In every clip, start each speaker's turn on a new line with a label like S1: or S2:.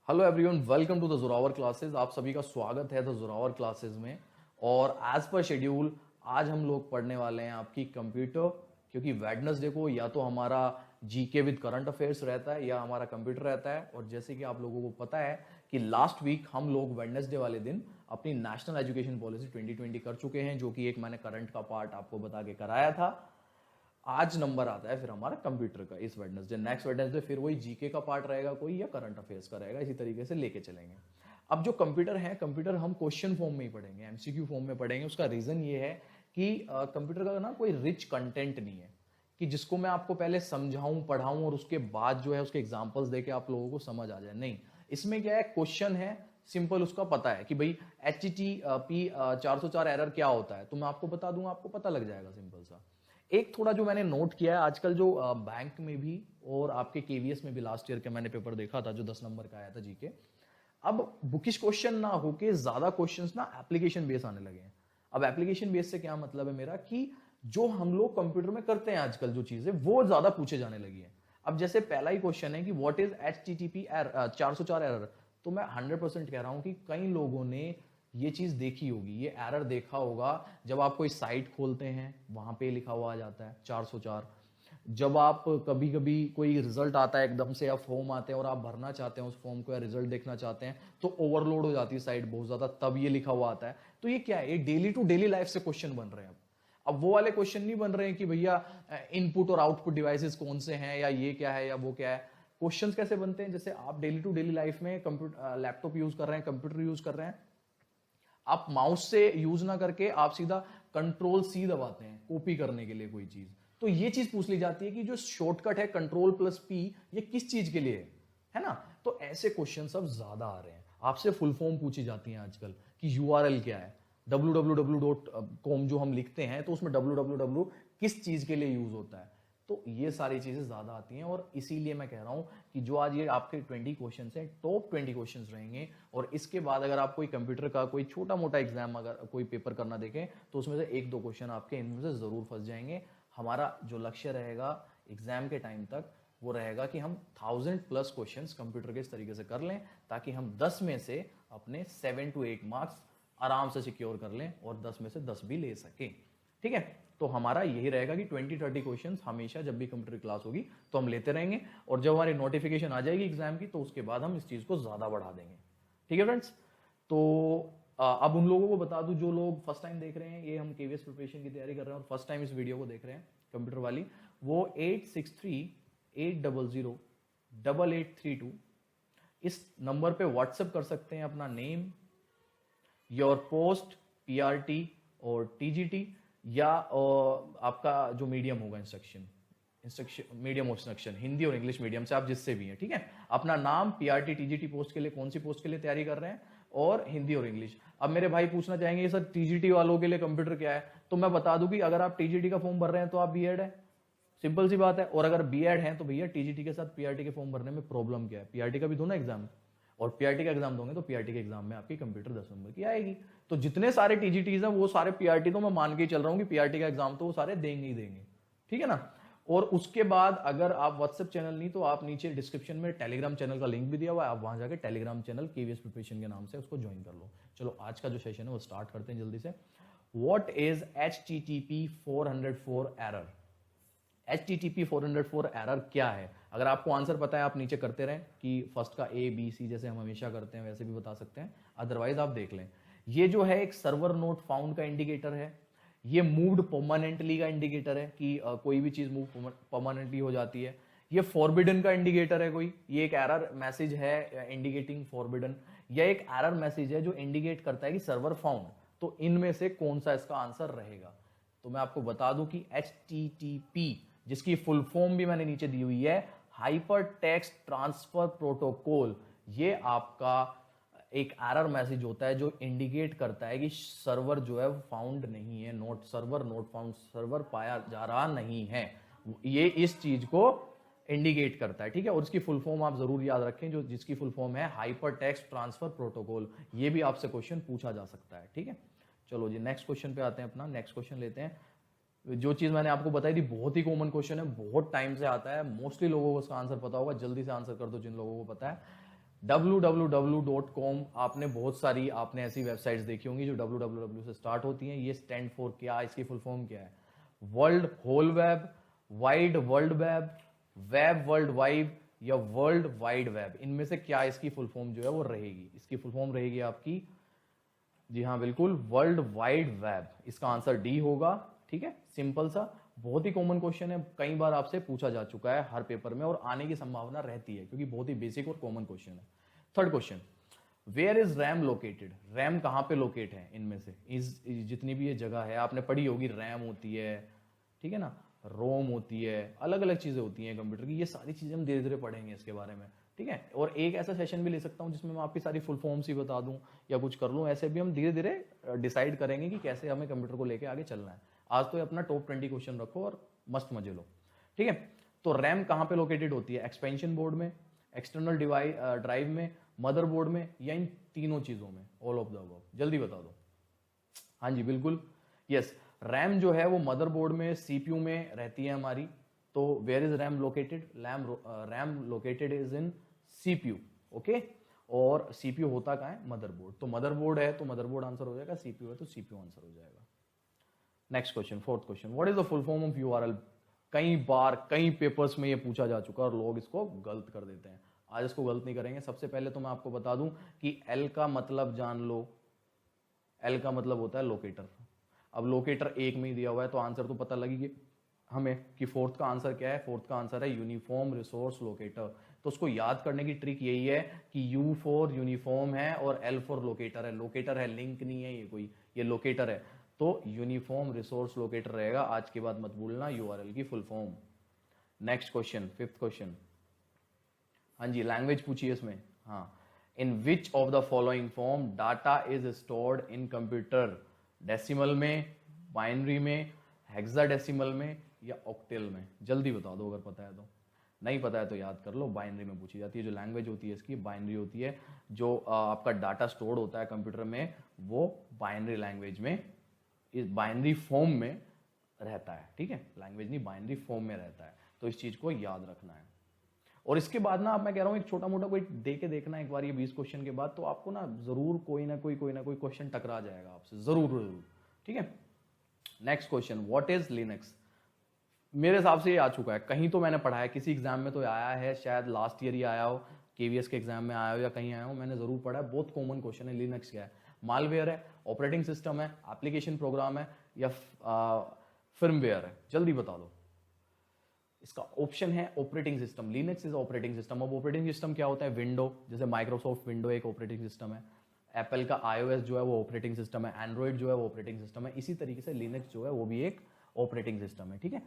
S1: Hello everyone, welcome to the Zorawar classes. आप सभी का स्वागत है द जोरावर क्लासेस में। और एज पर शेड्यूल आज हम लोग पढ़ने वाले हैं आपकी कंप्यूटर, क्योंकि वेडनेसडे को या तो हमारा जीके विद करंट अफेयर्स रहता है या हमारा कंप्यूटर रहता है। और जैसे कि आप लोगों को पता है कि लास्ट वीक हम लोग वेडनेसडे वाले दिन अपनी नेशनल एजुकेशन पॉलिसी 2020 कर चुके हैं, जो कि एक मैंने करंट का पार्ट आपको बता के कराया था। आज नंबर आता है फिर हमारा कंप्यूटर का इस वेडनेसडे। नेक्स्ट वेडनेसडे फिर वही जीके का पार्ट रहेगा कोई, या करंट अफेयर्स का रहेगा। इसी तरीके से लेके चलेंगे। अब जो कंप्यूटर है, कंप्यूटर हम क्वेश्चन फॉर्म में ही पढ़ेंगे, एमसीक्यू फॉर्म में पढ़ेंगे। उसका रीजन ये है कि कंप्यूटर का ना कोई रिच कंटेंट नहीं है कि जिसको मैं आपको पहले समझाऊं पढ़ाऊं और उसके बाद जो है उसके एग्जाम्पल्स देके आप लोगों को समझ आ जाए। नहीं, इसमें क्या है, क्वेश्चन है सिंपल, उसका पता है कि भाई HTTP 404 एरर क्या होता है, तो मैं आपको बता दूंगा, आपको पता लग जाएगा सिंपल सा। एक थोड़ा जो मैंने नोट किया है आजकल, जो बैंक में भी और आपके केवीएस में भी लास्ट ईयर का मैंने पेपर देखा था जो 10 नंबर का आया था जीके। अब बुकिश क्वेश्चन ना होके ज्यादा क्वेश्चंस ना एप्लीकेशन बेस आने लगे हैं। अब एप्लीकेशन बेस से क्या मतलब है मेरा, कि जो हम लोग कंप्यूटर में करते हैं आजकल जो चीजें, वो ज्यादा पूछे जाने लगी है। अब जैसे पहला ही क्वेश्चन है कि व्हाट इज HTTP 404 एरर, तो मैं 100% कह रहा हूं कि कई लोगों ने ये चीज देखी होगी, ये एरर देखा होगा। जब आप कोई साइट खोलते हैं वहां पे लिखा हुआ आ जाता है 404। जब आप कभी कभी कोई रिजल्ट आता है एकदम से, या फॉर्म आते हैं और आप भरना चाहते हैं उस फॉर्म को या रिजल्ट देखना चाहते हैं, तो ओवरलोड हो जाती है साइट बहुत ज्यादा, तब ये लिखा हुआ आता है। तो ये क्या है, ये डेली टू डेली लाइफ से क्वेश्चन बन रहे हैं। अब वो वाले क्वेश्चन नहीं बन रहे हैं कि भैया इनपुट और आउटपुट डिवाइसेस कौन से हैं, या ये क्या है या वो क्या है। क्वेश्चंस कैसे बनते हैं, जैसे आप डेली टू डेली लाइफ में कंप्यूटर लैपटॉप यूज कर रहे हैं, कंप्यूटर यूज कर रहे हैं, आप माउस से यूज ना करके आप सीधा कंट्रोल C दबाते हैं कॉपी करने के लिए कोई चीज, तो ये चीज पूछ ली जाती है कि जो शॉर्टकट है कंट्रोल+P, ये किस चीज के लिए है ना। तो ऐसे क्वेश्चन अब ज्यादा आ रहे हैं। आपसे फुल फॉर्म पूछी जाती है आजकल कि URL क्या है, www.com जो हम लिखते हैं, तो उसमें www किस चीज के लिए यूज होता है। तो ये सारी चीजें ज्यादा आती हैं, और इसीलिए मैं कह रहा हूं कि जो आज ये आपके 20 क्वेश्चन हैं, टॉप 20 क्वेश्चन रहेंगे। और इसके बाद अगर आप कोई कंप्यूटर का कोई छोटा मोटा एग्जाम अगर कोई पेपर करना देखें, तो उसमें से 1-2 क्वेश्चन आपके इनमें से जरूर फंस जाएंगे। हमारा जो लक्ष्य रहेगा एग्जाम के टाइम तक, वो रहेगा कि हम 1000+ क्वेश्चंस कंप्यूटर के इस तरीके से कर लें, ताकि हम 10 में से अपने 7 to 8 मार्क्स आराम से सिक्योर कर लें और 10 में से 10 भी ले सकें। ठीक है, तो हमारा यही रहेगा कि 20-30 क्वेश्चंस हमेशा जब भी कंप्यूटर क्लास होगी तो हम लेते रहेंगे, और जब हमारी नोटिफिकेशन आ जाएगी एग्जाम की, तो उसके बाद हम इस चीज को ज्यादा बढ़ा देंगे। ठीक है फ्रेंड्स, तो अब उन लोगों को बता दूं जो लोग फर्स्ट टाइम देख रहे हैं, ये हम केवीएस प्रिपरेशन की तैयारी कर रहे हैं और फर्स्ट टाइम इस वीडियो को देख रहे हैं कंप्यूटर वाली, वो 8638008832 इस नंबर पे व्हाट्सएप कर सकते हैं अपना नेम, योर पोस्ट, PRT और TGT, या आपका जो मीडियम होगा instruction medium of instruction, Hindi और इंग्लिश मीडियम से आप जिससे भी हैं। ठीक है, अपना नाम, PRT TGT पोस्ट के लिए कौन सी पोस्ट के लिए तैयारी कर रहे हैं, और हिंदी और इंग्लिश। अब मेरे भाई पूछना चाहेंगे सर TGT वालों के लिए कंप्यूटर क्या है, तो मैं बता दूं कि अगर आप TGT का फॉर्म भर रहे हैं तो आप B.Ed है, सिंपल सी बात है। और अगर B.Ed है तो भैया TGT के साथ PRT के फॉर्म भरने में प्रॉब्लम क्या है, PRT का भी दो ना एग्जाम, और PRT का एग्जाम दोगे तो PRT के एग्जाम में आपकी कंप्यूटर 10 नंबर की आएगी। तो जितने सारे TGTs हैं वो सारे PRT, तो मैं मान के ही चल रहा हूं कि PRT का एग्जाम तो वो सारे देंगे ही देंगे। ठीक है ना। और उसके बाद अगर आप व्हाट्सएप चैनल नहीं, तो आप नीचे डिस्क्रिप्शन में टेलीग्राम चैनल का लिंक भी दिया हुआ है, आप वहां जाकर टेलीग्राम चैनल केवीएस प्रिपरेशन के नाम से उसको ज्वाइन कर लो। चलो आज का जो सेशन है वो स्टार्ट करते हैं जल्दी से। What is HTTP 404 error, HTTP 404 error क्या है। अगर आपको आंसर पता है आप नीचे करते रहें, कि फर्स्ट का A B C जैसे हम हमेशा करते हैं वैसे भी बता सकते हैं, अदरवाइज आप देख लें। ये जो है एक सर्वर नोट फाउंड का इंडिकेटर है, ये मूव्ड परमानेंटली का इंडिकेटर है कि कोई भी चीज मूव परमानेंटली हो जाती है। ये फॉरबिडन का इंडिकेटर है कोई, ये एक एरर मैसेज है इंडिकेटिंग फॉरबिडन, या एक एरर मैसेज है जो इंडिकेट करता है कि सर्वर फाउंड। तो इनमें से कौन सा इसका आंसर रहेगा, तो मैं आपको बता दूं कि HTTP, जिसकी फुल फॉर्म भी मैंने नीचे दी हुई है, हाइपर टेक्स्ट ट्रांसफर प्रोटोकॉल, ये आपका एक एरर मैसेज होता है जो इंडिकेट करता है कि सर्वर जो है फाउंड नहीं है, note server not found, server पाया जा रहा नहीं है। ये इस चीज को इंडिकेट करता है। ठीक है, और इसकी फुल फॉर्म आप जरूर याद रखें, जो जिसकी फुल फॉर्म है हाइपर टेक्स्ट ट्रांसफर प्रोटोकॉल। ये भी आपसे क्वेश्चन पूछा जा सकता है। ठीक है, चलो जी नेक्स्ट क्वेश्चन पे आते हैं, अपना नेक्स्ट क्वेश्चन लेते हैं। जो चीज मैंने आपको बताई थी बहुत ही कॉमन क्वेश्चन है, बहुत टाइम से आता है, मोस्टली लोगों को उसका आंसर पता होगा, जल्दी से आंसर कर दो जिन लोगों को पता है। www.com, आपने बहुत सारी आपने ऐसी वेबसाइट्स देखी होंगी जो www से स्टार्ट होती हैं। ये स्टैंड फॉर क्या, इसकी फुल फॉर्म क्या है? World whole web, wide world web, web world wide या वर्ल्ड वाइड वेब, इनमें से क्या इसकी फुल फॉर्म जो है वो रहेगी? इसकी फुल फॉर्म रहेगी आपकी, जी हाँ बिल्कुल, वर्ल्ड वाइड वेब। इसका आंसर डी होगा। ठीक है, सिंपल सा, बहुत ही कॉमन क्वेश्चन है, कई बार आपसे पूछा जा चुका है हर पेपर में और आने की संभावना रहती है क्योंकि बहुत ही बेसिक और कॉमन क्वेश्चन है। Third question, where is RAM located? RAM कहां पे लोकेट है इनमें से? जितनी भी ये जगह है आपने पढ़ी होगी, रैम होती है, ठीक है ना, रोम होती है, अलग अलग चीजें होती हैं कंप्यूटर की। ये सारी चीजें हम धीरे धीरे पढ़ेंगे इसके बारे में, ठीक है। और एक ऐसा सेशन भी ले सकता हूँ जिसमें मैं आपकी सारी फुल फॉर्म्स ही बता दूं या कुछ कर लूँ, ऐसे भी हम धीरे धीरे डिसाइड करेंगे कि कैसे हमें कंप्यूटर को लेके आगे चलना है। आज तो ये अपना टॉप 20 क्वेश्चन रखो और मस्त मजे लो, ठीक है। तो रैम कहाँ पे लोकेटेड होती है? एक्सपेंशन बोर्ड में, एक्सटर्नल ड्राइव में, मदरबोर्ड में, या इन तीनों चीजों में? ऑल ऑफ द अबव, जल्दी बता दो। हाँ जी बिल्कुल, यस, रैम जो है वो मदरबोर्ड में, सीपीयू में रहती है हमारी। तो where is RAM located? RAM located is in CPU, okay. और सीपीयू होता कहाँ है? मदरबोर्ड। तो मदरबोर्ड है तो मदरबोर्ड आंसर हो जाएगा, सीपीयू है तो सीपीयू आंसर हो जाएगा। Next question, fourth question, what is the full form of URL? कई बार कई पेपर्स में ये पूछा जा चुका है और लोग इसको गलत कर देते हैं। आज इसको गलत नहीं करेंगे। सबसे पहले तो मैं आपको बता दूं कि एल का मतलब जान लो। एल का मतलब होता है लोकेटर। अब लोकेटर एक में ही दिया हुआ है तो आंसर तो पता लगेगी हमें कि फोर्थ का आंसर क्या है। फोर्थ का आंसर है यूनिफॉर्म रिसोर्स लोकेटर। तो उसको याद करने की ट्रिक यही है कि यू फॉर यूनिफॉर्म है और एल फॉर लोकेटर है। लोकेटर है, लिंक नहीं है ये कोई, ये लोकेटर है। तो यूनिफॉर्म रिसोर्स लोकेटर रहेगा। आज के बाद मत भूलना यूआरएल की full form. Next question, fifth question, हाँ जी, लैंग्वेज पूछिए इसमें। हाँ, in which of the following form data is stored in computer? Decimal में, बाइनरी में, हेक्साडेसिमल में या ऑक्टेल में? जल्दी बता दो अगर पता है तो। नहीं पता है तो याद कर लो, बाइनरी में पूछी जाती है। जो लैंग्वेज होती है इसकी बाइनरी होती है। जो आपका डाटा स्टोर्ड होता है कंप्यूटर में वो बाइनरी लैंग्वेज में, इस बाइनरी फॉर्म में रहता है, ठीक है। लैंग्वेज नहीं, बाइनरी फॉर्म में रहता है। तो इस चीज को याद रखना है। और इसके बाद ना, अब मैं कह रहा हूं एक छोटा मोटा कोई दे के देखना एक बार ये 20 क्वेश्चन के बाद, तो आपको ना जरूर कोई ना कोई क्वेश्चन टकरा जाएगा आपसे, जरूर, ठीक है। Next question, what is Linux? मेरे हिसाब से ये आ चुका है, कहीं तो मैंने पढ़ा है, किसी एग्जाम में तो आया है, शायद लास्ट ईयर ही आया हो, केवीएस के एग्जाम में आया हो या कहीं आया हो, मैंने जरूर पढ़ा है। बहुत कॉमन क्वेश्चन है। लिनक्स क्या है? मालवेयर है, ऑपरेटिंग सिस्टम है, एप्लीकेशन प्रोग्राम है या फर्मवेयर है? जल्दी बता दो। इसका ऑप्शन है operating system. Linux is operating system. अब ऑपरेटिंग सिस्टम क्या होता है? विंडो, जैसे माइक्रोसॉफ्ट विंडो एक ऑपरेटिंग सिस्टम है, एप्पल का iOS जो है वो ऑपरेटिंग सिस्टम है, एंड्रॉइड जो है वो ऑपरेटिंग सिस्टम है। इसी तरीके से लिनक्स जो है वो भी एक ऑपरेटिंग सिस्टम है, ठीक है।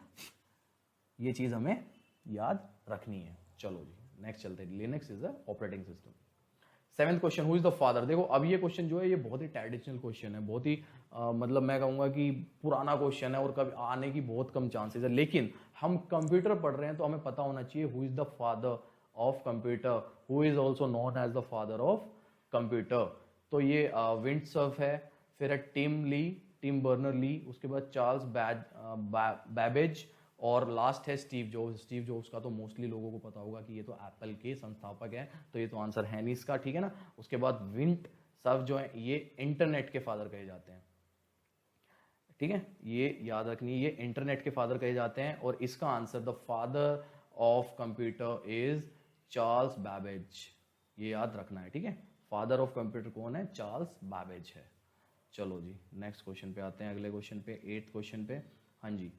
S1: ये चीज हमें याद रखनी है। चलो जी नेक्स्ट चलते हैं। Linux is a operating system. Seventh question, who is the father? देखो अब ये क्वेश्चन जो है ये बहुत ही ट्रेडिशनल क्वेश्चन है, बहुत ही मतलब मैं कहूंगा कि पुराना क्वेश्चन है और कभी आने की बहुत कम चांसेस है। लेकिन हम कंप्यूटर पढ़ रहे हैं तो हमें पता होना चाहिए who is the father of computer, who is also known as the father of computer. तो ये विंडसर्फ है, फिर है टिम बर्नर ली, उसके बाद चार्ल्स बैबेज और लास्ट है स्टीव जॉब्स। स्टीव जॉब्स का तो मोस्टली लोगों को पता होगा कि ये तो एप्पल के संस्थापक हैं, तो ये तो आंसर है नहीं इसका, ठीक है ना। उसके बाद विंट सर्फ जो है ये इंटरनेट के फादर कहे जाते हैं, ठीक है, ये याद रखनी है, ये इंटरनेट के फादर कहे जाते हैं। और इसका answer the father of computer is Charles Babbage, ये याद रखना है, ठीक है। फादर ऑफ कंप्यूटर कौन है? चार्ल्स बैबेज है। चलो जी नेक्स्ट क्वेश्चन पे आते हैं, अगले क्वेश्चन पे, 8th क्वेश्चन पे। हाँ जी,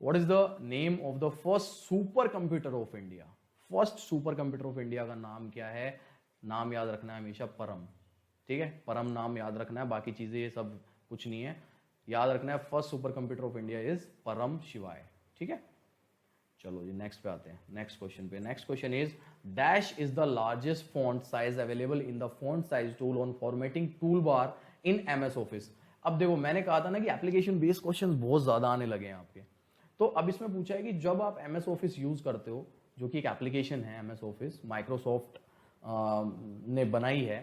S1: what is the name of the first super computer of India? First super computer of India का नाम क्या है? नाम याद रखना है हमेशा, परम, ठीक है। परम नाम याद रखना है, बाकी चीजें ये सब कुछ नहीं है, याद रखना है। First super computer of India is परम शिवाय, ठीक है। चलो जी नेक्स्ट पे आते हैं, नेक्स्ट क्वेश्चन पे। Next question is dash is the largest font size available in the font size tool on formatting tool bar in MS office. अब देखो मैंने कहा था ना कि एप्लीकेशन बेस्ड क्वेश्चंस बहुत ज्यादा आने लगे हैं आपके। तो अब इसमें पूछा है कि जब आप एमएस ऑफिस यूज करते हो, जो कि एक एप्लीकेशन है एमएस ऑफिस, माइक्रोसॉफ्ट ने बनाई है,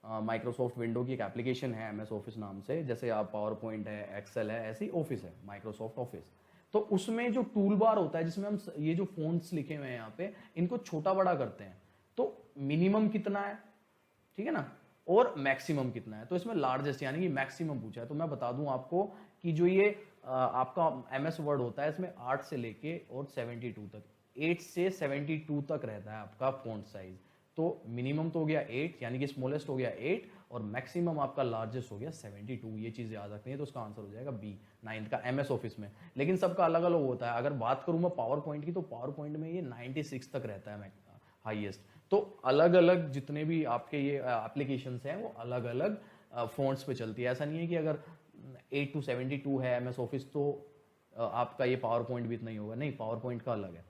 S1: माइक्रोसॉफ्ट विंडो की एक एप्लीकेशन है एमएस ऑफिस नाम से, जैसे आप पावर पॉइंट है, एक्सेल है, ऐसी ऑफिस है माइक्रोसॉफ्ट ऑफिस। तो उसमें जो टूल बार होता है जिसमें हम ये जो फोन्ट्स लिखे हुए हैं यहाँ पे, इनको छोटा बड़ा करते हैं, तो मिनिमम कितना है, ठीक है ना, और मैक्सिमम कितना है। तो इसमें लार्जेस्ट यानी कि मैक्सिमम पूछा है। तो मैं बता दूं आपको कि जो ये आपका एमएस वर्ड होता है इसमें 8 से लेके और 72 तक, 8 से 72 तक रहता है आपका फॉन्ट साइज। तो मिनिमम तो हो गया 8 यानी कि स्मॉलेस्ट हो गया 8 और मैक्सिमम आपका लार्जेस्ट हो गया 72। ये चीज याद रखनी है। तो उसका आंसर हो जाएगा बी 9th का एमएस ऑफिस में। लेकिन सबका अलग अलग होता है। अगर बात करूं मैं पावर पॉइंट की तो पावर पॉइंट में ये 96 तक रहता है हाईएस्ट। तो अलग अलग जितने भी आपके ये एप्लीकेशंस हैं वो अलग अलग फॉन्ट्स पे चलती है। ऐसा नहीं है कि अगर 8 to 72 है एमएस ऑफिस तो आपका ये पावर पॉइंट भी इतना ही होगा, नहीं, पावर पॉइंट का अलग है।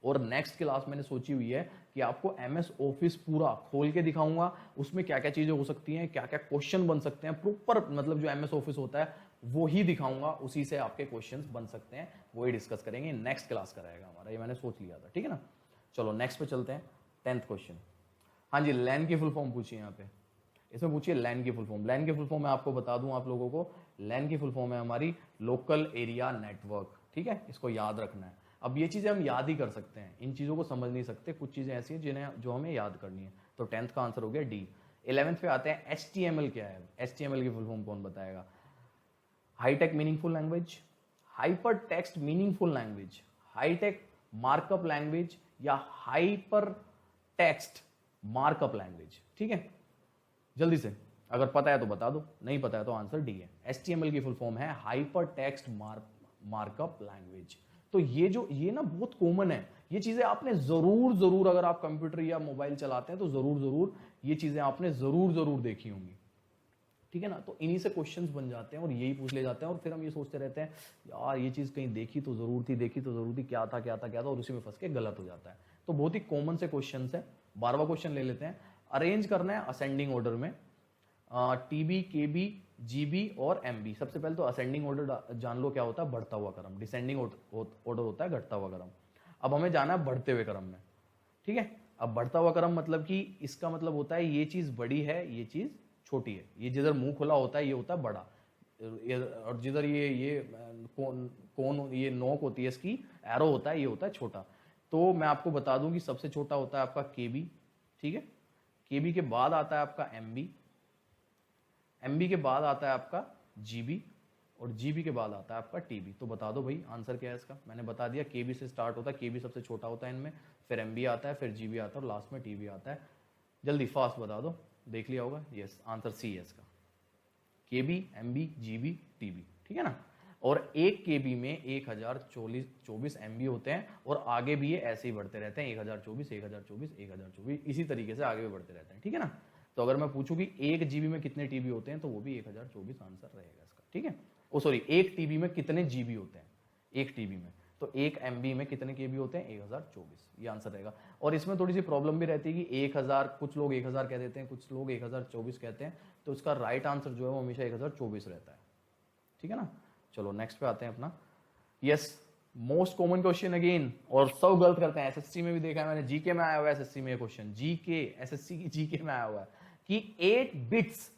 S1: और नेक्स्ट क्लास मैंने सोची हुई है कि आपको एमएस ऑफिस पूरा खोल के दिखाऊंगा, उसमें क्या क्या चीजें हो सकती हैं, क्या क्या क्वेश्चन बन सकते हैं, प्रॉपर मतलब जो एमएस ऑफिस होता है वो ही दिखाऊंगा, उसी से आपके क्वेश्चंस बन सकते हैं, वही डिस्कस करेंगे। नेक्स्ट क्लास का रहेगा हमारा, ये मैंने सोच लिया था, ठीक है ना। चलो नेक्स्ट पे चलते हैं। 10th question. हाँ जी, लैन की फुल फॉर्म पूछिए यहाँ पे। इसमें पूछिए लैन की फुल फॉर्म। लैन की फुल फॉर्म मैं आपको बता दूं आप लोगों को, लैन की फुल फॉर्म है हमारी लोकल एरिया नेटवर्क, ठीक है, इसको याद रखना है। अब ये चीजें हम याद ही कर सकते हैं, इन चीजों को समझ नहीं सकते, कुछ चीजें ऐसी हैं जिन्हें जो हमें याद करनी है। तो 10th का आंसर हो गया डी। 11th पे आते हैं, HTML क्या है। HTML की फुल फॉर्म कौन बताएगा? High tech meaningful language, hypertext meaningful language, high tech markup language या हाइपर टेक्स्ट मार्कअप लैंग्वेज, ठीक है। जल्दी से अगर पता है तो बता दो, नहीं पता है तो आंसर डी है। HTML की फुल फॉर्म है हाइपर टेक्स्ट मार्कअप लैंग्वेज। तो ये ना बहुत कॉमन है, ये चीजें आपने जरूर अगर आप कंप्यूटर या मोबाइल चलाते हैं तो जरूर ये चीजें आपने जरूर देखी होंगी, ठीक है ना। तो इन्हीं से क्वेश्चंस बन जाते हैं और यही पूछ ले जाते हैं और फिर हम ये सोचते रहते हैं यार ये चीज कहीं देखी तो जरूर थी, क्या था और उसी में फंस के गलत हो जाता है। तो बहुत ही कॉमन से क्वेश्चंस है। 12वां क्वेश्चन ले लेते हैं। अरेंज करना है असेंडिंग ऑर्डर में टीबी, केबी, जीबी और एमबी। सबसे पहले तो असेंडिंग ऑर्डर जान लो क्या होता है, बढ़ता हुआ क्रम। डिसेंडिंग ऑर्डर होता है घटता हुआ क्रम। अब हमें जाना है बढ़ते हुए क्रम में, ठीक है। अब बढ़ता हुआ क्रम मतलब कि इसका मतलब होता है ये चीज बड़ी है, ये चीज छोटी है। ये जिधर मुंह खुला होता है ये होता है बड़ा, और जिधर ये कौन ये नोक होती है इसकी, एरो होता है, ये होता है छोटा। तो मैं आपको बता दूं कि सबसे छोटा होता है आपका केबी, ठीक है। केबी के बाद आता है आपका एमबी, एमबी के बाद आता है आपका जीबी और जीबी के बाद आता है आपका टीबी। तो बता दो भाई आंसर क्या है इसका। मैंने बता दिया केबी से स्टार्ट होता है, केबी सबसे छोटा होता है इनमें, फिर एमबी आता है, फिर जीबी आता है और लास्ट में टीबी आता है। जल्दी फास्ट बता दो, देख लिया होगा। यस, आंसर सी है इसका, केबी, एमबी, जीबी, टीबी, ठीक है ना। और एक केबी में 1024 एमबी होते हैं और आगे भी ये ऐसे ही बढ़ते रहते हैं, 1024, 1024, 1024, इसी तरीके से आगे भी बढ़ते रहते हैं, ठीक है ना। तो अगर मैं पूछूं कि एक जीबी में कितने टीबी होते हैं तो वो भी 1024 आंसर रहेगा इसका, ठीक है। ओ सॉरी, एक टीबी में कितने जीबी होते हैं, एक टीबी में, तो एक एमबी में कितने केबी होते हैं, 1024, ये आंसर रहेगा। और इसमें थोड़ी सी प्रॉब्लम भी रहती है कि 1000, कुछ लोग 1000 कह देते हैं, कुछ लोग 1024 कहते हैं, तो इसका राइट आंसर जो है वो हमेशा 1024 रहता है, ठीक है ना। चलो नेक्स्ट पे आते हैं अपना। Yes, most common question again, और सब गलत करते हैं। एसएससी में भी देखा है मैंने, जीके में आया हुआ है एसएससी में क्वेश्चन, जीके एसएससी की जीके में आया हुआ है कि 8 बिट्स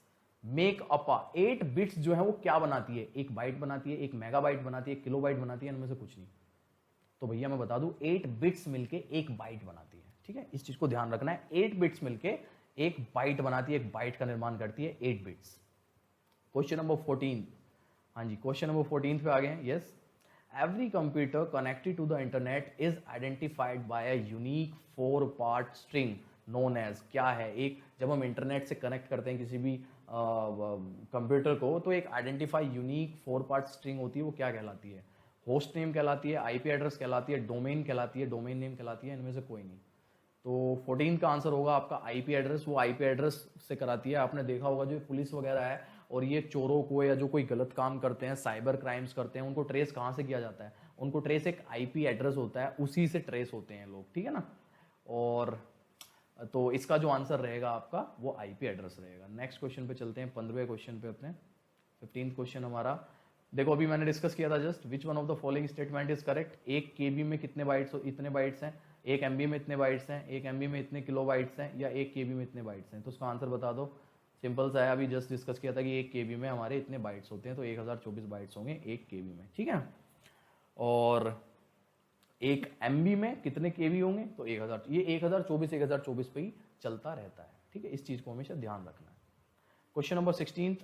S1: मेक अप 8 बिट्स जो है वो क्या बनाती है, एक बाइट बनाती है, एक मेगाबाइट बनाती है, एक किलोबाइट बनाती है, इनमें से कुछ नहीं। तो भैया मैं बता दूं 8 बिट्स मिलके एक बाइट बनाती है, ठीक है, इस चीज को ध्यान रखना है। 8 बिट्स मिलके एक बाइट बनाती है, एक बाइट का निर्माण करती है 8 बिट्स। क्वेश्चन नंबर 14, हाँ जी क्वेश्चन नंबर 14 पे आ गए हैं। Yes, every computer connected to the internet is identified by a unique 4 part string known as. क्या है, एक जब हम इंटरनेट से कनेक्ट करते हैं किसी भी कंप्यूटर को तो एक आइडेंटिफाई यूनिक 4 पार्ट स्ट्रिंग होती है, वो क्या कहलाती है, होस्ट नेम कहलाती है, आईपी एड्रेस कहलाती है, डोमेन कहलाती है, डोमेन नेम कहलाती है, इनमें से कोई नहीं। तो 14 का आंसर होगा आपका आईपी एड्रेस। वो आईपी एड्रेस से कराती है। आपने देखा होगा जो पुलिस वगैरह है और ये चोरों को या जो कोई गलत काम करते हैं, साइबर क्राइम्स करते हैं, उनको ट्रेस कहाँ से किया जाता है, उनको ट्रेस एक आईपी एड्रेस होता है, उसी से ट्रेस होते हैं लोग, ठीक है ना। और तो इसका जो आंसर रहेगा आपका वो आईपी एड्रेस रहेगा। नेक्स्ट क्वेश्चन पे चलते हैं, 15वें क्वेश्चन पे अपने। 15th क्वेश्चन हमारा, देखो अभी मैंने डिस्कस किया था just, which one of the following statement is correct. एक केबी में कितने बाइट्स, इतने बाइट्स हैं, एक एमबी में इतने बाइट्स हैं, एक एमबी में इतने किलो बाइट्स हैं, या एक केबी में इतने बाइट्स हैं। तो उसका आंसर बता दो। सिंपल सा है, अभी जस्ट डिस्कस किया था कि एक केबी में हमारे इतने बाइट्स होते हैं, तो 1024 बाइट्स होंगे एक केबी में, ठीक है। और एक MB में कितने केबी होंगे, तो 1000, ये 1024 पे ही चलता रहता है, ठीक है, इस चीज को हमेशा ध्यान रखना है। Question number 16,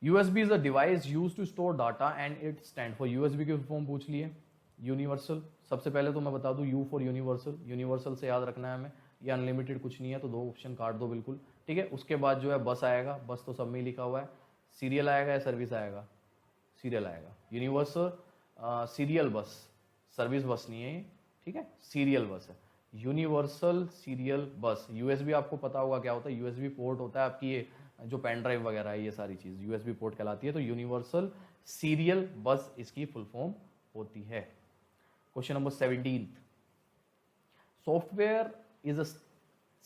S1: USB is a device use to store data and it stand for, USB की फॉर्म पूछ लिए, यूनिवर्सल, सबसे पहले तो मैं बता दूं U फॉर यूनिवर्सल, यूनिवर्सल से याद रखना है हमें, ये अनलिमिटेड कुछ नहीं है, तो 2 ऑप्शन काट दो बिल्कुल, ठीक है। उसके बाद जो है बस आएगा, बस तो सब में ही लिखा हुआ है, सीरियल आएगा या सर्विस आएगा, सीरियल आएगा, यूनिवर्सल सीरियल बस, सर्विस बस नहीं है ये, ठीक है, सीरियल बस है, यूनिवर्सल सीरियल बस। USB आपको पता होगा क्या होता है, USB पोर्ट होता है आपकी, ये जो पेन ड्राइव वगैरह है, ये सारी चीज USB पोर्ट कहलाती है, तो यूनिवर्सल सीरियल बस इसकी फुल फॉर्म होती है। Question number 17, software is a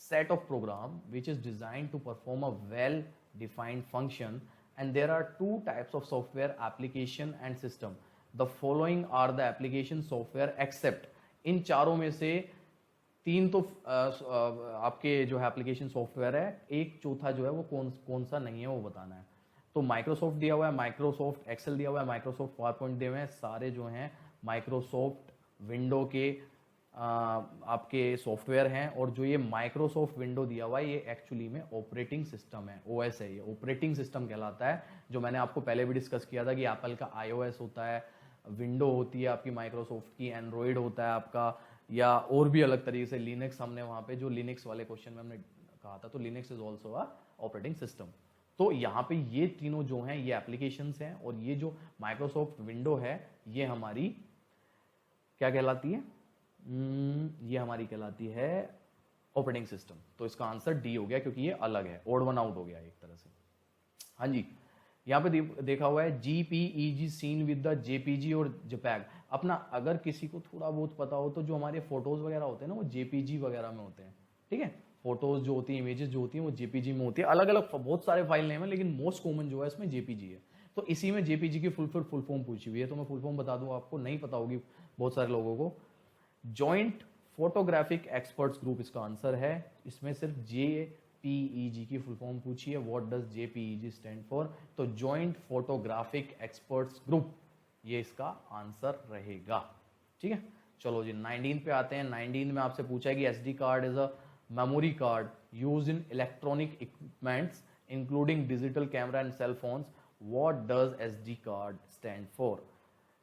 S1: set of program which is designed to perform a well defined function, and there are 2 types of software, application and system. The following are the application software except, इन चारों में से 3 तो आपके जो है application software है, एक चौथा जो है वो कौन सा नहीं है वो बताना है। तो माइक्रोसॉफ्ट दिया हुआ है, माइक्रोसॉफ्ट एक्सेल दिया हुआ है, माइक्रोसॉफ्ट पावरपॉइंट दिए हुए हैं, सारे जो हैं माइक्रोसॉफ्ट विंडो के आपके सॉफ्टवेयर हैं, और जो ये माइक्रोसॉफ्ट विंडो दिया हुआ है ये एक्चुअली में ऑपरेटिंग सिस्टम है, OS है, ये ऑपरेटिंग सिस्टम कहलाता है, जो मैंने आपको पहले भी डिस्कस किया था कि एप्पल का iOS होता है, विंडो होती है आपकी माइक्रोसॉफ्ट की, एंड्रॉइड होता है आपका, या और भी अलग तरीके से लिनक्स, हमने वहां पे जो लिनक्स वाले क्वेश्चन में हमने कहा था, तो Linux is also a operating system. तो यहाँ पे ये तीनों जो हैं ये एप्लीकेशंस हैं, और ये जो माइक्रोसॉफ्ट विंडो है ये हमारी क्या कहलाती है, ये हमारी कहलाती है ऑपरेटिंग सिस्टम। तो इसका आंसर डी हो गया, क्योंकि ये अलग है, ओड वन आउट हो गया एक तरह से। हाँ जी, यहाँ पे देखा हुआ है JPEG seen with the JPG और JPEG। अपना अगर किसी को थोड़ा बहुत पता हो तो जो हमारे फोटोज वगैरह होते हैं ना वो JPG वगैरह में होते हैं, ठीक है, फोटोज जो होती है, इमेजेस जो होती हैं वो JPG में होती है, अलग अलग बहुत सारे फाइल नेम है, लेकिन मोस्ट कॉमन जो है इसमें JPG है। तो इसी में JPG की फुल फॉर्म पूछी हुई है, तो मैं फुल फॉर्म बता दूं, आपको नहीं पता होगी बहुत सारे लोगों को। जॉइंट फोटोग्राफिक एक्सपर्ट्स ग्रुप इसका आंसर है, इसमें सिर्फ JPEG की फुल फॉर्म पूछी है, what does JPEG stand for, तो जॉइंट फोटोग्राफिक एक्सपर्ट्स ग्रुप, ये इसका आंसर रहेगा, ठीक है। चलो जी 19 पे आते हैं। 19 में आपसे पूछा है कि SD card is a memory card used in electronic equipments including digital camera and cell phones, what does SD card stand for.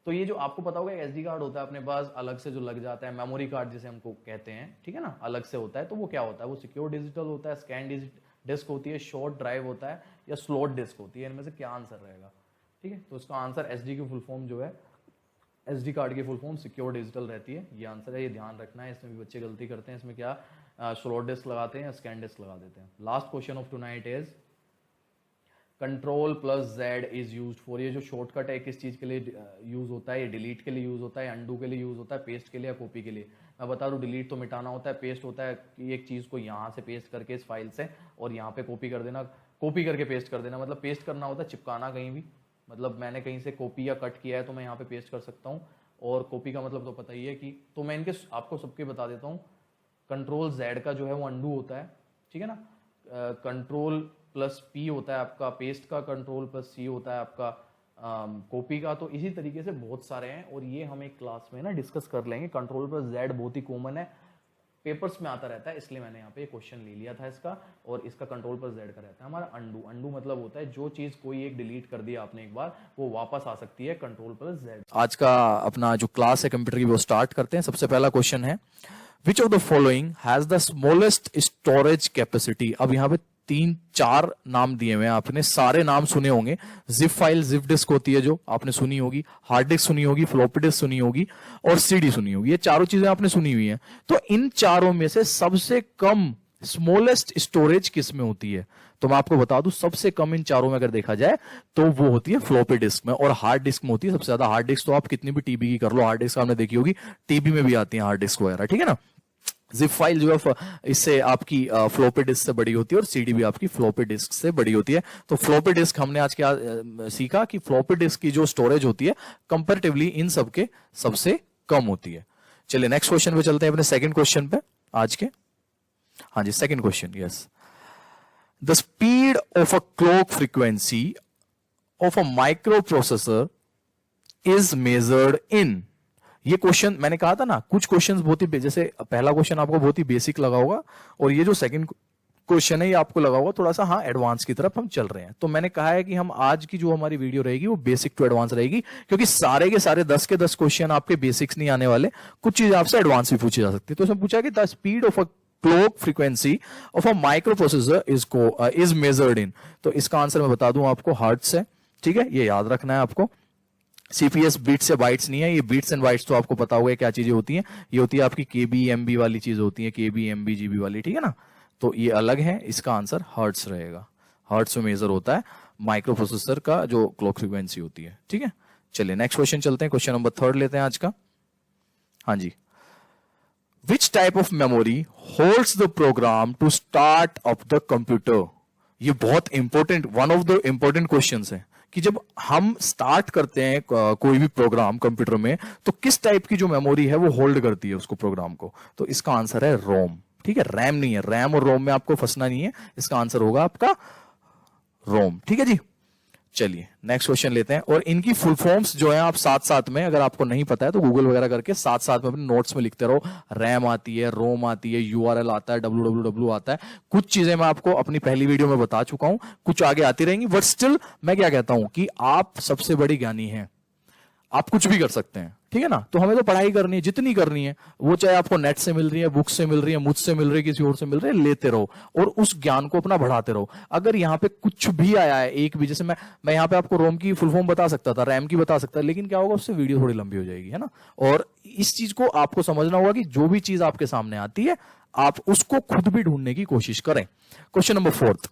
S1: तो ये जो आपको पता होगा SD कार्ड होता है अपने पास अलग से जो लग जाता है, मेमोरी कार्ड जिसे हमको कहते हैं, ठीक है ना, अलग से होता है, तो वो क्या होता है, वो सिक्योर डिजिटल होता है, स्कैन डिस्क होती है, शॉर्ट ड्राइव होता है, या स्लॉट डिस्क होती है, इनमें से क्या आंसर रहेगा, ठीक है। तो इसका आंसर SD की फुल फॉर्म जो है, SD कार्ड की फुल फॉर्म सिक्योर डिजिटल रहती है, ये आंसर है, ये ध्यान रखना है, इसमें भी बच्चे गलती करते हैं, इसमें क्या स्लॉट डिस्क लगाते हैं या स्कैन डिस्क लगा देते हैं। Last question of tonight is Ctrl+Z is used for, ये जो शॉर्टकट है किस चीज के लिए यूज होता है, ये डिलीट के लिए यूज होता है, अंडू के लिए यूज होता है, पेस्ट के लिए या कॉपी के लिए। मैं बता दूं डिलीट तो मिटाना होता है, पेस्ट होता है कि एक चीज को यहाँ से पेस्ट करके इस फाइल से और यहाँ पे कॉपी कर देना, कॉपी करके पेस्ट कर देना, मतलब पेस्ट करना होता है चिपकाना कहीं भी, मतलब मैंने कहीं से कॉपी या कट किया है तो मैं यहाँ पे पेस्ट कर सकता हूँ, और कॉपी का मतलब तो पता ही है कि, तो मैं इनके आपको सबके बता देता हूँ। Ctrl+Z का जो है वो अंडू होता है, ठीक है ना, Ctrl+P होता है आपका पेस्ट का, Ctrl+C होता है आपका कॉपी का, तो इसी तरीके से बहुत सारे हैं, और ये हम एक क्लास में ना डिस्कस कर लेंगे। Ctrl+Z बहुत ही कॉमन है, पेपर्स में आता रहता है, इसलिए मैंने यहाँ पे क्वेश्चन ले लिया था इसका, और इसका Ctrl+Z का रहता है हमारा अंडू। अंडू मतलब होता है जो चीज कोई एक डिलीट कर दिया आपने एक बार, वो वापस आ सकती है, Ctrl+Z। आज का अपना जो क्लास है कंप्यूटर की वो स्टार्ट करते हैं। सबसे पहला क्वेश्चन है Which of the following has the smallest storage capacity? अब यहाँ पे 3-4 नाम दिए हुए हैं, आपने सारे नाम सुने होंगे। जिप फाइल, जिप डिस्क होती है जो आपने सुनी होगी, हार्ड डिस्क सुनी होगी, फ्लॉपी डिस्क सुनी होगी, और CD सुनी होगी, ये चारों चीजें आपने सुनी हुई हैं। तो इन चारों में से सबसे कम स्मॉलेस्ट स्टोरेज किस में होती है? तो मैं आपको बता दूं सबसे कम इन चारों में अगर देखा जाए तो वो होती है फ्लॉपी डिस्क में, और हार्ड डिस्क में होती है सबसे ज्यादा। हार्ड डिस्क तो आप कितनी भी TB की कर लो, हार्ड डिस्क आपने देखी होगी, TB में भी आती है हार्ड डिस्क वगैरह, ठीक है ना। जिप फाइल जो है इससे आपकी फ्लॉपी डिस्क से बड़ी होती है, और CD भी आपकी फ्लॉपी डिस्क से बड़ी होती है। तो फ्लॉपी डिस्क हमने आज क्या सीखा कि फ्लॉपी डिस्क की जो स्टोरेज होती है कंपैरेटिवली इन सबके सबसे कम होती है। चलिए नेक्स्ट क्वेश्चन पे चलते हैं, अपने सेकंड क्वेश्चन पे आज के। हाँ जी, second question, yes. The speed of a clock frequency of a micro processor is measured in,
S2: ये क्वेश्चन मैंने कहा था ना, कुछ क्वेश्चंस बहुत ही जैसे पहला क्वेश्चन आपको बहुत ही बेसिक लगा होगा, और ये जो सेकंड क्वेश्चन है ये आपको लगा होगा थोड़ा सा हाँ एडवांस की तरफ हम चल रहे हैं। तो मैंने कहा है कि हम आज की जो हमारी वीडियो रहेगी वो बेसिक टू एडवांस रहेगी, क्योंकि सारे के सारे 10 के 10 क्वेश्चन आपके बेसिक्स नहीं आने वाले, कुछ चीजें आपसे एडवांस भी पूछी जा सकती है। तो उसमें पूछा कि the speed of a clock frequency of a micro processor is measured इन, तो इसका आंसर मैं बता दूं आपको हर्ट्ज है। ठीक है, ये याद रखना है आपको। सीपीएस बिट्स या बाइट्स नहीं है, ये बिट्स एंड बाइट्स तो आपको पता होगा क्या चीजें होती हैं। ये होती है आपकी केबी एमबी वाली चीज होती है, केबी एमबी जीबी वाली, ठीक है ना। तो ये अलग है, इसका आंसर हर्ट्स रहेगा। हर्ट्स में मेजर होता है माइक्रो प्रोसेसर का जो क्लॉक फ्रीक्वेंसी होती है। ठीक है, चलिए नेक्स्ट क्वेश्चन चलते हैं, क्वेश्चन नंबर 3 लेते हैं आज का। हाँ जी, which type of memory holds the program to start of the computer. ये बहुत important, one of the important question है कि जब हम स्टार्ट करते हैं कोई भी प्रोग्राम कंप्यूटर में, तो किस टाइप की जो मेमोरी है वो होल्ड करती है उसको, प्रोग्राम को। तो इसका आंसर है रोम। ठीक है, रैम नहीं है, रैम और रोम में आपको फंसना नहीं है, इसका आंसर होगा आपका रोम। ठीक है जी, चलिए नेक्स्ट क्वेश्चन लेते हैं। और इनकी फुल फॉर्म्स जो है आप साथ साथ में, अगर आपको नहीं पता है तो गूगल वगैरह करके साथ साथ में अपने नोट्स में लिखते रहो। रैम आती है, रोम आती है, यूआरएल आता है, www आता है। कुछ चीजें मैं आपको अपनी पहली वीडियो में बता चुका हूं, कुछ आगे आती रहेंगी, बट स्टिल मैं क्या कहता हूं कि आप सबसे बड़ी ज्ञानी हैं, आप कुछ भी कर सकते हैं। ठीक है ना, तो हमें तो पढ़ाई करनी है जितनी करनी है, वो चाहे आपको नेट से मिल रही है, बुक से मिल रही है, मुझसे मिल रही है, किसी और से मिल रही है, लेते रहो और उस ज्ञान को अपना बढ़ाते रहो। अगर यहाँ पे कुछ भी आया है, एक भी, जैसे मैं यहाँ पे आपको रोम की फुल फॉर्म बता सकता था, रैम की बता सकता, लेकिन क्या होगा उससे वीडियो थोड़ी लंबी हो जाएगी, है ना। और इस चीज को आपको समझना होगा कि जो भी चीज आपके सामने आती है आप उसको खुद भी ढूंढने की कोशिश करें। Question number 4,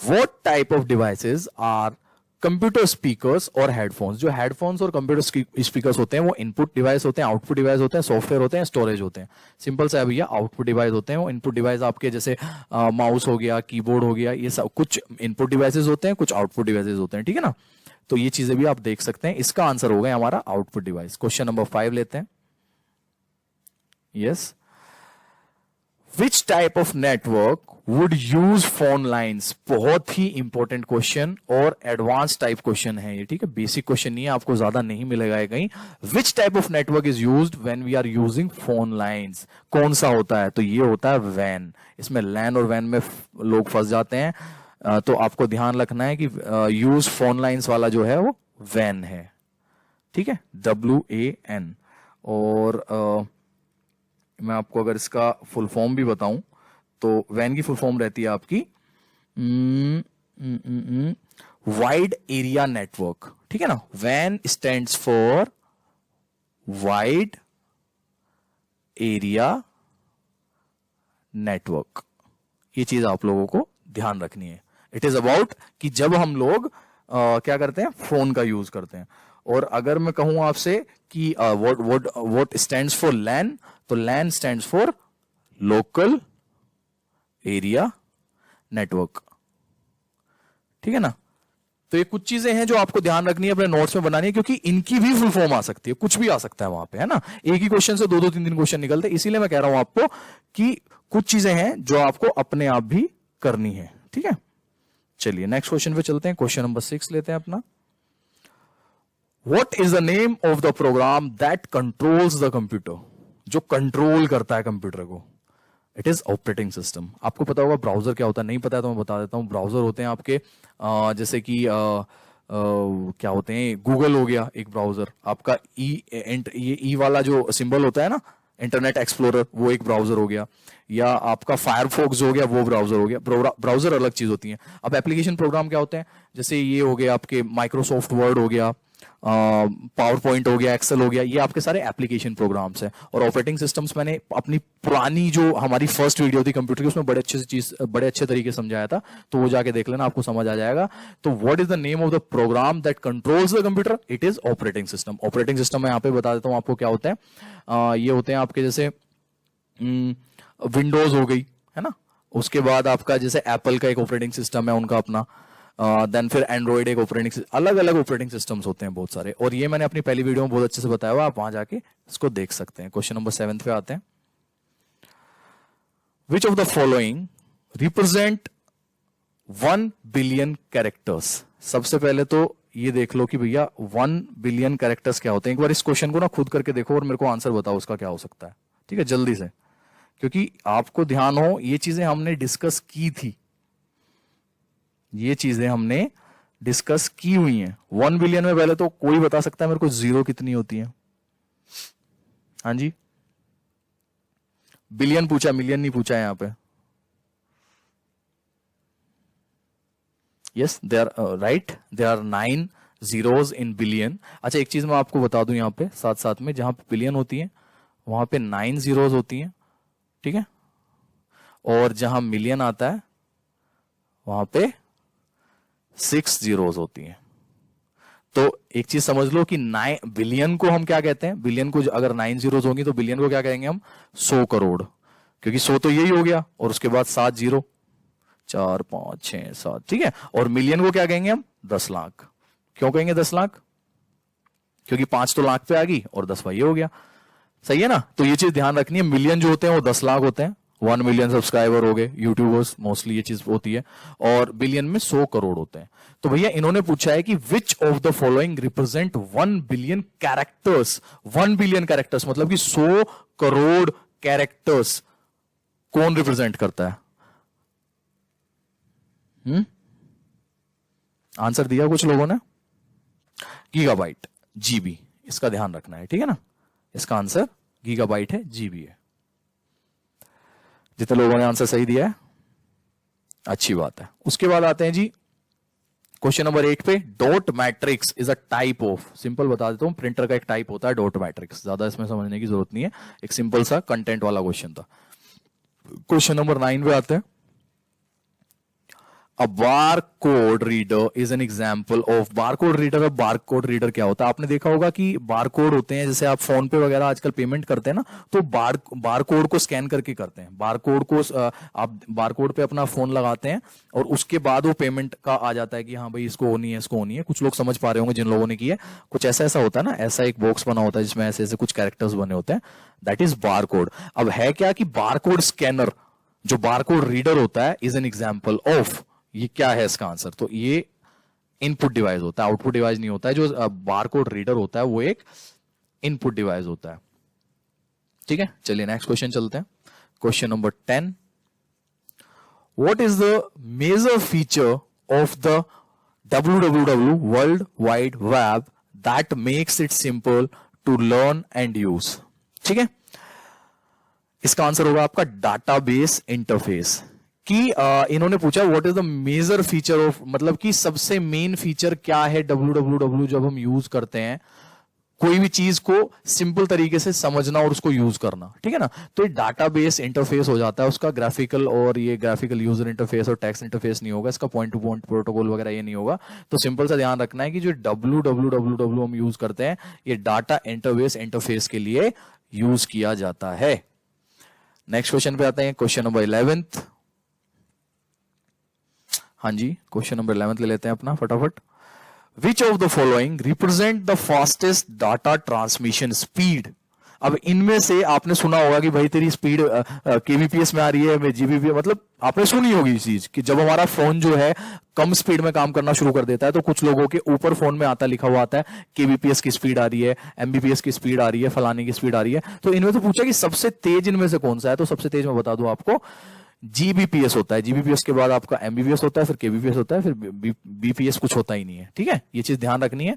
S2: what type of devices are computer speakers और हेडफोन्स। जो हेडफोन्स और कंप्यूटर स्पीकर्स होते हैं वो इनपुट डिवाइस होते हैं, आउटपुट डिवाइस होते हैं, सॉफ्टवेयर होते हैं, स्टोरेज होते हैं। सिंपल सा है भैया, आउटपुट डिवाइस होते हैं वो। इनपुट डिवाइस आपके जैसे माउस हो गया, कीबोर्ड हो गया, ये सब कुछ इनपुट डिवाइसेस होते हैं, कुछ आउटपुट डिवाइसेस होते हैं। ठीक है ना, तो ये चीजें भी आप देख सकते हैं। इसका आंसर हो गया हमारा आउटपुट डिवाइस। क्वेश्चन नंबर 5 लेते हैं। Yes, which type of network would use phone lines. बहुत ही इंपॉर्टेंट क्वेश्चन और एडवांस टाइप क्वेश्चन है ये। ठीक है, बेसिक क्वेश्चन नहीं है, आपको ज्यादा नहीं मिलेगा ये कहीं। Which type of network is used when we are using phone lines. कौन सा होता है, तो ये होता है वैन। इसमें लैन और वैन में लोग फंस जाते हैं, तो आपको ध्यान रखना है कि यूज फोन लाइन्स वाला जो है वो वैन है। ठीक है, WAN। और मैं आपको अगर इसका फुल फॉर्म भी बताऊं तो वैन की फुल फॉर्म रहती है आपकी वाइड एरिया नेटवर्क। ठीक है ना, वैन stands for wide area network. ये चीज आप लोगों को ध्यान रखनी है। इट इज अबाउट कि जब हम लोग क्या करते हैं, फोन का यूज करते हैं। और अगर मैं कहूं आपसे कि व्हाट स्टैंड्स फॉर लैन, तो LAN stands for local area network. ठीक है ना, तो ये कुछ चीजें हैं जो आपको ध्यान रखनी है, अपने नोट्स में बनानी है, क्योंकि इनकी भी फुल फॉर्म आ सकती है, कुछ भी आ सकता है वहां पे, है ना। एक ही क्वेश्चन से 2-2-3-3 क्वेश्चन निकलते हैं, इसीलिए मैं कह रहा हूं आपको कि कुछ चीजें हैं जो आपको अपने आप भी करनी है। ठीक है, चलिए नेक्स्ट क्वेश्चन पे चलते हैं। क्वेश्चन नंबर 6 लेते हैं अपना। What is the name of the program that controls the computer? जो कंट्रोल करता है कंप्यूटर को। It is operating system. आपको पता होगा ब्राउजर क्या होता है, नहीं पता है तो मैं बता देता हूं। ब्राउजर होते हैं आपके जैसे कि क्या होते हैं, गूगल हो गया एक ब्राउजर आपका, ई वाला जो सिंबल होता है ना, इंटरनेट एक्सप्लोरर, वो एक ब्राउजर हो गया। या आपका फायरफॉक्स हो गया, वो ब्राउजर हो गया। ब्राउजर अलग चीज होती है। अब एप्लीकेशन प्रोग्राम क्या होते हैं, जैसे ये हो गया आपके माइक्रोसॉफ्ट वर्ड हो गया, पावर पॉइंट हो गया, एक्सेल हो गया, ये आपके सारे एप्लीकेशन प्रोग्राम्स हैं। और ऑपरेटिंग सिस्टम्स मैंने अपनी पुरानी जो हमारी फर्स्ट वीडियो थी कंप्यूटर की, उसमें बड़े अच्छे तरीके से समझाया था, तो वो जाके देख लेना, आपको समझ आ जाएगा। तो what is the name of the program that controls the computer? It is operating system. Operating system मैं यहाँ पे बता देता हूँ आपको क्या होता है। ये होते हैं आपके जैसे विंडोज हो गई, है ना। उसके बाद आपका जैसे एप्पल का एक ऑपरेटिंग सिस्टम है उनका अपना, देन फिर एंड्रॉइड एक ऑपरेटिंग, अलग अलग ऑपरेटिंग सिस्टम्स होते हैं बहुत सारे। और ये मैंने अपनी पहली वीडियो में बहुत अच्छे से बताया हुआ, आप वहां जाके इसको देख सकते हैं। क्वेश्चन नंबर 7 पे आते हैं। विच of the following represent 1 billion characters? सबसे पहले तो ये देख लो कि भैया 1 बिलियन कैरेक्टर्स क्या होते हैं। एक बार इस क्वेश्चन को ना खुद करके देखो और मेरे को आंसर बताओ उसका क्या हो सकता है, ठीक है, जल्दी से, क्योंकि आपको ध्यान हो ये चीजें हमने डिस्कस की थी, ये चीजें हमने डिस्कस की हुई हैं। 1 बिलियन में पहले तो कोई बता सकता है मेरे को जीरो कितनी होती है? हाँ जी, बिलियन पूछा, मिलियन नहीं पूछा है यहां पे। Yes, they are right, they are 9 zeros in billion. अच्छा, एक चीज मैं आपको बता दूं यहां पे साथ साथ में, जहां पे बिलियन होती है वहां पे 9 zeros होती हैं, ठीक है, और जहां मिलियन आता है वहां पे 6 zeros होती हैं। तो एक चीज समझ लो कि 9 बिलियन को हम क्या कहते हैं, बिलियन को अगर 9 zeros होंगी तो बिलियन को क्या कहेंगे हम? 100 करोड़, क्योंकि 100 तो यही हो गया और उसके बाद 7 जीरो, 4 5 6 7, ठीक है। और मिलियन को क्या कहेंगे हम? 10 लाख। क्यों कहेंगे 10 लाख? क्योंकि 5 तो लाख पे आ गई और 10 ये हो गया, सही है ना। तो ये चीज ध्यान रखनी है, मिलियन जो होते हैं वो 10 लाख होते हैं, 1 मिलियन सब्सक्राइबर हो गए यूट्यूबर्स, मोस्टली ये चीज होती है, और बिलियन में 100 करोड़ होते हैं। तो भैया इन्होंने पूछा है कि विच of the following represent 1 billion characters. 1 billion characters मतलब कि 100 करोड़ कैरेक्टर्स कौन रिप्रेजेंट करता है? आंसर दिया कुछ लोगों ने, गीगाबाइट, जीबी, इसका ध्यान रखना है, ठीक है ना। इसका आंसर गीगाबाइट है, जीबी है। जितने लोगों ने आंसर सही दिया है अच्छी बात है। उसके बाद आते हैं जी क्वेश्चन नंबर 8 पे। Dot matrix is a type of, simple बता देता हूं, प्रिंटर का एक टाइप होता है डॉट मैट्रिक्स, ज्यादा इसमें समझने की जरूरत नहीं है, एक सिंपल सा कंटेंट वाला क्वेश्चन था। क्वेश्चन नंबर 9 पे आते हैं। A barcode reader is an example of barcode reader। अब barcode reader क्या होता है? आपने देखा होगा कि barcode होते हैं, जैसे आप फोन पे वगैरह आजकल पेमेंट करते हैं ना, तो बारकोड को स्कैन करके करते हैं। बारकोड को आप बारकोड पे अपना फोन लगाते हैं और उसके बाद वो पेमेंट का आ जाता है कि हाँ भाई इसको होनी है, इसको होनी है। कुछ लोग समझ पा रहे होंगे जिन लोगों ने की है, कुछ ऐसा ऐसा होता है ना, ऐसा एक बॉक्स बना होता है जिसमें ऐसे ऐसे कुछ कैरेक्टर्स बने होते हैं, दैट इज बारकोड। अब है क्या कि बारकोड स्कैनर जो बारकोड रीडर होता है इज एन एग्जाम्पल ऑफ, ये क्या है इसका आंसर? तो ये इनपुट डिवाइस होता है, आउटपुट डिवाइस नहीं होता है। जो बारकोड रीडर होता है वो एक इनपुट डिवाइस होता है, ठीक है। चलिए नेक्स्ट क्वेश्चन चलते हैं। Question number 10। What is the major feature of the www world wide web that makes it simple to learn and use? ठीक है, इसका आंसर होगा आपका डाटाबेस इंटरफेस। कि इन्होंने पूछा what is the major feature of, मतलब कि सबसे मेन फीचर क्या है www जब हम यूज करते हैं कोई भी चीज को सिंपल तरीके से समझना और उसको यूज करना, ठीक है ना। तो ये डाटाबेस इंटरफेस हो जाता है उसका, ग्राफिकल, और ये ग्राफिकल यूजर इंटरफेस और टेक्स्ट इंटरफेस नहीं होगा इसका, पॉइंट टू पॉइंट प्रोटोकॉल वगैरह ये नहीं होगा। तो सिंपल सा ध्यान रखना है कि जो www हम यूज करते हैं ये डाटा इंटरबेस इंटरफेस के लिए यूज किया जाता है। नेक्स्ट क्वेश्चन पे आते हैं, क्वेश्चन नंबर 11। हाँ जी, क्वेश्चन नंबर 11 ले लेते हैं अपना फटाफट। विच of the following represent the fastest data transmission speed? अब इनमें से आपने सुना होगा कि भाई तेरी स्पीड केबीपीएस में आ रही है, मैं जीबीपीएस, मतलब आपने सुनी होगी इस चीज कि जब हमारा फोन जो है कम स्पीड में काम करना शुरू कर देता है तो कुछ लोगों के ऊपर फोन में आता लिखा हुआ आता है केबीपीएस की स्पीड आ रही है, एमबीपीएस की स्पीड आ रही है, फलाने की स्पीड आ रही है। तो इनमें तो पूछा कि सबसे तेज इनमें से कौन सा है, तो सबसे तेज मैं बता दूं आपको जीबीपीएस होता है। जीबीपीएस के बाद आपका एमबीपीएस होता है, फिर केबीपीएस होता है, फिर बीपीएस कुछ होता ही नहीं है, ठीक है, ये चीज ध्यान रखनी है।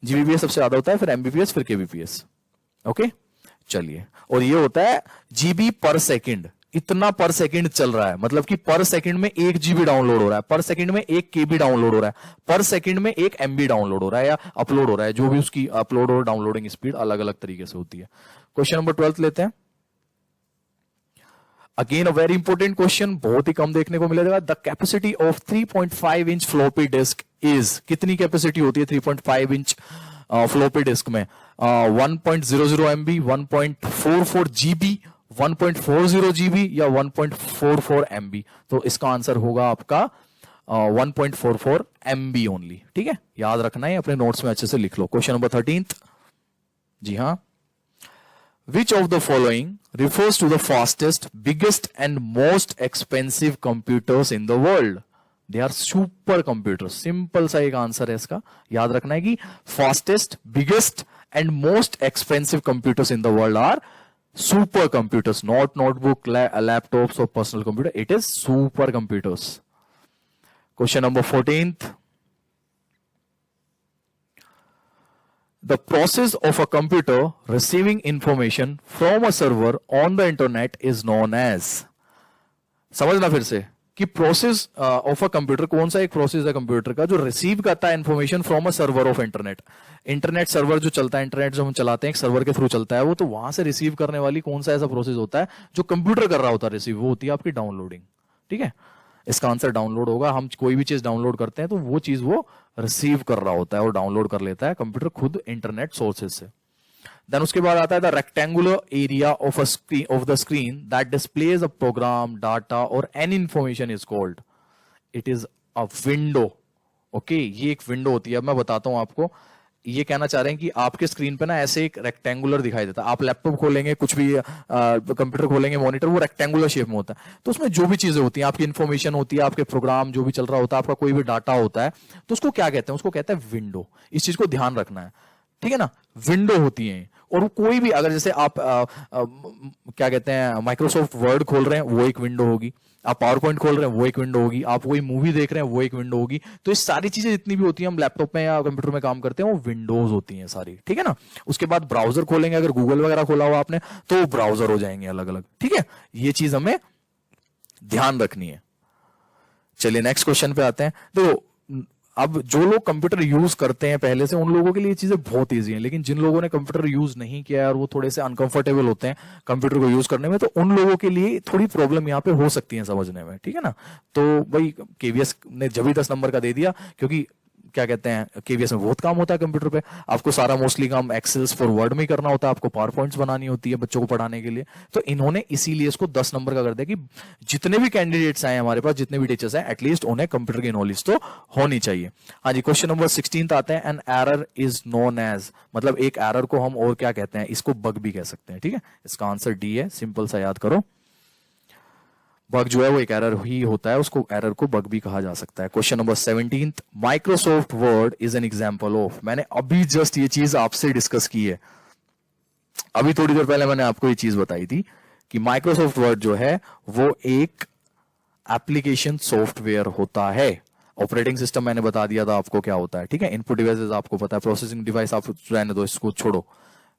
S2: जीबीपीएस सबसे ज्यादा होता है, फिर एमबीपीएस, फिर केबीपीएस। ओके, चलिए, और ये होता है जीबी पर सेकंड, इतना पर सेकंड चल रहा है, मतलब कि पर सेकंड में 1 जीबी डाउनलोड हो रहा है, पर सेकंड में 1 केबी डाउनलोड हो रहा है, पर सेकंड में 1 एमबी डाउनलोड हो रहा है या अपलोड हो रहा है, जो भी उसकी अपलोड और डाउनलोडिंग स्पीड अलग अलग तरीके से होती है। क्वेश्चन नंबर 12 लेते हैं। Again a very important question, बहुत ही कम देखने को मिलेगा। The capacity of 3.5 inch floppy disk is, कितनी कैपेसिटी होती है 3.5 इंच फ्लॉपी डिस्क में? 1.00 MB, 1.44 GB, 1.40 GB या 1.44 MB? तो इसका आंसर होगा आपका 1.44 MB ओनली, ठीक है, याद रखना है, अपने नोट्स में अच्छे से लिख लो। Question number 13। जी हाँ, Which of the following refers to the fastest, biggest and most expensive computers in the world? They are super computer. Simple सा एक आंसर है इसका, याद रखना है कि fastest, biggest and most expensive computers in the world are super computers, not notebook, laptops और personal computer, it is super computers. Question number 14th, the process of a computer receiving information from a server on the internet is known as, समझना फिर से कि process of a computer, कौन सा एक process है computer का जो रिसीव करता है information from a server of internet. Internet server जो चलता है, इंटरनेट जो हम चलाते हैं एक सर्वर के थ्रू चलता है वो, तो वहां से रिसीव करने वाली कौन सा ऐसा प्रोसेस होता है जो कंप्यूटर कर रहा होता है रिसीव, वो होती है आपकी डाउनलोडिंग। ठीक है, इसका आंसर डाउनलोड होगा। हम कोई भी चीज डाउनलोड करते हैं तो वो चीज वो रिसीव कर रहा होता है और डाउनलोड कर लेता है कंप्यूटर खुद इंटरनेट सोर्सेज से। देन उसके बाद आता है the rectangular area of a screen, of the screen that displays a program, data और any information is called, it is a window. Okay, ये एक विंडो होती है। अब मैं बताता हूं आपको, ये कहना चाह रहे हैं कि आपके स्क्रीन पे ना ऐसे एक रेक्टेंगुलर दिखाई देता है। आप लैपटॉप खोलेंगे, कुछ भी कंप्यूटर खोलेंगे, मॉनिटर, वो रेक्टेंगुलर शेप में होता है। तो उसमें जो भी चीजें होती हैं, आपकी इंफॉर्मेशन होती है, आपके प्रोग्राम जो भी चल रहा होता है, आपका कोई भी डाटा होता है, तो उसको क्या कहते हैं? उसको कहते हैं विंडो। इस चीज को ध्यान रखना है, ठीक है ना, विंडो होती है। और वो कोई भी, अगर जैसे आप क्या कहते हैं, माइक्रोसॉफ्ट वर्ड खोल रहे हैं, वो एक विंडो होगी। आप पावर पॉइंट खोल रहे हैं, वो एक विंडो होगी। आप कोई मूवी देख रहे हैं, वो एक विंडो होगी। तो ये सारी चीजें जितनी भी होती हैं, हम लैपटॉप में या कंप्यूटर में काम करते हैं, वो विंडोज होती हैं सारी, ठीक है ना। उसके बाद ब्राउजर खोलेंगे, अगर गूगल वगैरह खोला हुआ आपने, तो वो ब्राउजर हो जाएंगे अलग अलग, ठीक है। ये चीज हमें ध्यान रखनी है। चलिए नेक्स्ट क्वेश्चन पे आते हैं। देखो, अब जो लोग कंप्यूटर यूज करते हैं पहले से, उन लोगों के लिए चीजें बहुत इजी हैं, लेकिन जिन लोगों ने कंप्यूटर यूज नहीं किया है और वो थोड़े से अनकंफर्टेबल होते हैं कंप्यूटर को यूज करने में, तो उन लोगों के लिए थोड़ी प्रॉब्लम यहाँ पे हो सकती है समझने में, ठीक है ना। तो भाई केवीएस ने जब ही 10 नंबर का दे दिया, क्योंकि क्या कहते हैं, केवीएस में बहुत काम होता है कंप्यूटर पे। आपको सारा मोस्टली काम एक्सेल्स फॉर वर्ड में ही करना होता है, आपको पावर पॉइंट्स बनानी होती है बच्चों को पढ़ाने के लिए। तो इन्होंने इसीलिए इसको 10 नंबर का कर दिया कि जितने भी कैंडिडेट्स आए हमारे पास, जितने भी टीचर्स हैं, एटलीस्ट उन्हें कंप्यूटर की नॉलेज तो होनी चाहिए। हाँ जी, क्वेश्चन नंबर 16 आते हैं। An error is known as, मतलब एक एरर को हम और क्या कहते हैं, इसको बग भी कह सकते हैं, ठीक है। इसका आंसर डी है, सिंपल सा याद करो। बग जो है वो एक एरर ही होता है, उसको एरर को बग भी कहा जा सकता है। Question number 17, Microsoft word is an example of, मैंने अभी जस्ट ये चीज आपसे डिस्कस की है, अभी थोड़ी देर पहले मैंने आपको ये चीज बताई थी कि माइक्रोसॉफ्ट वर्ड जो है वो एक एप्लीकेशन सॉफ्टवेयर होता है। ऑपरेटिंग सिस्टम मैंने बता दिया था आपको क्या होता है, ठीक है। इनपुट डिवाइसेस आपको पता है, प्रोसेसिंग डिवाइस आप रहने दो, इसको छोड़ो।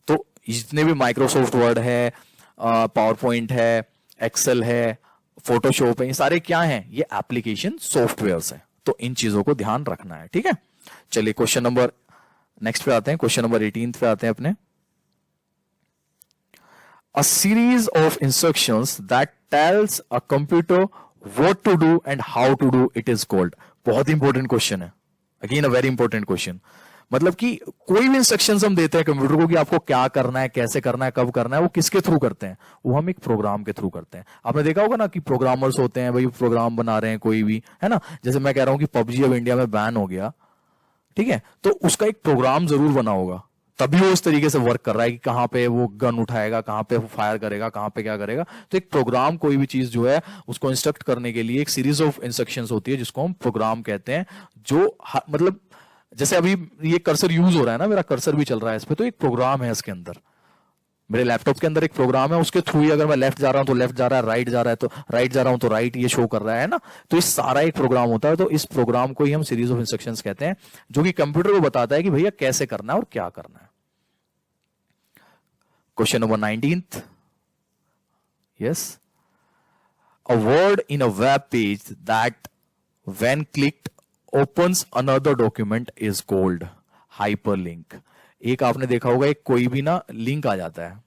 S2: तो जितने भी माइक्रोसॉफ्ट वर्ड है, पावर पॉइंट है, एक्सेल है, फोटोशॉप है, ये सारे क्या हैं, ये एप्लीकेशन सॉफ्टवेयर्स हैं। तो इन चीजों को ध्यान रखना है, ठीक है। चलिए क्वेश्चन नंबर नेक्स्ट पे आते हैं, क्वेश्चन नंबर 18 पे आते हैं अपने। A series of instructions that tells a computer what to do and how to do it is called. बहुत इंपॉर्टेंट क्वेश्चन है, again a very important question. मतलब कि कोई भी इंस्ट्रक्शंस हम देते हैं कंप्यूटर को कि आपको क्या करना है, कैसे करना है, कब करना है, वो किसके थ्रू करते हैं, वो हम एक प्रोग्राम के थ्रू करते हैं। आपने देखा होगा ना कि प्रोग्रामर्स होते हैं, भाई प्रोग्राम बना रहे हैं कोई भी, है ना। जैसे मैं कह रहा हूं कि पबजी अब इंडिया में बैन हो गया, ठीक है, तो उसका एक प्रोग्राम जरूर बना होगा, तभी वो इस तरीके से वर्क कर रहा है कि कहां पे वो गन उठाएगा, कहां पे फायर करेगा, कहां पे क्या करेगा। तो एक प्रोग्राम, कोई भी चीज जो है उसको इंस्ट्रक्ट करने के लिए एक सीरीज ऑफ इंस्ट्रक्शंस होती है जिसको हम प्रोग्राम कहते हैं। जो मतलब जैसे अभी ये कर्सर यूज हो रहा है ना, मेरा कर्सर भी चल रहा है इस पे, तो एक प्रोग्राम है इसके अंदर। मेरे लैपटॉप के अंदर एक प्रोग्राम है, उसके थ्रू ही अगर मैं लेफ्ट जा रहा हूं तो लेफ्ट जा रहा है, राइट जा रहा है तो राइट जा रहा हूं तो राइट ये शो कर रहा है ना। तो इस सारा एक प्रोग्राम होता है। तो इस प्रोग्राम को ही हम सीरीज ऑफ इंस्ट्रक्शंस कहते हैं, जो कि कंप्यूटर को बताता है कि भैया कैसे करना है और क्या करना है। Question number 19, yes, a word in a web page that when clicked opens another document is called hyperlink। एक आपने देखा होगा, एक कोई भी ना लिंक आ जाता है,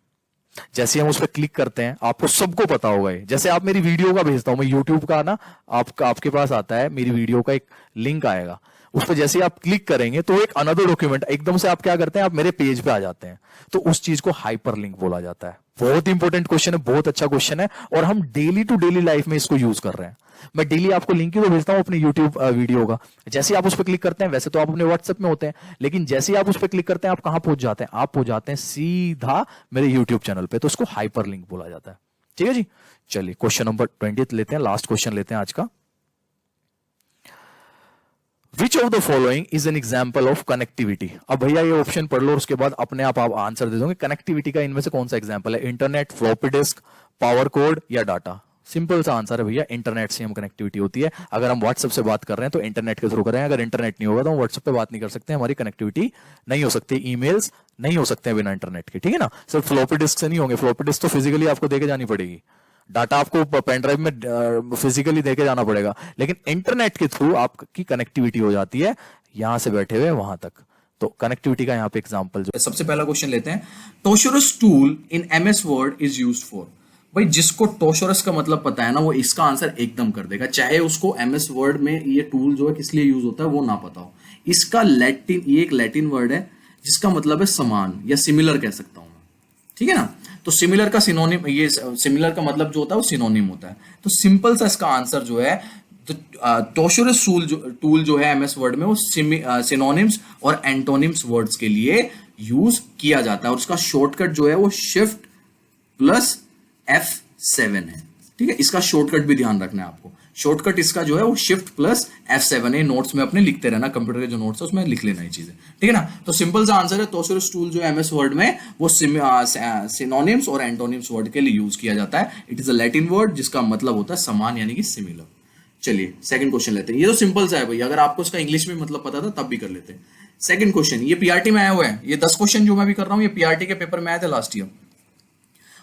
S2: जैसे हम उस पर क्लिक करते हैं, आपको सबको पता होगा ये, जैसे आप मेरी वीडियो का भेजता हूं मैं यूट्यूब का ना, आपके पास आता है मेरी वीडियो का एक लिंक आएगा, उस पर जैसे आप क्लिक करेंगे तो एक अनदर डॉक्यूमेंट एकदम से आप क्या करते हैं, आप मेरे पेज पे आ जाते हैं। तो उस चीज को हाइपरलिंक बोला जाता है। बहुत इंपॉर्टेंट क्वेश्चन है, बहुत अच्छा क्वेश्चन है, और हम डेली टू डेली लाइफ में इसको यूज कर रहे हैं। मैं डेली आपको लिंक ही तो भेजता हूं अपने यूट्यूब वीडियो का, जैसे आप उस पर क्लिक करते हैं, वैसे तो आप अपने व्हाट्सएप में होते हैं, लेकिन जैसे ही आप उस पर क्लिक करते हैं आप कहां पहुंच जाते हैं, आप पहुंच जाते हैं सीधा मेरे यूट्यूब चैनल पे। तो उसको हाइपरलिंक बोला जाता है, ठीक है जी। चलिए क्वेश्चन नंबर 20 लेते हैं, लास्ट क्वेश्चन लेते हैं आज का। Which of the following is an example of connectivity. अब भैया ये ऑप्शन पढ़ लो और उसके बाद अपने आप आंसर दे दोगे कनेक्टिविटी का इनमें से कौन सा एग्जाम्पल है, internet, floppy disk, power code या डाटा। सिंपल सा आंसर है भैया, इंटरनेट से हम कनेक्टिविटी होती है। अगर हम व्हाट्सएप से बात कर रहे हैं तो इंटरनेट के थ्रू कर रहे हैं, अगर इंटरनेट नहीं होगा तो हम व्हाट्सएप पे बात नहीं कर सकते, हमारी कनेक्टिविटी नहीं हो सकती, ईमेल्स नहीं हो सकते हैं बिना इंटरनेट के, ठीक है ना। सिर्फ फ्लॉपी डिस्क से नहीं होंगे, फ्लॉपी डिस्क तो फिजिकली आपको देके जानी पड़ेगी, डाटा आपको पेन ड्राइव में फिजिकली देके जाना पड़ेगा, लेकिन इंटरनेट के थ्रू आपकी कनेक्टिविटी हो जाती है यहां से बैठे हुए वहां तक। तो कनेक्टिविटी का यहाँ पे एग्जांपल जो
S3: सबसे पहला क्वेश्चन लेते हैं, thesaurus tool in MS Word is used for. भाई जिसको टोशोरस का मतलब पता है ना वो इसका आंसर एकदम कर देगा, चाहे उसको एमएस वर्ड में ये टूल जो है किस लिए यूज होता है वो ना पता हो। इसका लैटिन, ये एक लैटिन वर्ड है जिसका मतलब है समान या सिमिलर कह सकता हूं मैं, ठीक है ना। तो सिमिलर का सिनोनिम, ये सिमिलर का मतलब जो होता है वो सिनोनिम होता है। तो सिंपल सा इसका आंसर जो है, तो टोशोरस टूल जो है एमएस वर्ड में वो सिनोनिम्स और एंटोनिम्स वर्ड्स के लिए यूज किया जाता है, और उसका शॉर्टकट जो है वो शिफ्ट प्लस F7 है, ठीक है। इसका शॉर्टकट भी ध्यान रखना है आपको, शॉर्टकट इसका जो है वो शिफ्ट प्लस F7 है। नोट्स में अपने लिखते रहना, कंप्यूटर के जो नोट्स है उसमें लिख लेना ये चीजें, ठीक है ना। तो सिंपल सा आंसर है, टोशोरस टूल जो है एमएस वर्ड में वो सिनोनिम्स और एंटोनिम्स वर्ड के लिए यूज किया जाता है। It is a Latin word जिसका मतलब होता है समान यानी कि सिमिलर। चलिए सेकंड क्वेश्चन लेते हैं, ये तो सिंपल सा है भाई, अगर आपको इसका इंग्लिश में मतलब पता था तब भी कर लेते हैं। सेकंड क्वेश्चन, ये पीआरटी में आया हुआ है, ये 10 क्वेश्चन जो मैं भी कर रहा हूं ये पीआरटी के पेपर में आए थे last year.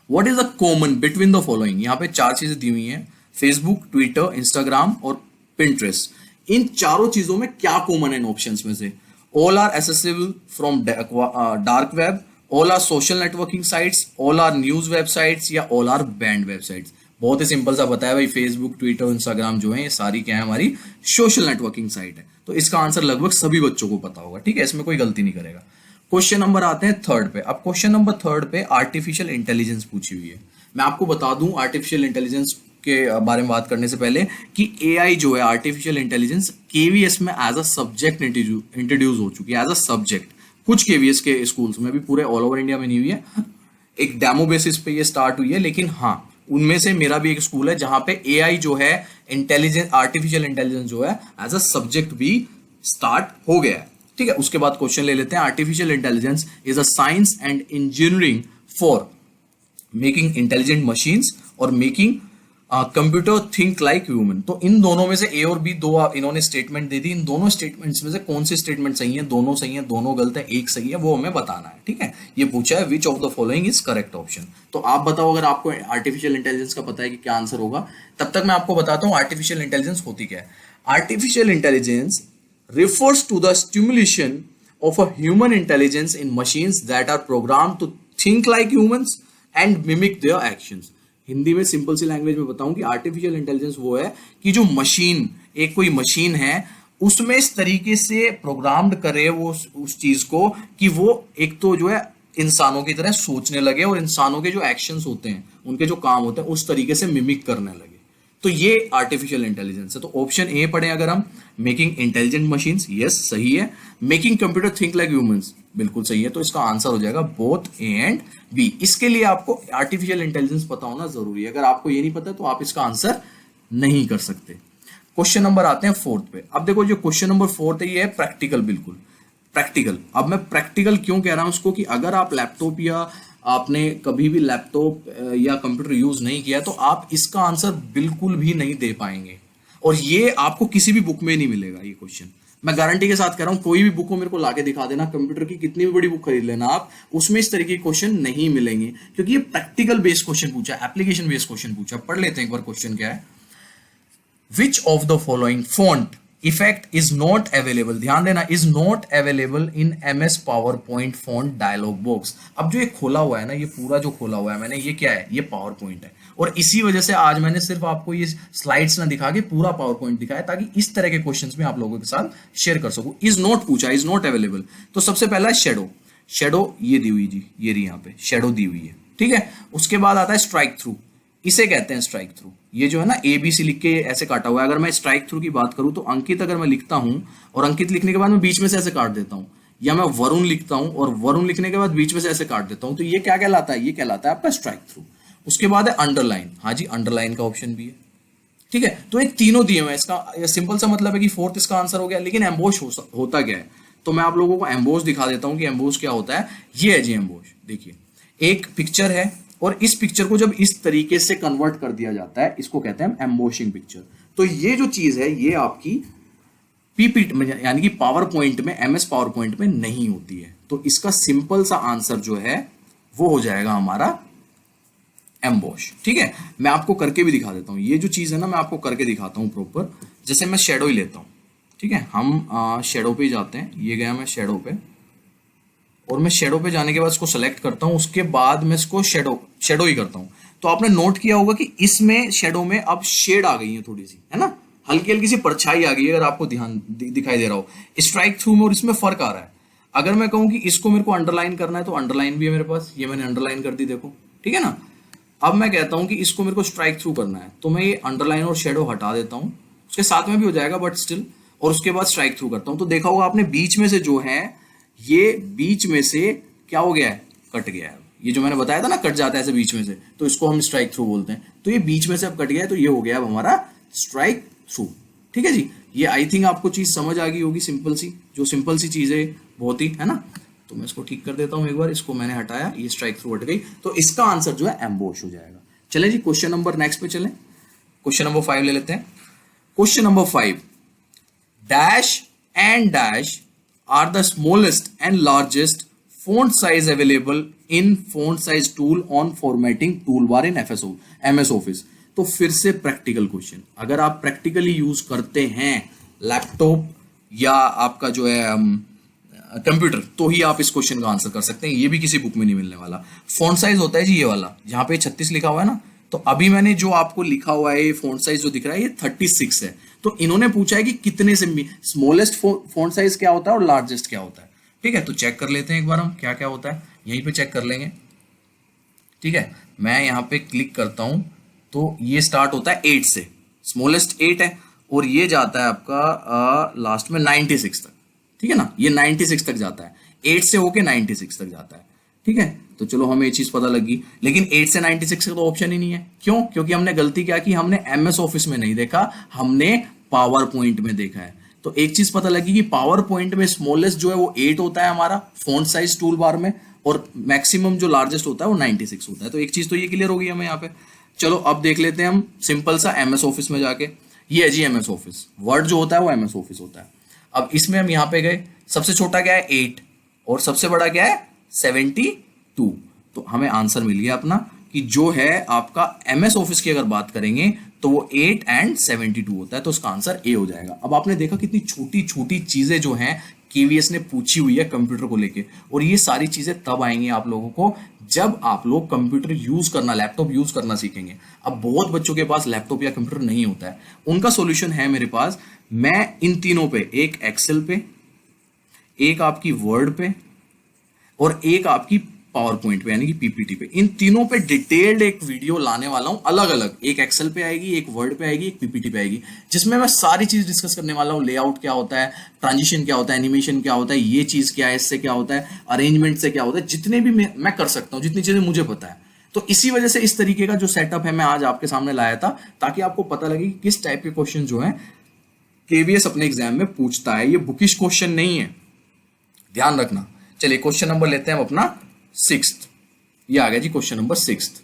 S3: What is the common between the following, यहाँ पे 4 चीजें दी हुई हैं, फेसबुक, ट्विटर, इंस्टाग्राम और पिंटरेस्ट। इन चारों चीजों में क्या कॉमन है इन ऑप्शंस में से? All are accessible from dark web, all are social networking sites, all are news websites या ऑल आर बैंड वेबसाइट्स। बहुत ही सिंपल सा बताया भाई, फेसबुक, ट्विटर, इंस्टाग्राम जो है ये सारी क्या है, हमारी सोशल नेटवर्किंग साइट है। तो इसका आंसर लगभग सभी बच्चों को पता होगा, ठीक है, इसमें कोई गलती नहीं करेगा। क्वेश्चन नंबर आते हैं थर्ड पे। अब क्वेश्चन नंबर थर्ड पे आर्टिफिशियल इंटेलिजेंस पूछी हुई है। मैं आपको बता दूं आर्टिफिशियल इंटेलिजेंस के बारे में बात करने से पहले कि एआई जो है, आर्टिफिशियल इंटेलिजेंस केवीएस में एज अ सब्जेक्ट इंट्रोड्यूस हो चुकी है, एज अ सब्जेक्ट। कुछ केवीएस के स्कूल्स में भी, पूरे ऑल ओवर इंडिया में नहीं हुई है, एक डेमो बेसिस पे ये स्टार्ट हुई है, लेकिन हाँ उनमें से मेरा भी एक स्कूल है जहां पे एआई जो है, इंटेलिजेंस, आर्टिफिशियल इंटेलिजेंस जो है एज अ सब्जेक्ट भी स्टार्ट हो गया है, ठीक है। उसके बाद क्वेश्चन ले लेते हैं, artificial intelligence is a science and engineering for making intelligent machines और making computer think like human. तो इन दोनों में से ए और बी दो इन्होंने स्टेटमेंट दे दी, इन दोनों स्टेटमेंट्स में से कौन सी स्टेटमेंट सही है? दोनों सही है, दोनों गलत है, एक सही है, वो हमें बताना है, ठीक है। ये पूछा है which of the following is correct option. तो आप बताओ अगर आपको आर्टिफिशियल इंटेलिजेंस का पता है कि क्या आंसर होगा। तब तक मैं आपको बताता हूँ आर्टिफिशियल इंटेलिजेंस होती क्या है। Artificial intelligence refers to the stimulation of a human intelligence in machines that are programmed to think like humans and mimic their actions। Hindi में सिंपल सी लैंग्वेज में बताऊं कि आर्टिफिशियल इंटेलिजेंस वो है कि जो मशीन, एक कोई मशीन है, उसमें इस तरीके से प्रोग्राम्ड करे वो उस चीज को कि वो एक तो जो है इंसानों की तरह सोचने लगे और इंसानों के जो एक्शंस होते हैं, उनके जो काम होते हैं उस तरीके से मिमिक करने लगे। तो ये आर्टिफिशियल इंटेलिजेंस है। तो ऑप्शन ए पढ़े अगर हम, मेकिंग इंटेलिजेंट मशीन्स, यस सही है। Making computer think like humans, बिल्कुल सही है। तो इसका आंसर हो जाएगा बोथ ए एंड बी। इसके लिए आपको आर्टिफिशियल इंटेलिजेंस पता होना जरूरी है, अगर आपको ये नहीं पता तो आप इसका आंसर नहीं कर सकते। क्वेश्चन नंबर आते हैं फोर्थ पे। अब देखो जो क्वेश्चन नंबर फोर्थ है ये है प्रैक्टिकल, बिल्कुल प्रैक्टिकल। अब मैं प्रैक्टिकल क्यों कह रहा हूं उसको, कि अगर आप लैपटॉप या आपने कभी भी लैपटॉप या कंप्यूटर यूज नहीं किया तो आप इसका आंसर बिल्कुल भी नहीं दे पाएंगे, और ये आपको किसी भी बुक में नहीं मिलेगा ये क्वेश्चन। मैं गारंटी के साथ कह रहा हूं, कोई भी बुक को मेरे को लाके दिखा देना, कंप्यूटर की कितनी भी बड़ी बुक खरीद लेना आप, उसमें इस तरीके के क्वेश्चन नहीं मिलेंगे, क्योंकि ये प्रैक्टिकल बेस्ड क्वेश्चन पूछा, एप्लीकेशन बेस्ड क्वेश्चन पूछा। पढ़ लेते हैं एक बार क्वेश्चन क्या है। Which of the following font effect is not available, ध्यान देना, is not available in MS PowerPoint font dialog box. अब जो ये खोला हुआ है ना, ये पूरा जो खोला हुआ है मैंने, ये क्या है? ये पावर पॉइंट है, और इसी वजह से आज मैंने सिर्फ आपको ये स्लाइड्स ना दिखा के पूरा पावर पॉइंट दिखाया, ताकि इस तरह के क्वेश्चंस में आप लोगों के साथ शेयर कर सकूं। इज नॉट पूछा, इज नॉट अवेलेबल। तो सबसे पहला है शेडो, शेडो ये दी हुई जी, ये रही यहाँ पे शेडो दी हुई है, ठीक है। उसके बाद आता है स्ट्राइक थ्रू, इसे कहते हैं स्ट्राइक थ्रू। ये जो है ना ABC लिख के ऐसे काटा हुआ है। अगर मैं स्ट्राइक थ्रू की बात करूं तो अंकित अगर मैं लिखता हूं और अंकित लिखने के बाद मैं बीच में से ऐसे काट देता हूं, या मैं वरुण लिखता हूं और वरुण लिखने के बाद बीच में से ऐसे काट देता हूं, तो ये क्या कहलाता है? ये कहलाता है आपका स्ट्राइक थ्रू। उसके बाद है अंडरलाइन, हाँ जी अंडरलाइन का ऑप्शन भी है, ठीक है, तो एक तीनों दिए हुए हैं, इसका सिंपल सा मतलब है कि फोर्थ इसका आंसर हो गया। लेकिन एम्बोश होता क्या है, तो मैं आप लोगों को एम्बोश दिखा देता हूं कि एम्बोश क्या होता है। ये है जी एम्बोश, देखिए एक पिक्चर है और इस पिक्चर को जब इस तरीके से कन्वर्ट कर दिया जाता है, इसको कहते हैं एम्बोशिंग पिक्चर। तो ये जो चीज है ये आपकी पीपीटी यानी कि पावर पॉइंट में, एमएस पावर पॉइंट में नहीं होती है। तो इसका सिंपल सा आंसर जो है वो हो जाएगा हमारा एम्बोश। ठीक है, मैं आपको करके भी दिखा देता हूं। ये जो चीज है ना, मैं आपको करके दिखाता हूं प्रॉपर। जैसे मैं शेडो ही लेता हूं, ठीक है, हम शेडो पे ही जाते हैं। ये गया मैं शेडो पे, और मैं शेडो पे जाने के बाद इसको सेलेक्ट करता हूं, उसके बाद मैं इसको शेडो ही करता हूं। तो आपने नोट किया होगा कि इसमें शेडो में अब शेड आ गई है थोड़ी सी, है ना, हल्की हल्की सी परछाई आ गई है, अगर आपको ध्यान दिखाई दे रहा हो। स्ट्राइक थ्रू में और इसमें फर्क आ रहा है। अगर मैं कहूं कि इसको मेरे को अंडरलाइन करना है तो अंडरलाइन भी है मेरे पास, ये मैंने अंडरलाइन कर दी, देखो, ठीक है ना। अब मैं कहता हूं कि इसको मेरे को स्ट्राइक थ्रू करना है, तो मैं ये अंडरलाइन और शेडो हटा देता हूं, उसके साथ में भी हो जाएगा बट स्टिल, और उसके बाद स्ट्राइक थ्रू करता हूं। तो देखा होगा आपने बीच में से जो है, ये बीच में से क्या हो गया है, कट गया है। ये जो मैंने बताया था ना, कट जाता है ऐसे बीच में से, तो इसको हम स्ट्राइक थ्रू बोलते हैं। तो ये बीच में से अब कट गया है, तो ये हो गया अब हमारा स्ट्राइक थ्रू। ठीक है जी, ये आई थिंक आपको चीज समझ आ गई होगी, सिंपल सी, जो सिंपल सी चीज है बहुत ही, है ना। तो मैं इसको ठीक कर देता हूं एक बार, इसको मैंने हटाया, ये स्ट्राइक थ्रू हट गई। तो इसका आंसर जो है एम्बोश हो जाएगा। चले जी क्वेश्चन नंबर नेक्स्ट पे चलें। क्वेश्चन नंबर 5 ले लेते हैं। Question number 5, dash and dash are the smallest and largest font size available in font size tool on formatting toolbar in MS Office। तो फिर से प्रैक्टिकल क्वेश्चन, अगर आप प्रैक्टिकली यूज करते हैं लैपटॉप या आपका जो है कंप्यूटर, तो ही आप इस क्वेश्चन का आंसर कर सकते हैं। ये भी किसी बुक में नहीं मिलने वाला। फॉन्ट साइज होता है जी ये वाला, जहां पे 36 लिखा हुआ है ना, तो अभी मैंने जो आपको लिखा हुआ है, ये फॉन्ट साइज जो दिख रहा है ये 36 है। तो इन्होंने पूछा है कि कितने से स्मॉलेस्ट फॉन्ट साइज क्या होता है और लार्जेस्ट क्या होता है। ठीक है, तो चेक कर लेते हैं एक बार हम क्या क्या होता है, यहीं पे चेक कर लेंगे। ठीक है, मैं यहाँ पे क्लिक करता हूं, तो ये स्टार्ट होता है 8 से, स्मॉलेस्ट 8 है, और ये जाता है आपका लास्ट में 96 तक। ठीक है ना, ये 96 तक जाता है, 8 से होके 96 तक जाता है। ठीक है, तो चलो हमें ये चीज पता लगी। लेकिन 8 से 96 का तो ऑप्शन ही नहीं है। क्यों? क्योंकि हमने गलती क्या की, हमने एमएस ऑफिस में नहीं देखा, हमने पावर पॉइंट में देखा है। तो एक चीज पता लगी कि पावर पॉइंट में स्मॉलेस्ट जो है वो 8 होता है हमारा फॉन्ट साइज टूल बार में, और मैक्सिमम जो लार्जेस्ट होता है वो 96 होता है। तो एक चीज तो ये क्लियर हो गई हमें यहाँ पे। चलो अब देख लेते हैं हम सिंपल सा एमएस ऑफिस में जाके। ये है जी एमएस ऑफिस, वर्ड जो होता है वो एमएस ऑफिस होता है। अब इसमें हम यहाँ पे गए, सबसे छोटा क्या है 8 और सबसे बड़ा क्या है 72। तो हमें आंसर मिल गया अपना कि जो है आपका एमएस ऑफिस की अगर बात करेंगे तो वो 8 एंड 72 होता है। तो उसका आंसर ए हो जाएगा। अब आपने देखा कितनी छोटी छोटी चीजें जो हैं केवीएस ने पूछी हुई है कंप्यूटर को लेके, और ये सारी चीजें तब आएंगी आप लोगों को जब आप लोग कंप्यूटर यूज करना, लैपटॉप यूज करना सीखेंगे। अब बहुत बच्चों के पास लैपटॉप या कंप्यूटर नहीं होता है, उनका सॉल्यूशन है मेरे पास। मैं इन तीनों पे, एक एक्सेल पे, एक आपकी वर्ड पे और एक आपकी पावर पॉइंट पे यानी कि पीपीटी पे, इन तीनों पे डिटेल्ड एक वीडियो लाने वाला हूं अलग अलग। एक एक्सेल पे आएगी, एक वर्ड पे आएगी, एक पीपीटी पे आएगी, जिसमें मैं सारी चीज डिस्कस करने वाला हूं। लेआउट क्या होता है, ट्रांजिशन क्या होता है, एनिमेशन क्या होता है, ये चीज क्या है, इससे क्या होता है, अरेंजमेंट से क्या होता है, जितने भी मैं कर सकता हूं, जितनी चीजें मुझे पता है। तो इसी वजह से इस तरीके का जो सेटअप है मैं आज आपके सामने लाया था, ताकि आपको पता लगे कि किस टाइप के क्वेश्चन जो है केवीएस अपने एग्जाम में पूछता है। ये बुकिश क्वेश्चन नहीं है, ध्यान रखना। चलिए क्वेश्चन नंबर लेते हैं हम अपना 6th। ये आ गया जी question number 6th।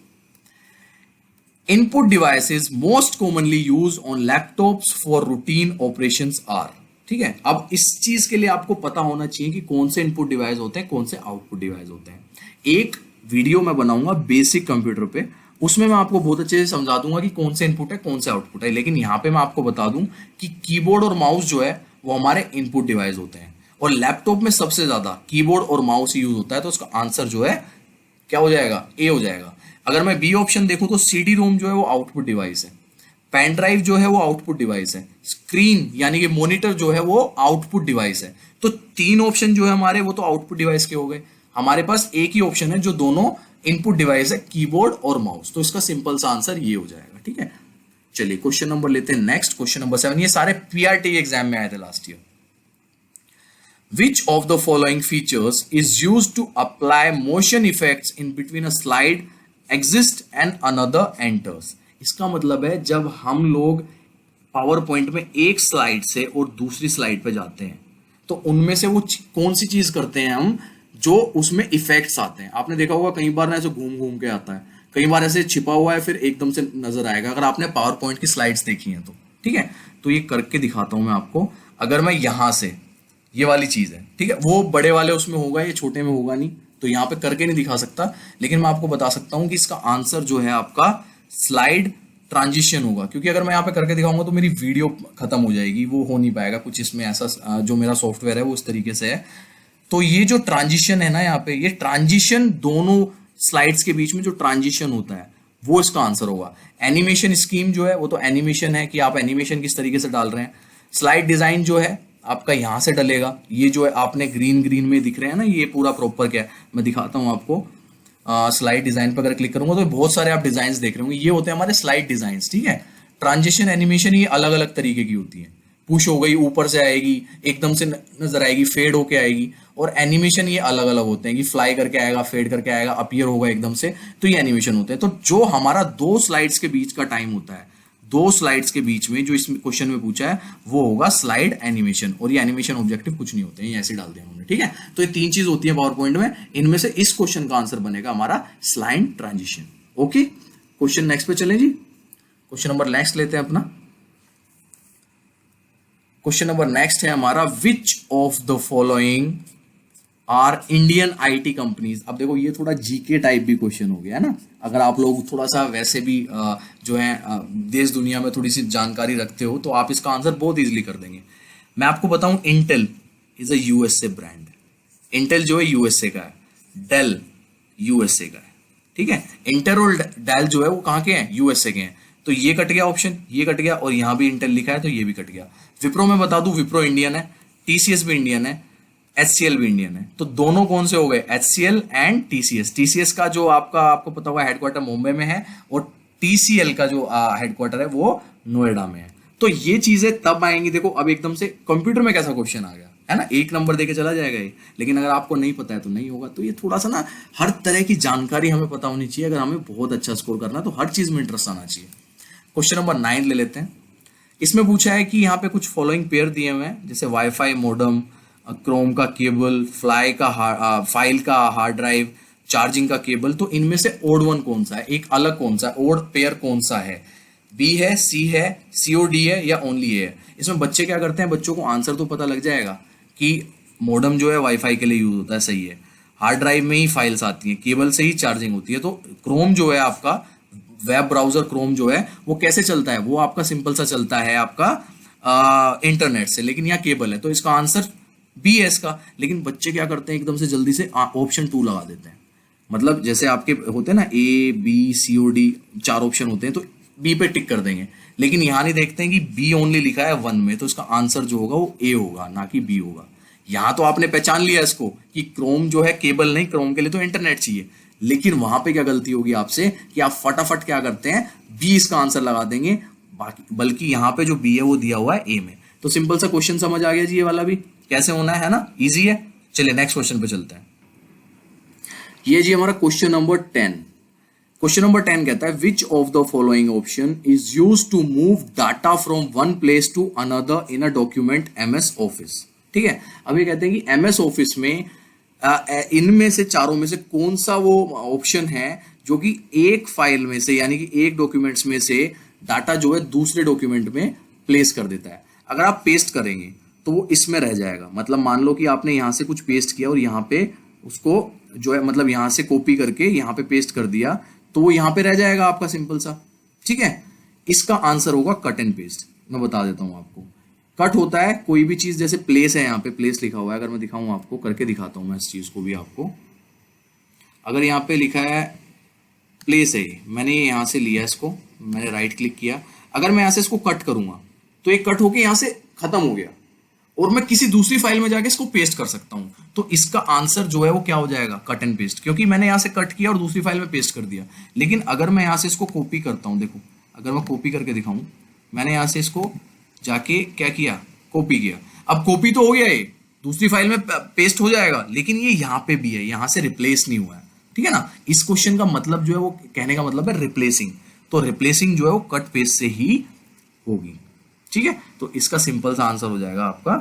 S3: Input devices most commonly use on laptops for routine operations are. ठीक है, अब इस चीज के लिए आपको पता होना चाहिए कि कौन से इनपुट डिवाइस होते हैं, कौन से आउटपुट डिवाइस होते हैं। एक वीडियो मैं बनाऊंगा बेसिक कंप्यूटर पे, उसमें मैं आपको बहुत अच्छे से समझा दूंगा कि कौन से इनपुट है, कौन से आउटपुट है। लेकिन यहां पे मैं आपको बता दूं कि कीबोर्ड और माउस जो है वो हमारे इनपुट डिवाइस होते हैं, और लैपटॉप में सबसे ज्यादा कीबोर्ड और माउस यूज होता है। तो उसका आंसर जो है क्या हो जाएगा, ए हो जाएगा। अगर मैं बी ऑप्शन देखूं तो सीडी रोम जो है वो आउटपुट डिवाइस है, पेन ड्राइव जो है वो आउटपुट डिवाइस है, स्क्रीन यानी कि मॉनिटर जो है वो आउटपुट डिवाइस है। तो 3 ऑप्शन जो है हमारे वो तो आउटपुट डिवाइस के हो गए। हमारे पास एक ही ऑप्शन है जो दोनों इनपुट डिवाइस है, कीबोर्ड और माउस। तो इसका सिंपल सा आंसर ये हो जाएगा। ठीक है, चलिए क्वेश्चन नंबर लेते हैं नेक्स्ट, क्वेश्चन नंबर 7। ये सारे पीआरटी एग्जाम में आए थे last year. Which of the following features is used to apply motion effects in between a slide exists and another enters? इसका मतलब है जब हम लोग पावर पॉइंट में एक स्लाइड से और दूसरी स्लाइड पे जाते हैं, तो उनमें से वो कौन सी चीज करते हैं हम जो उसमें इफेक्ट्स आते हैं। आपने देखा होगा कई बार ना ऐसे घूम घूम के आता है, कई बार ऐसे छिपा हुआ है फिर एकदम से नजर आएगा, अगर आपने पावर पॉइंट की स्लाइड्स देखी हैं तो। ठीक है, तो ये करके दिखाता हूं मैं आपको। अगर मैं यहां से, ये वाली चीज है, ठीक है, वो बड़े वाले उसमें होगा, ये छोटे में होगा नहीं, तो यहाँ पे करके नहीं दिखा सकता, लेकिन मैं आपको बता सकता हूं कि इसका आंसर जो है आपका स्लाइड ट्रांजिशन होगा। क्योंकि अगर मैं यहाँ पे करके दिखाऊंगा तो मेरी वीडियो खत्म हो जाएगी, वो हो नहीं पाएगा, कुछ इसमें ऐसा जो मेरा सॉफ्टवेयर है वो इस तरीके से है। तो ये जो ट्रांजिशन है ना यहाँ पे, ये ट्रांजिशन दोनों स्लाइड्स के बीच में जो ट्रांजिशन होता है वो इसका आंसर होगा। एनिमेशन स्कीम जो है वो तो एनिमेशन है कि आप एनिमेशन किस तरीके से डाल रहे हैं। स्लाइड डिजाइन जो है आपका यहां से डलेगा, ये जो है आपने ग्रीन ग्रीन में दिख रहे हैं ना, ये पूरा प्रॉपर क्या है मैं दिखाता हूं आपको। स्लाइड डिजाइन पर अगर क्लिक करूंगा तो बहुत सारे आप डिजाइन देख रहे होंगे, ये होते हैं हमारे स्लाइड डिजाइन। ठीक है, ट्रांजिशन एनिमेशन ये अलग अलग तरीके की होती है। पुश हो गई, ऊपर से आएगी, एकदम से नजर आएगी, फेड होके आएगी। और एनिमेशन ये अलग अलग होते हैं कि फ्लाई करके आएगा, फेड करके आएगा, अपीयर होगा एकदम से, तो ये एनिमेशन होते हैं। तो जो हमारा दो स्लाइड्स के बीच का टाइम होता है, दो स्लाइड्स के बीच में जो इस क्वेश्चन में पूछा है वो होगा स्लाइड एनिमेशन। और ये एनिमेशन ऑब्जेक्टिव कुछ नहीं होते हैं, ये ऐसे डाल दिया उन्होंने। ठीक है, तो ये तीन चीज होती है पावर पॉइंट में, इनमें से इस क्वेश्चन का आंसर बनेगा हमारा slide transition. Okay, question next पे चलें जी। क्वेश्चन नंबर नेक्स्ट लेते हैं अपना। क्वेश्चन नंबर नेक्स्ट है हमारा, which of the following are Indian IT companies. अब देखो ये थोड़ा जीके टाइप भी क्वेश्चन हो गया है ना, अगर आप लोग थोड़ा सा वैसे भी जो है देश दुनिया में थोड़ी सी जानकारी रखते हो तो आप इसका आंसर बहुत इजीली कर देंगे। मैं आपको बताऊं, Intel is a USA brand. Intel जो है यूएसए का है, डेल यूएसए का है। ठीक है, इंटेल और डेल जो है वो कहाँ के हैं, यूएसए के हैं। तो ये कट गया ऑप्शन, ये कट गया, और यहां भी इंटेल लिखा है तो ये भी कट गया। विप्रो में बता दूं, विप्रो इंडियन है, टीसीएस भी इंडियन है, HCL भी इंडियन है। तो दोनों कौन से हो गए, HCL एंड TCS। TCS का जो आपको पता होगा हेडक्वार्टर मुंबई में है, और TCL का जो हेडक्वार्टर है वो नोएडा में है। तो ये चीजें तब आएंगी, देखो अब एकदम से कंप्यूटर में कैसा क्वेश्चन आ गया है ना, एक नंबर देके चला जाएगा ये, लेकिन अगर आपको नहीं पता है तो नहीं होगा। तो ये थोड़ा सा ना हर तरह की जानकारी हमें पता होनी चाहिए, अगर हमें बहुत अच्छा स्कोर करना है तो हर चीज में इंटरेस्ट आना चाहिए। क्वेश्चन नंबर 9 ले लेते हैं। इसमें पूछा है कि यहाँ पे कुछ फॉलोइंग पेयर दिए हुए हैं, जैसे वाईफाई मोडम, क्रोम का केबल, फाइल का हार्ड ड्राइव, चार्जिंग का केबल। तो इनमें से ओड वन कौन सा है, एक अलग कौन सा है, ओड पेयर कौन सा है, बी है, सी है, COD है, या ओनली है। इसमें बच्चे क्या करते हैं, बच्चों को आंसर तो पता लग जाएगा कि मोडम जो है वाईफाई के लिए यूज होता है, सही है, हार्ड ड्राइव में ही फाइल्स आती हैं, केबल से ही चार्जिंग होती है। तो क्रोम जो है आपका वेब ब्राउजर, क्रोम जो है वो कैसे चलता है, वो आपका सिंपल सा चलता है आपका इंटरनेट से, लेकिन यहाँ केबल है, तो इसका आंसर बी है इसका। लेकिन बच्चे क्या करते हैं, एकदम से जल्दी से ऑप्शन 2 लगा देते हैं। मतलब जैसे आपके होते हैं ना ABCOD 4 ऑप्शन होते हैं, तो बी पे टिक कर देंगे, लेकिन यहाँ नहीं देखते हैं कि बी ओनली लिखा है 1 में, तो इसका आंसर जो होगा वो ए होगा, ना कि बी होगा। यहाँ तो आपने पहचान लिया इसको कि क्रोम जो है केबल नहीं, क्रोम के लिए तो इंटरनेट चाहिए, लेकिन वहां पे क्या गलती होगी आपसे कि आप फटाफट क्या करते हैं, बी इसका आंसर लगा देंगे, बल्कि यहाँ पे जो बी है वो दिया हुआ है ए में। तो सिंपल सा क्वेश्चन समझ आ गया जी, ये वाला भी कैसे होना है ना, इजी है। चलिए नेक्स्ट क्वेश्चन पे चलते हैं। ये जी हमारा क्वेश्चन नंबर 10। क्वेश्चन नंबर 10 कहता है, which of the following option is used to move data from one place to another in a document MS Office. ठीक है, अब ये कहते हैं कि MS ऑफिस में इनमें से चारों में से कौन सा वो ऑप्शन है जो कि एक फाइल में से, यानी कि एक डॉक्यूमेंट्स में से डाटा जो है दूसरे डॉक्यूमेंट में प्लेस कर देता है। अगर आप पेस्ट करेंगे तो वो इसमें रह जाएगा। मतलब मान लो कि आपने यहां से कुछ पेस्ट किया और यहाँ पे उसको जो है, मतलब यहां से कॉपी करके यहाँ पे पेस्ट कर दिया, तो वो यहाँ पे रह जाएगा आपका, सिंपल सा। ठीक है, इसका आंसर होगा कट एंड पेस्ट। मैं बता देता हूं आपको, कट होता है कोई भी चीज, जैसे प्लेस है, यहाँ पे प्लेस लिखा हुआ है, अगर मैं दिखाऊं आपको, करके दिखाता हूं मैं इस चीज को भी आपको। अगर यहाँ पे लिखा है प्लेस है, मैंने यहाँ से लिया इसको, मैंने राइट क्लिक किया, अगर मैं यहाँ से इसको कट करूंगा तो ये कट होके यहाँ से खत्म हो गया, और मैं किसी दूसरी फाइल में जाके इसको पेस्ट कर सकता हूं। तो इसका आंसर जो है वो क्या हो जाएगा, कट एंड पेस्ट, क्योंकि मैंने यहाँ से कट किया और दूसरी फाइल में पेस्ट कर दिया। लेकिन अगर मैं यहाँ से इसको कॉपी करता हूं, देखो अगर मैं कॉपी करके दिखाऊं, मैंने यहाँ से इसको जाके क्या किया, कॉपी किया, अब कॉपी तो हो गया, ये दूसरी फाइल में पेस्ट हो जाएगा, लेकिन ये यहाँ पे भी है, यहाँ से रिप्लेस नहीं हुआ है। ठीक है ना, इस क्वेश्चन का मतलब जो है वो कहने का मतलब है रिप्लेसिंग। तो रिप्लेसिंग जो है वो कट पेस्ट से ही होगी। ठीक है, तो इसका सिंपल सा आंसर हो जाएगा आपका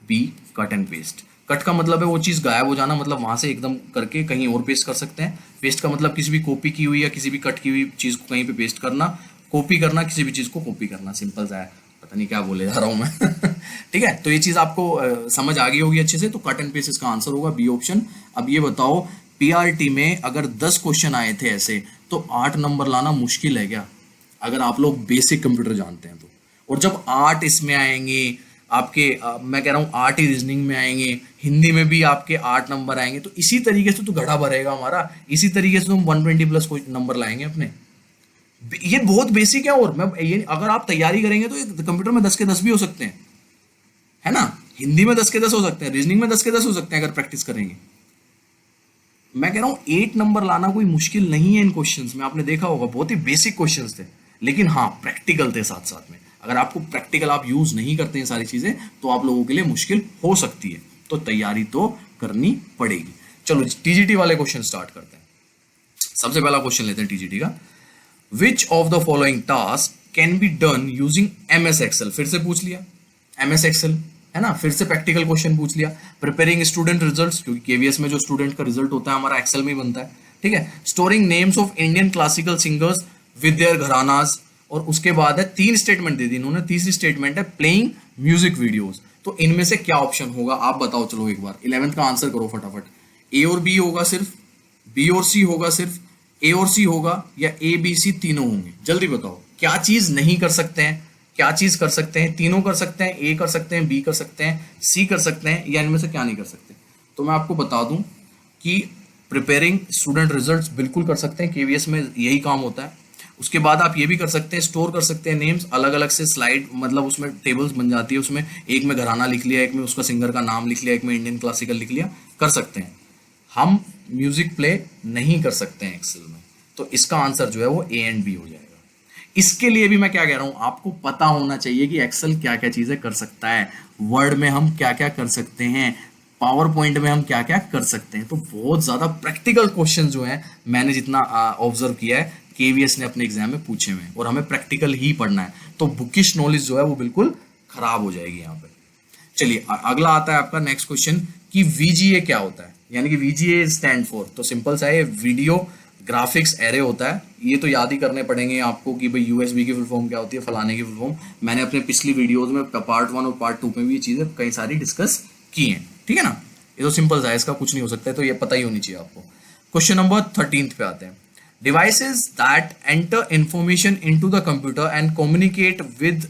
S3: B, cut and paste. Cut का मतलब है वो चीज गायब हो जाना, मतलब वहां से एकदम करके कहीं और पेस्ट कर सकते हैं। पेस्ट का मतलब किसी भी कॉपी की हुई या किसी भी कट की हुई चीज को कहीं पे पेस्ट करना। कॉपी करना, किसी भी चीज को कॉपी करना, सिंपल सा है, पता नहीं क्या बोले जा रहा हूं मैं ठीक है, तो ये चीज आपको समझ आ गई होगी अच्छे से। तो कट एंड पेस्ट इसका आंसर होगा बी ऑप्शन। अब ये बताओ, पीआरटी में अगर 10 क्वेश्चन आए थे ऐसे, तो 8 नंबर लाना मुश्किल है क्या, अगर आप लोग बेसिक कंप्यूटर जानते हैं तो। और जब 8 इसमें आएंगे आपके, मैं कह रहा हूँ 8 ही रीजनिंग में आएंगे, हिंदी में भी आपके 8 नंबर आएंगे, तो इसी तरीके से तो घड़ा भरेगा हमारा, इसी तरीके से हम 120 प्लस नंबर लाएंगे अपने। ये बहुत बेसिक है। और मैं ये, अगर आप तैयारी करेंगे तो कंप्यूटर में 10 के 10 भी हो सकते हैं, है ना, हिंदी में 10 के 10 हो सकते हैं, रीजनिंग में 10 के 10 हो सकते हैं अगर प्रैक्टिस करेंगे। मैं कह रहा हूं 8 नंबर लाना कोई मुश्किल नहीं है इन क्वेश्चंस में, आपने देखा होगा बहुत ही बेसिक क्वेश्चंस थे, लेकिन हाँ प्रैक्टिकल थे साथ साथ में। अगर आपको प्रैक्टिकल आप यूज नहीं करते हैं सारी चीजें, तो आप लोगों के लिए मुश्किल हो सकती है, तो तैयारी तो करनी पड़ेगी। चलो टीजीटी वाले क्वेश्चन स्टार्ट करते हैं। सबसे पहला क्वेश्चन लेते हैं टीजीटी का। Which of the following task can be done using MS Excel. फिर से पूछ लिया एमएस एक्सेल, है ना, फिर से प्रैक्टिकल क्वेश्चन पूछ लिया। प्रिपेयरिंग स्टूडेंट रिजल्ट्स, क्योंकि केवीएस में जो स्टूडेंट का रिजल्ट होता है हमारा एक्सेल में ही बनता है, ठीक है। Storing names of Indian classical singers with their gharanas, और उसके बाद है 3 स्टेटमेंट दे दी इन्होंने। तीसरी स्टेटमेंट है प्लेइंग म्यूजिक वीडियोस। तो इनमें से क्या ऑप्शन होगा आप बताओ, चलो एक बार 11th का आंसर करो फटाफट। ए और बी होगा सिर्फ, बी और सी होगा सिर्फ, ए और सी होगा, या ए बी सी तीनों होंगे? जल्दी बताओ क्या चीज नहीं कर सकते हैं, क्या चीज कर सकते हैं? तीनों कर सकते हैं, ए कर सकते हैं, बी कर सकते हैं, सी कर सकते हैं, या इनमें से क्या नहीं कर सकते? तो मैं आपको बता दूं कि प्रिपेयरिंग स्टूडेंट रिजल्ट्स बिल्कुल कर सकते हैं, केवीएस में यही काम होता है। उसके बाद आप ये भी कर सकते हैं, स्टोर कर सकते हैं नेम्स, अलग अलग से स्लाइड, मतलब उसमें टेबल्स बन जाती है, उसमें एक में घराना लिख लिया, एक में उसका सिंगर का नाम लिख लिया, एक में इंडियन क्लासिकल लिख लिया, कर सकते हैं। हम म्यूजिक प्ले नहीं कर सकते हैं एक्सेल में, तो इसका आंसर जो है वो ए एंड बी हो जाएगा। इसके लिए भी मैं क्या कह रहा हूं, आपको पता होना चाहिए कि एक्सेल क्या क्या चीजें कर सकता है, वर्ड में हम क्या क्या कर सकते हैं, पावर पॉइंट में हम क्या क्या कर सकते हैं। तो बहुत ज्यादा प्रैक्टिकल क्वेश्चन जो है, मैंने जितना ऑब्जर्व किया है, केवीएस ने अपने एग्जाम में पूछे हुए हैं, और हमें प्रैक्टिकल ही पढ़ना है, तो बुकिश नॉलेज जो है वो बिल्कुल खराब हो जाएगी यहाँ पे। चलिए अगला आता है आपका नेक्स्ट क्वेश्चन कि वीजीए क्या होता है, यानी कि वीजीए स्टैंड फॉर, तो सिंपल सा है, वीडियो ग्राफिक्स एरे होता है। ये तो याद ही करने पड़ेंगे आपको कि भाई यूएसबी की फुल फॉर्म क्या होती है, फलाने की फुल फॉर्म। मैंने अपने पिछली वीडियोस में पार्ट 1 और पार्ट 2 में भी ये चीजें कई सारी डिस्कस की हैं, ठीक है ना। ये तो सिंपल सा है, इसका कुछ नहीं हो सकता है, तो ये पता ही होनी चाहिए आपको। क्वेश्चन नंबर 13 पे आते हैं। Devices that enter information into the computer and communicate with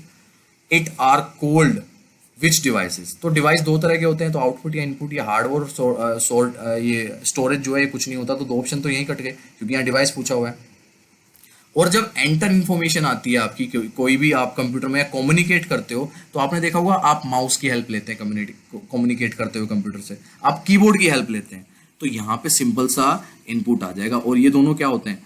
S3: it are called which devices. तो डिवाइस 2 तरह के होते हैं, तो आउटपुट या इनपुट या हार्डवेयर, ये स्टोरेज जो है ये कुछ नहीं होता, तो 2 ऑप्शन तो यहीं कट गए क्योंकि यहाँ डिवाइस पूछा हुआ है। और जब एंटर इन्फॉर्मेशन आती है आपकी, कोई भी आप कंप्यूटर में कम्युनिकेट करते हो, तो आपने देखा होगा आप माउस की हेल्प लेते हैं कम्युनिकेट करते हो कंप्यूटर से, आप कीबोर्ड की हेल्प लेते हैं, तो यहाँ पे सिंपल सा इनपुट आ जाएगा। और ये दोनों क्या होते हैं,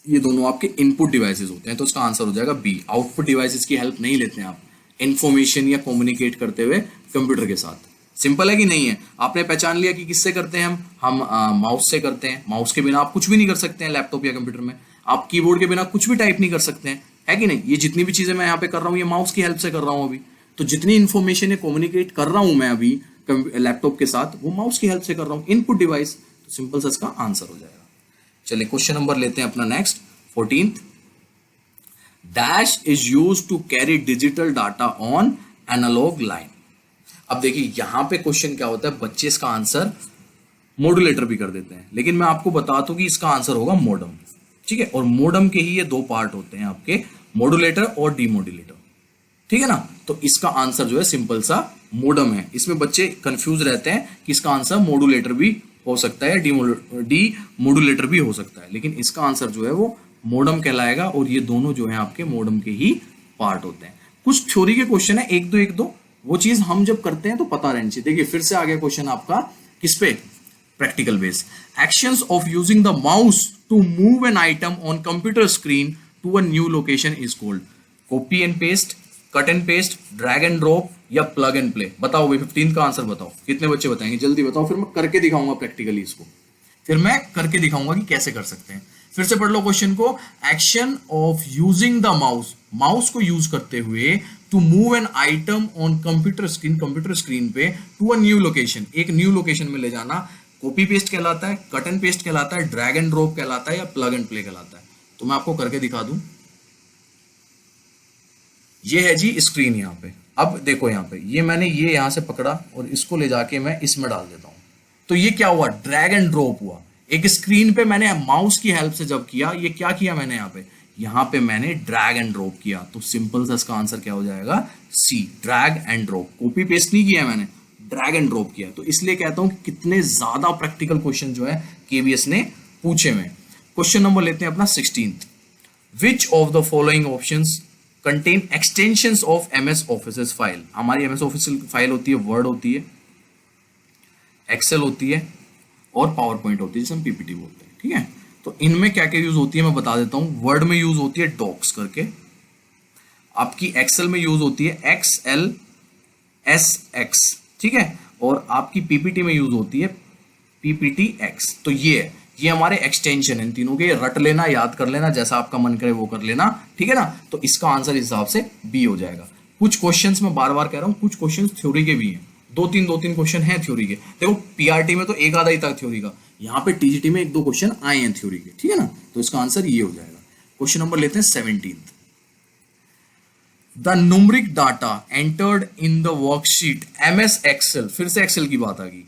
S3: ये दोनों आपके इनपुट डिवाइसेस होते हैं, तो इसका आंसर हो जाएगा बी। आउटपुट डिवाइसेस की हेल्प नहीं लेते हैं आप इन्फॉर्मेशन या कम्युनिकेट करते हुए कंप्यूटर के साथ। सिंपल है कि नहीं है? आपने पहचान लिया कि किससे करते हैं हम माउस से करते हैं। माउस के बिना आप कुछ भी नहीं कर सकते हैं लैपटॉप या कंप्यूटर में, आप कीबोर्ड के बिना कुछ भी टाइप नहीं कर सकते हैं, है कि नहीं। ये जितनी भी चीजें मैं यहाँ पे कर रहा हूँ, ये माउस की हेल्प से कर रहा हूँ अभी, तो जितनी इन्फॉर्मेशन कम्युनिकेट कर रहा हूँ मैं अभी लैपटॉप के साथ, वो माउस की हेल्प से कर रहा हूँ, इनपुट डिवाइस। तो सिंपल सा इसका आंसर हो जाएगा। चलिए क्वेश्चन नंबर लेते हैं अपना next 14th। Dash is used to carry digital data on analogue line. अब देखिए यहां पे क्वेश्चन क्या होता है, बच्चे इसका आंसर मॉड्यूलेटर भी कर देते हैं, लेकिन मैं आपको बताता हूं कि इसका आंसर होगा मॉडम, ठीक है। और मॉडम के ही ये 2 पार्ट होते हैं आपके, मॉड्यूलेटर और डीमॉड्यूलेटर, ठीक है ना। तो इसका आंसर जो है सिंपल सा मॉडम है। इसमें बच्चे कंफ्यूज रहते हैं कि इसका आंसर मॉड्यूलेटर भी हो सकता है, डीमॉड्यूलेटर भी हो सकता है, लेकिन इसका आंसर जो है वो मॉडम कहलाएगा। और ये दोनों जो है आपके मॉडम के ही पार्ट होते हैं। कुछ थ्योरी के क्वेश्चन है, एक दो वो चीज हम जब करते हैं तो पता रहनी चाहिए। देखिए फिर से आ गया क्वेश्चन आपका किस पे, practical base. Actions of using the mouse to move an item on computer screen to a new location is called copy and paste, cut and paste, drag and drop, या प्लग एंड प्ले। बताओ भाई 15 का answer बताओ, कितने बच्चे बताएंगे, जल्दी बताओ, फिर मैं करके दिखाऊंगा प्रैक्टिकली इसको, फिर मैं करके दिखाऊंगा कि कैसे कर सकते हैं। फिर से पढ़ लो क्वेश्चन को। Action of using the mouse, mouse को यूज करते हुए to move an item on computer screen पे टू अ न्यू लोकेशन, एक न्यू लोकेशन में ले जाना, कॉपी पेस्ट कहलाता है, कट एंड पेस्ट कहलाता है, ड्रैग एंड ड्रॉप कहलाता है, या प्लग एंड प्ले कहलाता है। तो मैं आपको करके दिखा दूं, ये है जी स्क्रीन यहाँ पे। अब देखो यहाँ पे ये मैंने ये यहां से पकड़ा और इसको ले जाके मैं इसमें डाल देता हूं, तो ये क्या हुआ, ड्रैग एंड ड्रॉप हुआ। एक स्क्रीन पे मैंने माउस की हेल्प से जब किया, ये क्या किया मैंने यहाँ पे मैंने ड्रैग एंड ड्रॉप किया। तो सिंपल सा इसका आंसर क्या हो जाएगा, C, drag and drop. Copy paste नहीं किया मैंने, ड्रैग एंड ड्रॉप किया। तो इसलिए कहता हूं कि कितने ज्यादा प्रैक्टिकल क्वेश्चन जो है केवीएस ने पूछे में। क्वेश्चन नंबर लेते हैं अपना 16th। Which of the following options contain extensions of MS office file. हमारी एमएस ऑफिस फाइल होती है वर्ड होती है, एक्सेल होती है और पावर पॉइंट होती है जिसे हम पीपीटी बोलते हैं, ठीक है। तो इनमें क्या क्या यूज होती है मैं बता देता हूं। वर्ड में यूज होती है डॉक्स करके, आपकी एक्सेल में यूज होती है XLSX, ठीक है, और आपकी पीपीटी में यूज होती है PPTX। तो ये हमारे एक्सटेंशन है इन तीनों के, रट लेना, याद कर लेना, जैसा आपका मन करे वो कर लेना, ठीक है ना। तो इसका आंसर इस हिसाब से बी हो जाएगा। कुछ क्वेश्चंस मैं बार बार कह रहा हूं, कुछ क्वेश्चंस थ्योरी के भी हैं, दो तीन क्वेश्चन हैं थ्योरी के। देखो पीआरटी में तो एक आधा ही तक थ्योरी का, यहाँ पे टीजीटी में एक दो क्वेश्चन आए हैं थ्योरी के, ठीक है ना। तो इसका आंसर ये हो जाएगा। क्वेश्चन नंबर लेते हैं 17th। The numeric data entered in the worksheet MS Excel, फिर से एक्सेल की बात आ गई,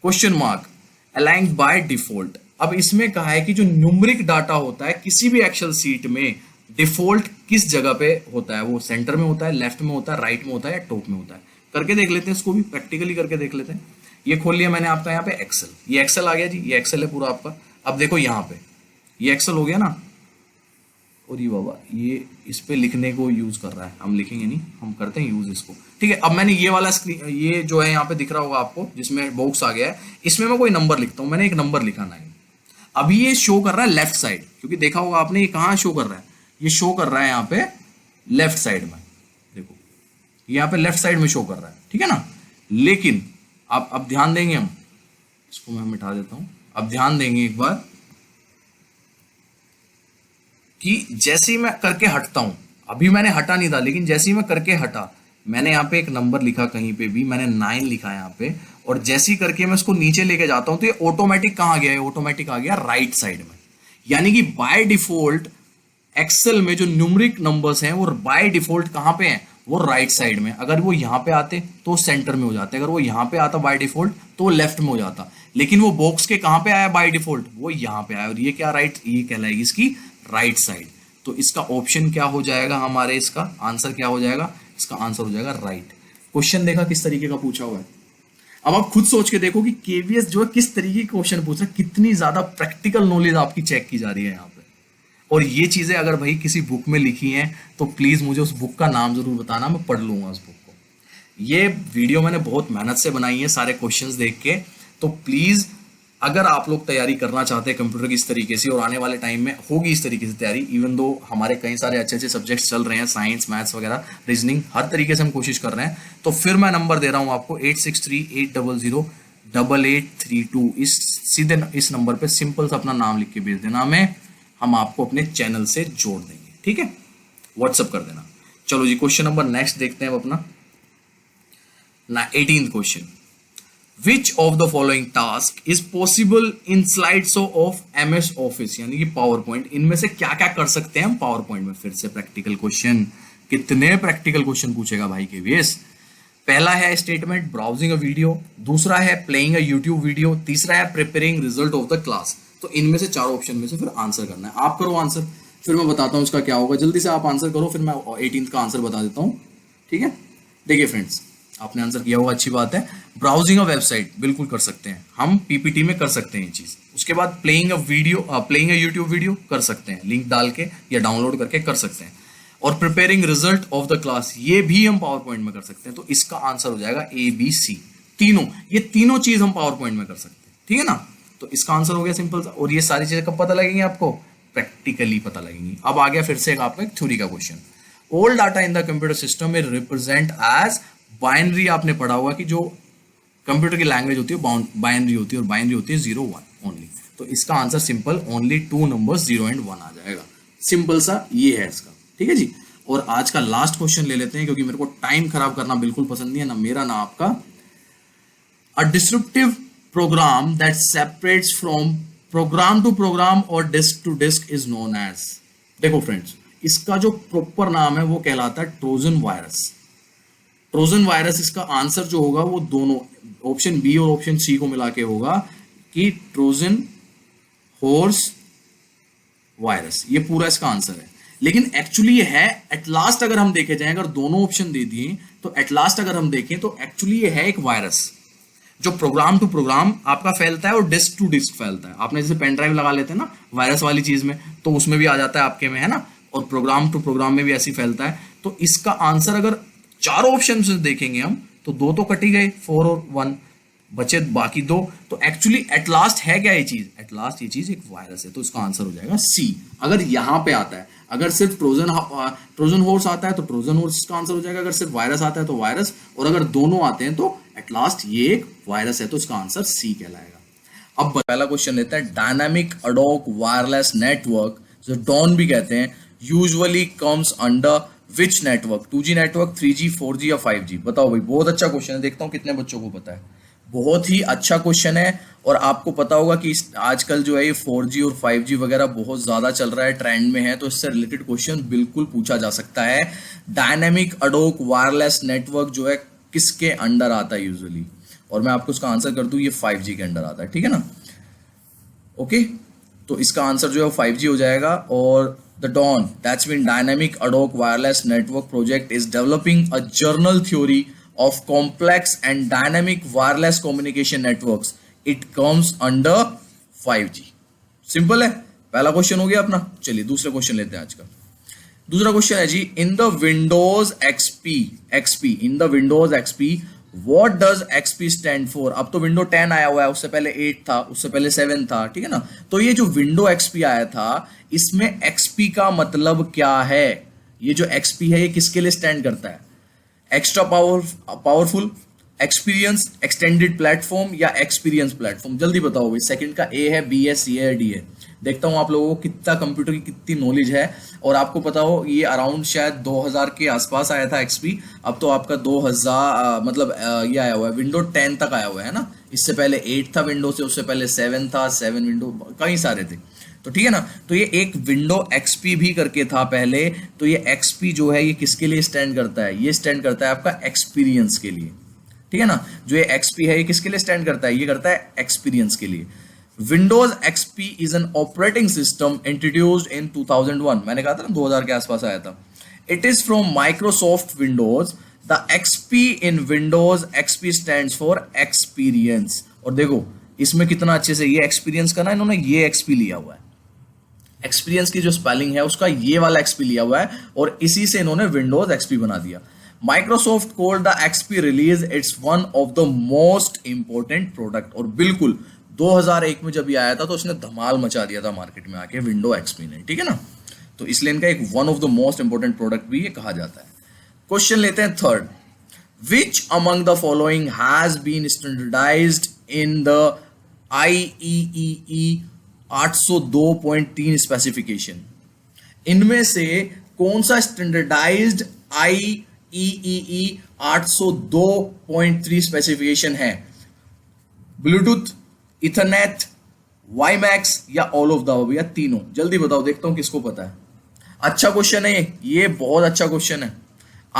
S3: question mark, aligned by default. अब इसमें कहा है कि जो न्यूमेरिक डाटा होता है किसी भी एक्सेल सीट में डिफॉल्ट किस जगह पे होता है, वो सेंटर में होता है, लेफ्ट में होता है, राइट में होता है या टॉप में होता है। करके देख लेते हैं, इसको भी प्रैक्टिकली करके देख लेते हैं। ये खोल लिया मैंने आपका यहाँ पे एक्सेल, ये एक्सेल आ गया जी, ये एक्सेल है पूरा आपका। अब देखो यहाँ पे ये एक्सेल हो गया ना, और ये बाबा ये इस पे लिखने को यूज कर रहा है, हम लिखेंगे नहीं, हम करते हैं यूज इसको, ठीक है। अब मैंने ये वाला स्क्रीन, ये जो है यहाँ पे दिख रहा होगा आपको जिसमें बॉक्स आ गया है, इसमें मैं कोई नंबर लिखता हूँ, मैंने एक नंबर लिखा 9। अभी ये शो कर रहा है लेफ्ट साइड, क्योंकि देखा होगा आपने ये कहाँ शो कर रहा है, ये शो कर रहा है यहाँ पे लेफ्ट साइड में, देखो यहाँ पे लेफ्ट साइड में शो कर रहा है, ठीक है ना। लेकिन अब ध्यान देंगे हम, इसको मैं मिटा देता हूं। अब ध्यान देंगे एक बार कि जैसे ही मैं करके हटता हूं, अभी मैंने हटा नहीं था, लेकिन जैसे ही मैं करके हटा, मैंने यहाँ पे एक नंबर लिखा, कहीं पे भी मैंने 9 लिखा यहाँ पे, और जैसे ही करके मैं इसको नीचे लेके जाता हूं तो ये ऑटोमेटिक कहाँ गया है, ऑटोमेटिक आ गया राइट साइड में। यानी कि बाय डिफॉल्ट एक्सेल में जो न्यूमेरिक नंबर्स हैं वो बाय डिफॉल्ट कहाँ पे हैं, वो राइट साइड में। अगर वो यहाँ पे आते तो सेंटर में हो जाते, अगर वो यहाँ पे आता बाय डिफॉल्ट तो वो लेफ्ट में हो जाता। लेकिन वो बॉक्स के कहाँ पे आया बाय डिफॉल्ट, वो यहाँ पे आया, और ये क्या राइट, ये कहलाएगी इसकी राइट साइड। तो इसका ऑप्शन क्या हो जाएगा, हमारे इसका आंसर क्या हो जाएगा, इसका आंसर हो जाएगा राइट। क्वेश्चन देखा किस तरीके का पूछा हुआ है। अब आप खुद सोच के देखो कि केवीएस जो है किस तरीके के क्वेश्चन पूछ रहा है, कितनी ज्यादा प्रैक्टिकल नॉलेज आपकी चेक की जा रही है यहाँ पे। और ये चीजें अगर भाई किसी बुक में लिखी हैं तो प्लीज मुझे उस बुक का नाम जरूर बताना, मैं पढ़ लूंगा उस बुक को। ये वीडियो मैंने बहुत मेहनत से बनाई है सारे क्वेश्चंस देख के, तो प्लीज अगर आप लोग तैयारी करना चाहते हैं कंप्यूटर की इस तरीके से, और आने वाले टाइम में होगी इस तरीके से तैयारी, इवन दो हमारे कई सारे अच्छे अच्छे सब्जेक्ट्स चल रहे हैं, साइंस, मैथ्स वगैरह, रीजनिंग, हर तरीके से हम कोशिश कर रहे हैं, तो फिर मैं नंबर दे रहा हूं आपको 8638008832। इस सीधे इस नंबर पे सिंपल सा अपना नाम लिख के भेज देना हमें, हम आपको अपने चैनल से जोड़ देंगे, ठीक है, व्हाट्सअप कर देना। चलो जी क्वेश्चन नंबर नेक्स्ट देखते हैं अपना 18th question. Which of the following task is possible in slide show off MS office, यानी कि पावर पॉइंट। इनमें से क्या क्या कर सकते हैं हम पावर पॉइंट में। फिर से प्रैक्टिकल क्वेश्चन, कितने प्रैक्टिकल क्वेश्चन पूछेगा भाई केवीएस। पहला है स्टेटमेंट ब्राउजिंग अ वीडियो, दूसरा है प्लेइंग अ यूट्यूब वीडियो, तीसरा है preparing result of the class. तो इनमें से चारों ऑप्शन में से फिर आंसर करना है। आप करो आंसर, फिर मैं बताता हूं इसका क्या होगा। जल्दी से आप आंसर करो, फिर मैं 18th का आंसर बता देता हूं, ठीक है। देखिए फ्रेंड्स, आपने आंसर किया होगा, अच्छी बात है। ब्राउजिंग अ वेबसाइट बिल्कुल कर सकते हैं हम, पीपीटी में कर सकते हैं ये चीज। उसके बाद प्लेइंग अ यूट्यूब वीडियो कर सकते हैं, लिंक डाल के या डाउनलोड करके कर सकते हैं। और preparing result of the class, ये भी हम पावर पॉइंट में कर सकते हैं। तो इसका आंसर हो जाएगा ABC, तीनों, ये तीनों चीज हम पावर पॉइंट में कर सकते हैं, ठीक है ना। तो इसका आंसर हो गया सिंपल सा। और ये सारी चीजें कब पता लगेंगी आपको, प्रैक्टिकली पता लगेंगी। अब आ गया फिर से आपका एक थ्योरी का question. All data in the computer system में रिप्रेजेंट एज बाइनरी। आपने पढ़ा हुआ कि जो कंप्यूटर की लैंग्वेज होती है बाइनरी होती है, और बाइनरी होती है 0 1 ओनली। तो इसका answer simple only 2 numbers 0 and 1 आ जाएगा। सिंपल सा ये है इसका, ठीक है जी। और आज का लास्ट क्वेश्चन ले लेते हैं, क्योंकि मेरे को टाइम खराब करना बिल्कुल पसंद नहीं है, ना मेरा ना आपका। A descriptive program that separates from program to program और disk to disk is known as. देखो फ्रेंड्स, इसका जो प्रॉपर नाम है वो कहलाता है ट्रोजन वायरस। ट्रोजन वायरस, इसका आंसर जो होगा वो दोनों ऑप्शन बी और ऑप्शन सी को मिला के होगा कि ट्रोजन हॉर्स वायरस, ये पूरा इसका आंसर है। लेकिन एक्चुअली ये है, एट लास्ट अगर हम देखे जाए, अगर दोनों ऑप्शन दे दिए तो एट लास्ट अगर हम देखें तो एक्चुअली ये है एक वायरस जो प्रोग्राम टू प्रोग्राम आपका फैलता है और डिस्क टू डिस्क फैलता है। आपने जैसे पेन ड्राइव लगा लेते हैं ना वायरस वाली चीज में, तो उसमें भी आ जाता है आपके में, है ना, और प्रोग्राम टू प्रोग्राम में भी ऐसी फैलता है। तो इसका आंसर अगर चारों ऑप्शन से देखेंगे हम तो दो तो कट ही गए, 4 और 1 बचे बाकी 2। तो एक्चुअली एट लास्ट है क्या ये चीज? एट लास्ट ये चीज एक वायरस है, तो इसका आंसर हो जाएगा सी। अगर यहां पे आता है, अगर सिर्फ ट्रोजन हॉर्स आता है तो ट्रोजन हॉर्स का आंसर हो जाएगा, अगर सिर्फ वायरस आता है तो वायरस, और अगर दोनों आते हैं तो एट लास्ट ये एक वायरस है, तो इसका आंसर सी कहलाएगा। अब पहला क्वेश्चन लेते हैं। डायनामिक अडॉक वायरलेस नेटवर्क, जो डॉन भी कहते हैं, usually comes under which network? 2G network, 3G, 4G या 5G? बताओ भाई, बहुत अच्छा क्वेश्चन है, देखता हूँ कितने बच्चों को पता है। बहुत ही अच्छा क्वेश्चन है, और आपको पता होगा कि आजकल जो है ये 4G और 5G वगैरह बहुत ज्यादा चल रहा है, ट्रेंड में है, तो इससे रिलेटेड क्वेश्चन बिल्कुल पूछा जा सकता है। डायनेमिक अडोक वायरलेस नेटवर्क जो है किसके अंडर आता है यूजुअली? और मैं आपको इसका आंसर कर दूं, ये 5G के अंडर आता है, ठीक है ना। ओके, तो इसका आंसर जो है 5G हो जाएगा। और the DAWN, that's mean dynamic ad hoc wireless network project is developing a general theory of complex and dynamic wireless communication networks. It comes under 5G. Simple है, पहला क्वेश्चन हो गया अपना। चलिए दूसरा क्वेश्चन लेते हैं आज का। दूसरा क्वेश्चन है जी, in the Windows XP, in the Windows XP, what does XP stand for? अब तो विंडो 10 आया हुआ है, उससे पहले 8 था, उससे पहले 7 था, ठीक है ना। तो ये जो विंडो XP आया था, इसमें XP का मतलब क्या है? ये जो XP है ये किसके लिए स्टैंड करता है? Extra powerful, experience, extended platform या एक्सपीरियंस प्लेटफॉर्म? जल्दी बताओ भाई। सेकंड का ए है, बी है, सी है, डी है? देखता हूं आप लोगों को कितना कंप्यूटर की कितनी नॉलेज है। और आपको पता हो ये अराउंड शायद 2000 के आसपास आया था XP। अब तो आपका 2000 मतलब ये आया हुआ है, विंडो 10 तक आया हुआ है ना। इससे पहले 8 था विंडो से, उससे पहले 7 था, 7 विंडो कई सारे थे, तो ठीक है ना। तो ये एक विंडो XP भी करके था पहले। तो ये XP जो है ये किसके लिए स्टैंड करता है? ये स्टैंड करता है आपका एक्सपीरियंस के लिए, ठीक है ना। जो ये XP है ये किसके लिए स्टैंड करता है? ये करता है एक्सपीरियंस के लिए। Windows XP is an operating system introduced in 2001। मैंने कहा था ना 2000 के आसपास आया था। It is from Microsoft Windows. The XP in Windows XP stands for experience. और देखो इसमें कितना अच्छे से ये एक्सपीरियंस का ना इन्होंने ये XP लिया हुआ है। एक्सपीरियंस की जो स्पेलिंग है उसका ये वाला XP लिया हुआ है, और इसी से इन्होंने विंडोज XP बना दिया। Microsoft called the XP release it's one of the most important product. और बिल्कुल 2001 में जब ये आया था तो उसने धमाल मचा दिया था मार्केट में आके विंडो XP ने, ठीक है ना। तो इसलिए इनका एक one of the most important product भी ये कहा जाता है। क्वेश्चन लेते हैं third. Which among the following has been standardised in the IEEE 802.3 specification? इनमें से कौन सा स्टैंडर्डाइज्ड IEEE 802.3 स्पेसिफिकेशन है? ब्लूटूथ, इथरनेट, WiMAX या ऑल ऑफ द अबव या तीनों? जल्दी बताओ, देखता हूं किसको पता है। अच्छा क्वेश्चन है ये बहुत अच्छा क्वेश्चन है।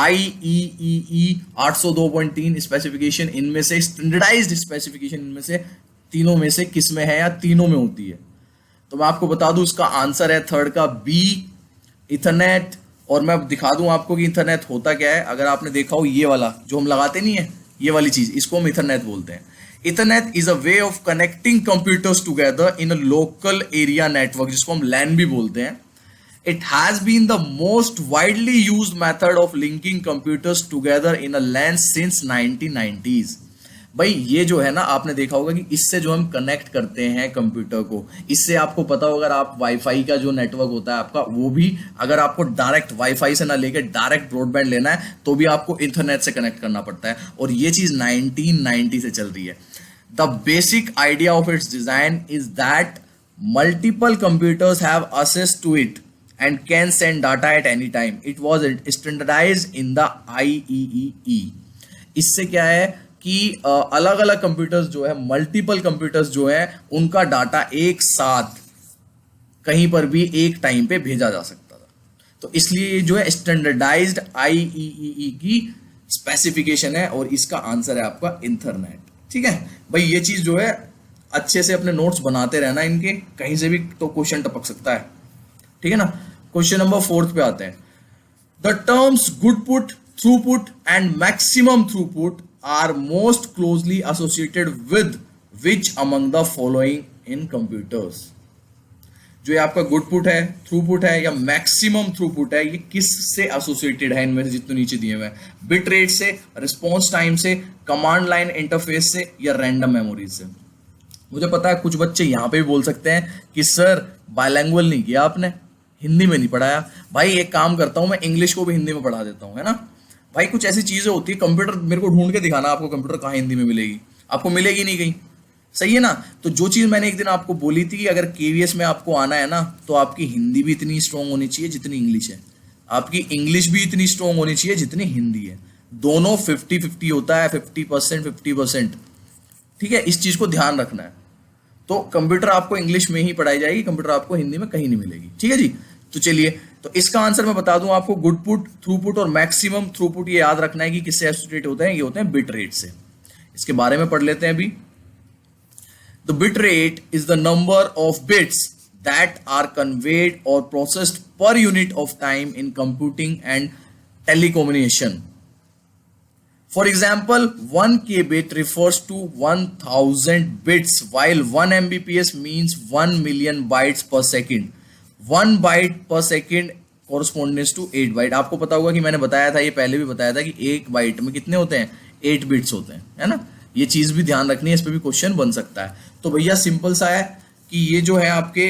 S3: IEEE 802.3 स्पेसिफिकेशन, इनमें से स्टैंडर्डाइज्ड स्पेसिफिकेशन इनमें से तीनों में से किस में है या तीनों में होती है? तो मैं आपको बता दूं इसका आंसर है थर्ड का बी, इथरनेट। और मैं दिखा दूं आपको कि इथरनेट होता क्या है। अगर आपने देखा हो ये वाला जो हम लगाते नहीं है, ये वाली चीज, इसको हम इथरनेट बोलते हैं। Ethernet is a way of connecting computers together in a local area network, जिसको हम LAN भी बोलते हैं। It has been the most widely used method of linking computers together in a LAN since 1990s. भाई ये जो है ना, आपने देखा होगा कि इससे जो हम कनेक्ट करते हैं कंप्यूटर को, इससे आपको पता होगा अगर आप वाईफाई का जो नेटवर्क होता है आपका, वो भी अगर आपको डायरेक्ट वाईफाई से ना लेकर डायरेक्ट ब्रॉडबैंड लेना है तो भी आपको इंटरनेट से कनेक्ट करना पड़ता है। और ये चीज 1990 से चल रही है। The basic idea of its design is that multiple computers have access to it and can send data at any time. It was standardized in the IEEE. इससे क्या है कि अलग अलग कंप्यूटर्स जो है, मल्टीपल कंप्यूटर्स जो है, उनका डाटा एक साथ कहीं पर भी एक टाइम पे भेजा जा सकता था. तो इसलिए ये जो है स्टैंडर्डाइज्ड IEEE की स्पेसिफिकेशन है और इसका आंसर है आपका इंटरनेट. ठीक है भाई, ये चीज जो है अच्छे से अपने नोट्स बनाते रहना इनके, कहीं से भी तो क्वेश्चन टपक सकता है. ठीक है ना. क्वेश्चन नंबर 4 पे आते हैं. The terms goodput, throughput and maximum throughput are most closely associated with which among the following in computers. जो ये आपका गुडपुट है, थ्रूपुट है या मैक्सिमम थ्रूपुट है, ये किस से एसोसिएटेड है इनमें से जितने नीचे दिए हुए हैं? बिट रेट से, रिस्पॉन्स टाइम से, कमांड लाइन इंटरफेस से या रैंडम मेमोरी से. मुझे पता है कुछ बच्चे यहाँ पे भी बोल सकते हैं कि सर बायलैंग्वेज नहीं किया आपने, हिंदी में नहीं पढ़ाया. भाई एक काम करता हूँ, मैं इंग्लिश को भी हिंदी में पढ़ा देता हूँ, है ना. भाई कुछ ऐसी चीजें होती है, कंप्यूटर मेरे को ढूंढ के दिखाना आपको कंप्यूटर कहाँ हिंदी में मिलेगी, आपको मिलेगी नहीं कहीं. सही है ना. तो जो चीज मैंने एक दिन आपको बोली थी कि अगर केवीएस में आपको आना है ना, तो आपकी हिंदी भी इतनी स्ट्रांग होनी चाहिए जितनी इंग्लिश है, आपकी इंग्लिश भी इतनी स्ट्रांग होनी चाहिए जितनी हिंदी है. दोनों 50-50 होता है, 50% 50%. ठीक है, इस चीज को ध्यान रखना है. तो कंप्यूटर आपको इंग्लिश में ही पढ़ाई जाएगी, कंप्यूटर आपको हिंदी में कहीं नहीं मिलेगी. ठीक है जी. तो चलिए, तो इसका आंसर मैं बता दूं आपको, गुडपुट, थ्रूपुट और मैक्सिमम थ्रूपुट ये याद रखना है कि किससे एसोसिएट होते हैं. ये होते हैं बिट रेट से. इसके बारे में पढ़ लेते हैं अभी. The bit rate is the number of bits that are conveyed or processed per unit of time in computing and telecommunication. For example, 1 kbit refers to 1000 bits, while 1 Mbps means 1 million bytes per second. 1 byte per second corresponds to 8 byte. आपको पता होगा कि मैंने बताया था, ये पहले भी बताया था कि एक बाइट में कितने होते हैं? 8 बिट्स होते हैं, है ना. ये चीज भी ध्यान रखनी है, इस पे भी क्वेश्चन बन सकता है. तो भैया सिंपल सा है कि ये जो है आपके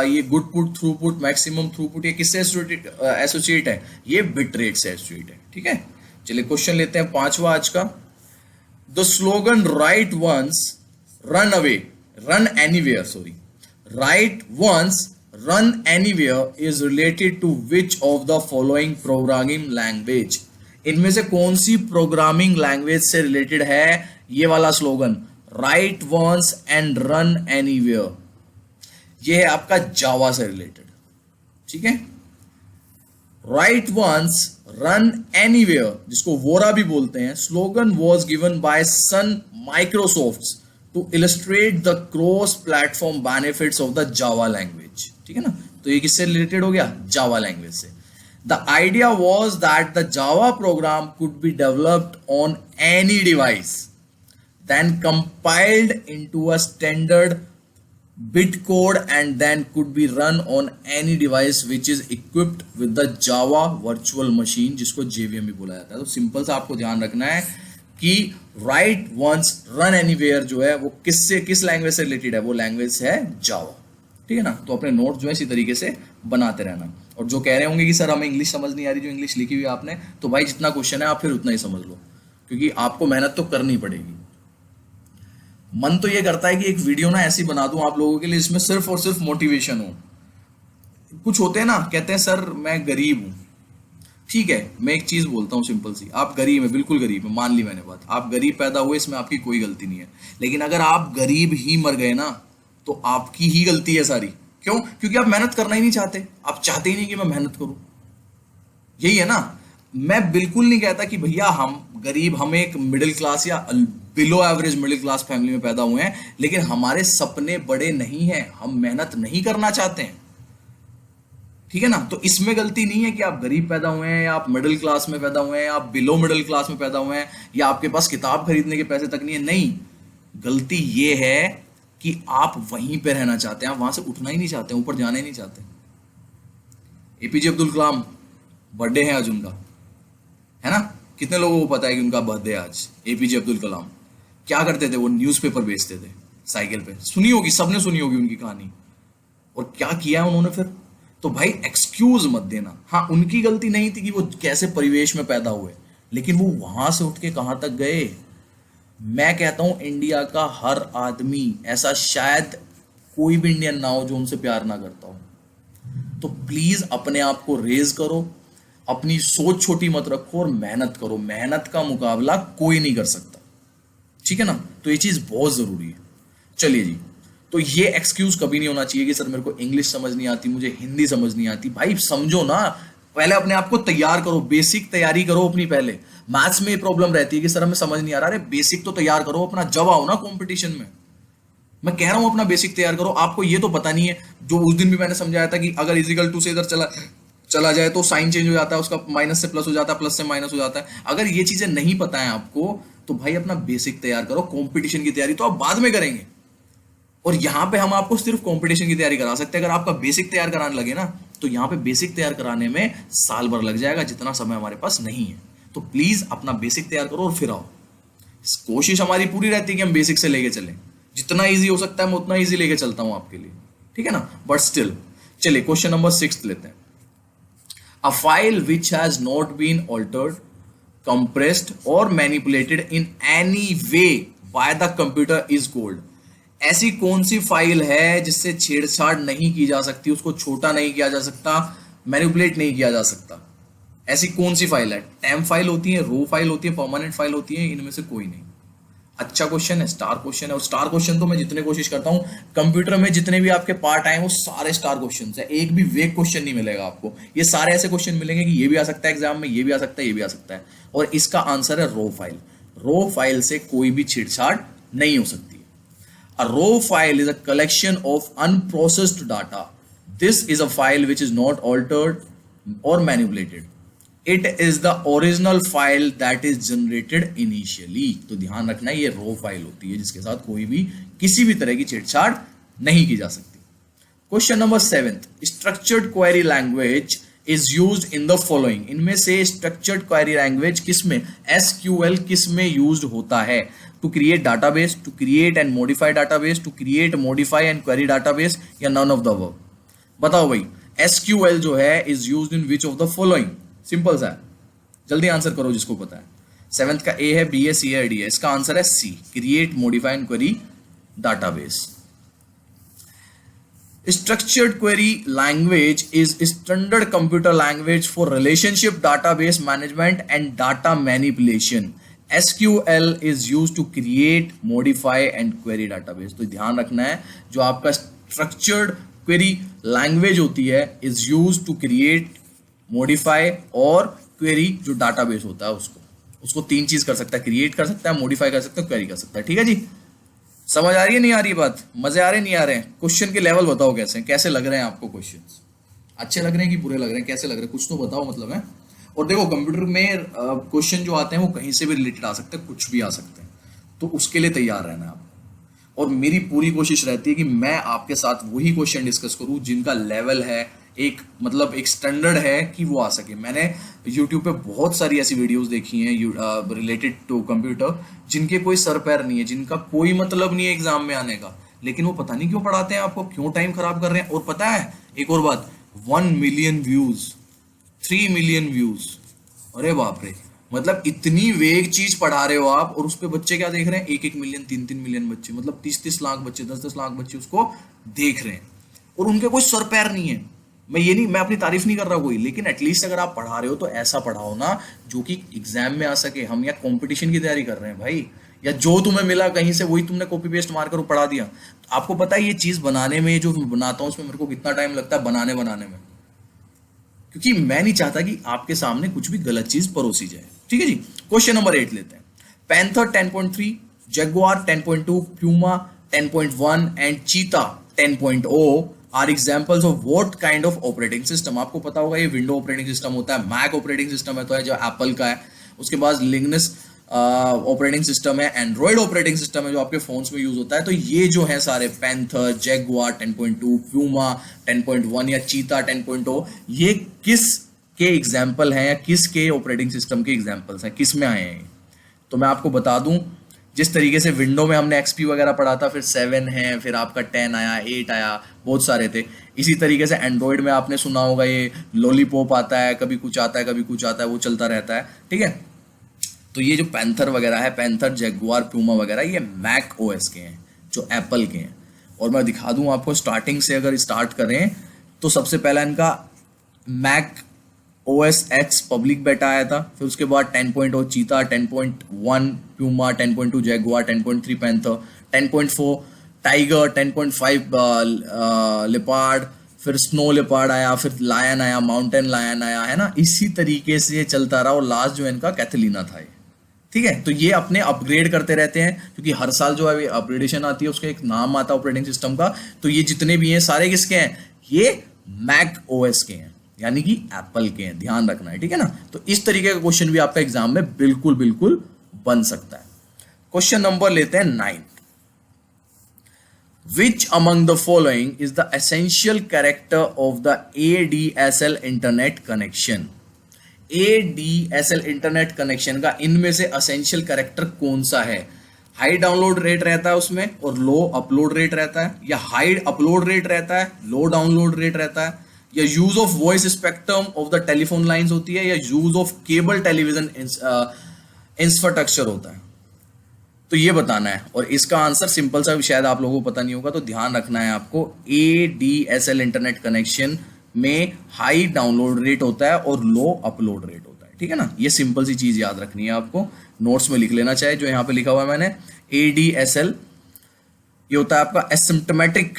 S3: ये गुडपुट, थ्रूपुट, मैक्सिमम थ्रूपुट, ये किससे एसोसिएट है? ये बिट रेट से एसोसिएट है. ठीक है, चलिए क्वेश्चन लेते हैं 5वां आज का. The slogan write once run away, run anywhere, sorry, write once run anywhere is related to which of the following programming language. इनमें से कौन सी प्रोग्रामिंग लैंग्वेज से रिलेटेड है ये वाला slogan, write once and run anywhere? ये है आपका जावा से रिलेटेड. ठीक है, राइट वंस रन एनीवेयर, जिसको वोरा भी बोलते हैं, slogan was given by Sun Microsoft to illustrate the cross platform benefits of the Java language. ठीक है ना. तो ये किससे रिलेटेड हो गया? जावा लैंग्वेज से. The idea was that the Java program could be developed on any device, then compiled into a standard bit code and then could be run on any device which is equipped with the Java virtual machine, जिसको JVM भी बोला जाता है. तो simple सा आपको ध्यान रखना है कि write once run anywhere जो है वो किस लैंग्वेज से रिलेटेड है? वो लैंग्वेज है जावा. ठीक है ना. तो अपने नोट जो है इसी तरीके से बनाते रहना. और जो कह रहे होंगे कि सर हमें इंग्लिश समझ नहीं आ रही, जो इंग्लिश लिखी हुई है आपने, तो भाई जितना क्वेश्चन है आप फिर उतना ही समझ लो, क्योंकि आपको मेहनत तो करनी पड़ेगी. मन तो ये करता है कि एक वीडियो ना ऐसी बना दूं आप लोगों के लिए इसमें सिर्फ और सिर्फ मोटिवेशन हो. कुछ होते हैं ना, कहते हैं सर मैं गरीब हूं. ठीक है, मैं एक चीज बोलता हूं सिंपल सी, आप गरीब है, बिल्कुल गरीब है, मान ली मैंने बात, आप गरीब पैदा हुए, इसमें आपकी कोई गलती नहीं है. लेकिन अगर आप गरीब ही मर गए ना, तो आपकी ही गलती है सारी. क्यों? क्योंकि आप मेहनत करना ही नहीं चाहते, आप चाहते ही नहीं कि मैं मेहनत करूं. यही है ना. मैं बिल्कुल नहीं कहता कि भैया हम गरीब, हम एक मिडिल क्लास या below average middle class family में पैदा हुए हैं, लेकिन हमारे सपने बड़े नहीं हैं, हम मेहनत नहीं करना चाहते हैं. ठीक है ना. तो इसमें गलती नहीं है कि आप गरीब पैदा हुए हैं, या आप मिडिल क्लास में पैदा हुए हैं, आप बिलो मिडिल क्लास में पैदा हुए हैं, या आपके पास किताब खरीदने के पैसे तक नहीं है. नहीं, गलती ये है कि आप वहीं पे रहना चाहते हैं, आप वहां से उठना ही नहीं चाहते, ऊपर जाना ही नहीं चाहते. एपीजे अब्दुल कलाम बर्थडे है आज उनका, है ना. कितने लोगों को पता है कि उनका बर्थडे आज? एपीजे अब्दुल कलाम क्या करते थे? वो न्यूज़पेपर बेचते थे साइकिल पे. सुनी होगी, सबने सुनी होगी उनकी कहानी. और क्या किया उन्होंने फिर? तो भाई एक्सक्यूज मत देना. हाँ, उनकी गलती नहीं थी कि वो कैसे परिवेश में पैदा हुए, लेकिन वो वहां से उठ के कहां तक गए. मैं कहता हूं इंडिया का हर आदमी, ऐसा शायद कोई भी इंडियन ना हो जो उनसे प्यार ना करता हो. तो प्लीज अपने आप को रेज करो, अपनी सोच छोटी मत रखो और मेहनत करो। मेहनत का मुकाबला कोई नहीं कर सकता, ठीक है ना। तो ये चीज बहुत जरूरी है। चलिए जी, तो ये एक्सक्यूज कभी नहीं होना चाहिए कि सर मेरे को इंग्लिश समझ नहीं आती, मुझे हिंदी समझ नहीं आती। भाई समझो ना, पहले अपने आप को तैयार करो, बेसिक तैयारी करो अपनी। पहले मैथ्स में ये प्रॉब्लम रहती है कि सर हमें समझ नहीं आ रहा, अरे बेसिक तो तैयार करो अपना, जब आओ ना कंपटीशन में। मैं कह रहा हूं अपना बेसिक तैयार करो। आपको ये तो पता नहीं है, जो उस दिन भी मैंने समझाया था कि अगर इजिकल टू से इधर चला जाए तो साइन चेंज हो जाता है, उसका माइनस से प्लस हो जाता है, प्लस से माइनस हो जाता है। अगर ये चीजें नहीं पता है आपको तो भाई अपना बेसिक तैयार करो। कंपटीशन की तैयारी तो आप बाद में करेंगे, और यहां पे हम आपको सिर्फ कंपटीशन की तैयारी करा सकते हैं। अगर आपका बेसिक तैयार कराने लगे ना, तो यहां पे बेसिक तैयार कराने में साल भर लग जाएगा, जितना समय हमारे पास नहीं है। तो प्लीज अपना बेसिक तैयार करो और फिर आओ। कोशिश हमारी पूरी रहती है कि हम बेसिक से लेके चलें, जितना इजी हो सकता है मैं उतना इजी लेके चलता हूं आपके लिए, ठीक है ना। बट स्टिल चलिए क्वेश्चन नंबर 6 लेते हैं। A file which has not been altered, compressed or manipulated in any way by the computer is called। ऐसी कौन सी फाइल है जिससे छेड़छाड़ नहीं की जा सकती, उसको छोटा नहीं किया जा सकता, मैनिपुलेट नहीं किया जा सकता? ऐसी कौन सी फाइल है? टेम्प फाइल होती है, रो फाइल होती है, परमानेंट फाइल होती है, इनमें से कोई नहीं। अच्छा क्वेश्चन है, स्टार क्वेश्चन है। और स्टार क्वेश्चन तो मैं जितने कोशिश करता हूं, कंप्यूटर में जितने भी आपके पार्ट आए वो सारे स्टार क्वेश्चन है। एक भी वेक क्वेश्चन नहीं मिलेगा आपको। ये सारे ऐसे क्वेश्चन मिलेंगे कि ये भी आ सकता है एग्जाम में, ये भी आ सकता है, ये भी आ सकता है। और इसका आंसर है रो फाइल। रो फाइल से कोई भी छेड़छाड़ नहीं हो सकती। A raw file is a collection of unprocessed data. This is a file which is not altered or manipulated. It is the original file that is generated initially. तो ध्यान रखना ये रो फाइल होती है जिसके साथ कोई भी किसी भी तरह की छेड़छाड़ नहीं की जा सकती। Question number 7, structured query language is used in the following. इनमें से स्ट्रक्चर्ड क्वेरी लैंग्वेज किसमें, SQL किसमें यूज्ड होता है? To create database, to create and modify database, to create, modify and query database, या नन ऑफ द अबव? बताओ भाई, SQL जो है is used in which of the following? Simple सा है, जल्दी आंसर करो जिसको पता है। 7th का A है, B है, C है, D है। इसका आंसर है C, create, modify and query database. Structured query language is standard computer language for relationship database management and data manipulation. SQL is used to create, modify and query database. तो ध्यान रखना है, जो आपका structured query language होती है is used to create, modify और query जो database होता है उसको 3 चीज कर सकता है, create कर सकता है, modify कर सकता है, query कर सकता है। ठीक है जी, समझ आ रही है नहीं आ रही बात? मजे आ रहे नहीं आ रहे? क्वेश्चन के लेवल बताओ कैसे लग रहे हैं आपको? क्वेश्चंस अच्छे लग रहे हैं कि बुरे लग रहे हैं? कैसे लग रहे हैं कुछ तो बताओ, मतलब है। और देखो कंप्यूटर में क्वेश्चन जो आते हैं वो कहीं से भी रिलेटेड आ सकते हैं, कुछ भी आ सकते हैं, तो उसके लिए तैयार रहना है आपको। और मेरी पूरी कोशिश रहती है कि मैं आपके साथ वही क्वेश्चन डिस्कस करूं जिनका लेवल है, एक मतलब एक स्टैंडर्ड है कि वो आ सके। मैंने YouTube पे बहुत सारी ऐसी वीडियोस देखी हैं रिलेटेड टू कंप्यूटर जिनके कोई सर पैर नहीं है, जिनका कोई मतलब नहीं है एग्जाम में आने का, लेकिन वो पता नहीं क्यों पढ़ाते हैं आपको, क्यों टाइम खराब कर रहे हैं। और पता है एक और बात, 1 मिलियन व्यूज, 3 मिलियन व्यूज, अरे बाप रे, मतलब इतनी वेग चीज पढ़ा रहे हो आप और उस पर बच्चे क्या देख रहे हैं? 1-1 मिलियन, 3-3 मिलियन बच्चे, मतलब 30-30 लाख बच्चे, 10-10 लाख बच्चे उसको देख रहे हैं और उनके कोई सर पैर नहीं है। मैं अपनी तारीफ नहीं कर रहा कोई, लेकिन एटलीस्ट अगर आप पढ़ा रहे हो तो ऐसा पढ़ाओ ना जो कि एग्जाम में आ सके। हम या कंपटीशन की तैयारी कर रहे हैं भाई, या जो तुम्हें मिला कहीं से वही तुमने कॉपी पेस्ट मारकर पढ़ा दिया। तो आपको पता है ये चीज बनाने में, जो मैं बनाता हूं उसमें मेरे को कितना टाइम लगता है बनाने में, क्योंकि मैं नहीं चाहता कि आपके सामने कुछ भी गलत चीज परोसी जाए। ठीक है जी, क्वेश्चन नंबर 8 लेते हैं। Panther 10.3, Jaguar 10.2, Puma 10.1 and Cheetah 10.0 are examples of what kind of operating system? आपको पता होगा ये विंडो ऑपरेटिंग सिस्टम होता है, मैक ऑपरेटिंग सिस्टम है तो है जो एप्पल का है, उसके बाद लिनक्स ऑपरेटिंग सिस्टम है, एंड्रॉइड ऑपरेटिंग सिस्टम है जो आपके फोन्स में यूज होता है। तो ये जो है सारे पैंथर, जगुआर 10.2, प्यूमा 10.1 या चीता 10.0, ये किस के एग्जाम्पल हैं या किस के ऑपरेटिंग सिस्टम के एग्जाम्पल्स हैं, किस में आए हैं? तो मैं आपको बता दूं, जिस तरीके से विंडो में हमने XP वगैरह पढ़ा था, फिर 7 है, फिर आपका 10 आया, 8 आया, बहुत सारे थे। इसी तरीके से एंड्रॉइड में आपने सुना होगा ये लॉलीपॉप आता है, कभी कुछ आता है, कभी कुछ आता है, वो चलता रहता है। ठीक है, तो ये जो पैंथर वगैरह है, पैंथर, जगुआर, प्यूमा वगैरह, ये मैक OS के हैं जो एप्पल के हैं। और मैं दिखा दूं आपको, स्टार्टिंग से अगर स्टार्ट करें तो सबसे पहला इनका मैक OS X पब्लिक बेटा आया था, फिर उसके बाद 10.0 चीता, 10.1 प्यूमा, 10.2 जैगुआर, 10.3 पैंथर, 10.4 टाइगर, 10.5 लिपार्ड, फिर स्नो लिपार्ड आया, फिर लायन आया, माउंटेन लायन आया, है ना। इसी तरीके से चलता रहा और लास्ट जो इनका कैथलीना था ये, ठीक है। तो ये अपने अपग्रेड करते रहते हैं क्योंकि हर साल जो है अपग्रेडेशन आती है, उसका एक नाम आता है ऑपरेटिंग सिस्टम का। तो ये जितने भी हैं सारे किसके हैं, ये मैक OS के हैं, यानी कि एप्पल के हैं, ध्यान रखना है, ठीक है ना। तो इस तरीके का क्वेश्चन भी आपका एग्जाम में बिल्कुल बिल्कुल बन सकता है। क्वेश्चन नंबर लेते हैं 9। Which among the following is the essential character of the ADSL internet connection? ADSL internet connection का इनमें से असेंशियल कैरेक्टर कौन सा है? हाई डाउनलोड रेट रहता है उसमें और लो अपलोड रेट रहता है, या हाई अपलोड रेट रहता है, लो डाउनलोड रेट रहता है, या use of voice spectrum of the telephone lines होती है, या use of cable television infrastructure होता है। तो ये बताना है और इसका आंसर सिंपल सा, शायद आप लोगों को पता नहीं होगा, तो ध्यान रखना है आपको। ADSL इंटरनेट कनेक्शन में हाई डाउनलोड रेट होता है और लो अपलोड रेट होता है, ठीक है ना। ये सिंपल सी चीज याद रखनी है आपको, नोट्स में लिख लेना चाहिए जो यहाँ पे लिखा हुआ है मैंने। ADSL ये होता है आपका एसिम्प्टोमेटिक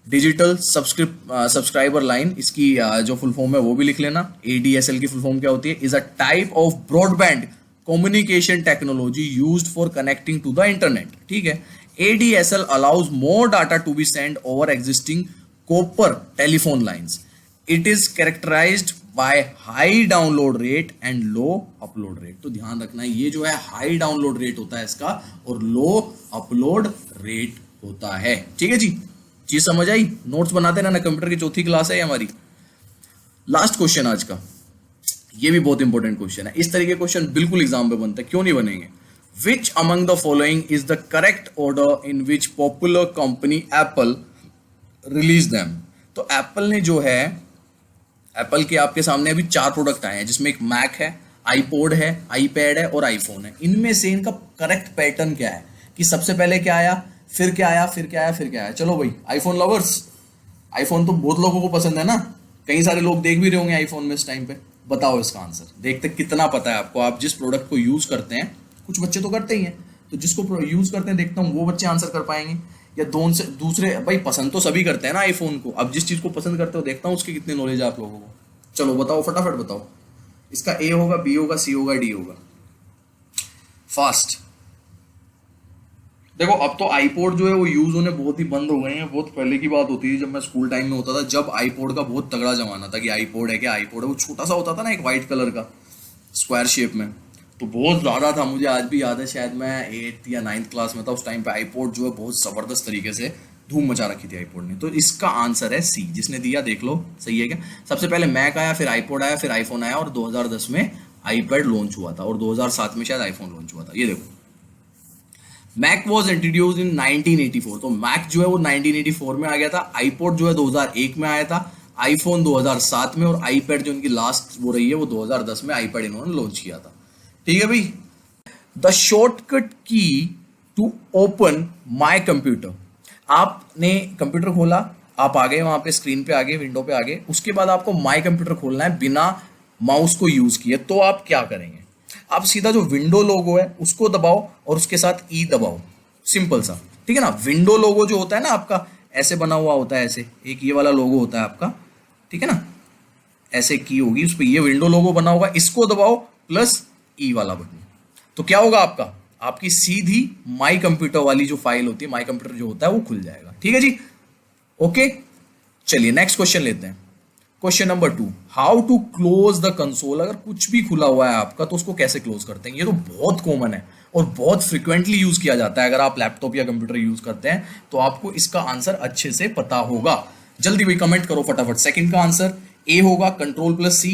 S3: डिजिटल सब्सक्राइबर लाइन, इसकी जो फुल फॉर्म है वो भी लिख लेना। ADSL की फुल फॉर्म क्या होती है? Is a type of broadband communication technology used for connecting to the internet, ठीक है। ADSL allows more data to be sent over existing copper telephone lines. It is characterized by high download rate and low upload rate. तो ध्यान रखना है, ये जो है high download rate होता है इसका और लो अपलोड रेट होता है, ठीक है जी। चीज समझ आई? नोट्स बनाते रहना, कंप्यूटर की चौथी क्लास है हमारी। लास्ट क्वेश्चन आज का, ये भी बहुत इंपॉर्टेंट क्वेश्चन है। इस तरह के क्वेश्चन बिल्कुल एग्जाम पे बनते हैं, क्यों नहीं बनेंगे? विच among the following is the correct order in which popular company Apple release them? तो एप्पल ने जो है, एप्पल के आपके सामने अभी 4 प्रोडक्ट आए हैं, जिसमें एक मैक है, आईपॉड है, आईपैड है और आईफोन है। इनमें से इनका करेक्ट पैटर्न क्या है कि सबसे पहले क्या आया, फिर क्या आया, फिर क्या आया, फिर क्या आया? चलो भाई, आईफोन लवर्स, आईफोन तो बहुत लोगों को पसंद है ना, कई सारे लोग देख भी रहे होंगे आईफोन में इस टाइम पे। बताओ इसका आंसर, देखते कितना पता है आपको। आप जिस प्रोडक्ट को यूज करते हैं, कुछ बच्चे तो करते ही हैं, तो जिसको यूज करते हैं देखता हूँ वो बच्चे आंसर कर पाएंगे, या दूसरे भाई पसंद तो सभी करते हैं ना आईफोन को। अब जिस चीज को पसंद करते हो देखता हूँ उसकी कितनी नॉलेज है आप लोगों को। चलो बताओ, फटाफट बताओ। इसका A होगा, B होगा, C होगा, D होगा? फास्ट। देखो अब तो आईपॉड जो है वो यूज होने बहुत ही बंद हो गए हैं। बहुत पहले की बात होती थी जब मैं स्कूल टाइम में होता था, जब आईपॉड का बहुत तगड़ा जमाना था कि आईपॉड है क्या, आईपॉड है। वो छोटा सा होता था ना, एक व्हाइट कलर का स्क्वायर शेप में, तो बहुत ज्यादा था। मुझे आज भी याद है, शायद मैं 8th या 9th क्लास में था उस टाइम पे। आईपॉड जो है बहुत जबरदस्त तरीके से धूम मचा रखी थी आईपॉड ने। तो इसका आंसर है C। जिसने दिया देख लो सही है क्या। सबसे पहले मैक आया, फिर आईपॉड आया, फिर आईफोन आया और 2010 में आईपैड लॉन्च हुआ था और 2007 में शायद आईफोन लॉन्च हुआ था। ये देखो, मैक वॉज इंट्रोड्यूस्ड इन 1984। तो मैक जो है वो 1984 में आ गया था। आईपॉड जो है 2001 में आया था, आईफोन 2007 में, और आईपैड जो उनकी लास्ट वो रही है वो 2010 में आईपैड इन्होंने लॉन्च किया था, ठीक है भाई। The shortcut key to open my computer. आपने कंप्यूटर खोला, आप आ गए वहां पे, स्क्रीन पे आ गए, विंडो पे आ गए, उसके बाद आपको माई कंप्यूटर खोलना है बिना माउस को यूज किए। तो आप क्या करेंगे? आप सीधा जो विंडो लोगो है उसको दबाओ और उसके साथ E दबाओ, सिंपल सा, ठीक है ना। विंडो लोगो जो होता है ना आपका, ऐसे बना हुआ होता है, ऐसे एक ये वाला लोगो होता है आपका, ठीक है ना, ऐसे की होगी उस पर, ये विंडो लोगो बना होगा, इसको दबाओ प्लस E वाला बटन। तो क्या होगा आपका, आपकी सीधी माई कंप्यूटर वाली जो फाइल होती है, माई कंप्यूटर जो होता है वो खुल जाएगा, ठीक है जी। ओके, चलिए नेक्स्ट क्वेश्चन लेते हैं। Question number 2, how to close the console. अगर कुछ भी खुला हुआ है आपका तो उसको कैसे क्लोज करते हैं? ये तो बहुत कॉमन है और बहुत फ्रिक्वेंटली यूज किया जाता है। अगर आप लैपटॉप या कंप्यूटर यूज करते हैं तो आपको इसका आंसर अच्छे से पता होगा। जल्दी भाई कमेंट करो फटाफट। सेकंड का आंसर A होगा Ctrl+C,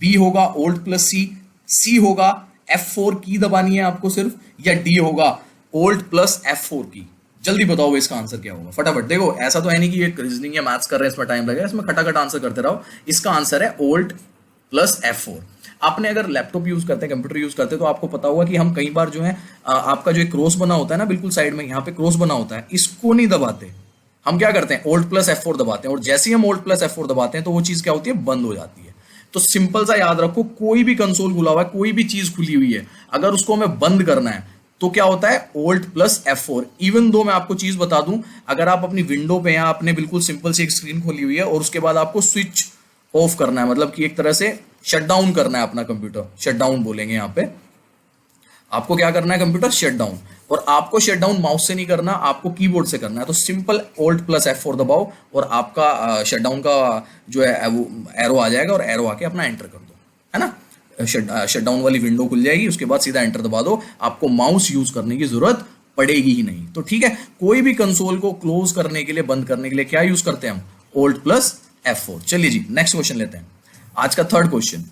S3: B होगा Alt+C, C होगा F4 की दबानी है आपको सिर्फ, या D होगा Alt+F4 की। जल्दी बताओ इसका आंसर क्या होगा फटाफट। देखो ऐसा तो है नहीं कि ये रीजनिंग या मैथ्स कर रहे हैं इसमें टाइम लगेगा, इसमें खटाखट आंसर करते रहो। इसका आंसर है Alt+F4। आपने अगर लैपटॉप यूज करते हैं, कंप्यूटर यूज करते हैं, तो आपको पता होगा कि हम कई बार जो है आपका जो एक क्रॉस बना होता है ना बिल्कुल साइड में, यहाँ पे क्रॉस बना होता है, इसको नहीं दबाते, हम क्या करते हैं, Alt प्लस F4 दबाते हैं, और जैसे ही हम Alt प्लस F4 दबाते हैं तो वो चीज क्या होती है, बंद हो जाती है। तो सिंपल सा याद रखो, कोई भी कंसोल खुला हुआ है, कोई भी चीज खुली हुई है, अगर उसको हमें बंद करना है तो क्या होता है, Alt plus F4। Even though मैं आपको चीज बता दूं, अगर आप अपनी विंडो पे या आपने बिल्कुल सिंपल सी एक स्क्रीन खोली हुई है और उसके बाद आपको स्विच ऑफ करना है, मतलब कि एक तरह से शट डाउन करना है अपना कंप्यूटर, शट डाउन बोलेंगे यहाँ पे, आपको क्या करना है, कंप्यूटर शट डाउन, और आपको शट डाउन माउस से नहीं करना, आपको कीबोर्ड से करना है। तो सिंपल Alt प्लस F4 दबाओ और आपका शट डाउन का जो है वो एरो आ जाएगा, और एरो आके अपना एंटर कर दो, है ना, शट डाउन वाली विंडो खुल जाएगी, उसके बाद सीधा एंटर दबा दो, आपको माउस यूज करने की जरूरत पड़ेगी ही नहीं। तो ठीक है, कोई भी कंसोल को क्लोज करने के लिए, बंद करने के लिए क्या यूज करते हैं हम, Alt प्लस F4। चलिए जी नेक्स्ट क्वेश्चन लेते हैं, आज का third question.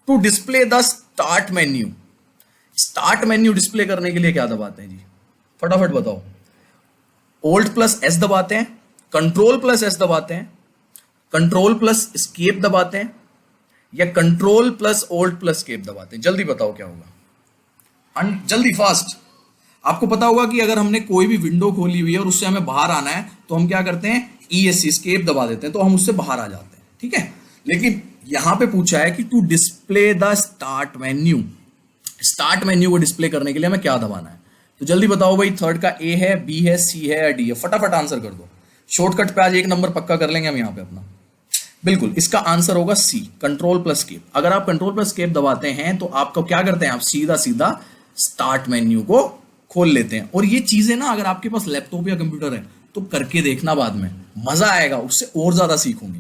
S3: To display the start menu, start menu display करने के लिए क्या दबाते हैं जी, फटाफट बताओ। Alt प्लस S दबाते हैं, कंट्रोल प्लस S दबाते हैं, कंट्रोल प्लस एस्केप दबाते हैं, या control plus Alt plus escape दबाते हैं, जल्दी बताओ क्या होगा, जल्दी फास्ट। आपको पता होगा कि अगर हमने कोई भी विंडो खोली हुई है और उससे हमें बाहर आना है तो हम क्या करते हैं, ESC एस्केप दबा देते हैं, तो हम उससे बाहर आ जाते हैं, ठीक है। लेकिन यहां पे पूछा है कि to display the start menu, start menu को डिस्प्ले करने के लिए हमें क्या दबाना है, तो जल्दी बताओ भाई। थर्ड का A है, B है, C है या D है, फटाफट आंसर कर दो। शॉर्टकट पे आज एक नंबर पक्का कर लेंगे हम यहाँ पे अपना। बिल्कुल, इसका आंसर होगा C, कंट्रोल प्लस एस्केप। अगर आप कंट्रोल प्लस एस्केप दबाते हैं तो आपको क्या करते हैं, आप सीधा सीधा स्टार्ट मेन्यू को खोल लेते हैं। और ये चीजें ना, अगर आपके पास लैपटॉप या कंप्यूटर है तो करके देखना, बाद में मजा आएगा, उससे और ज्यादा सीखोगे,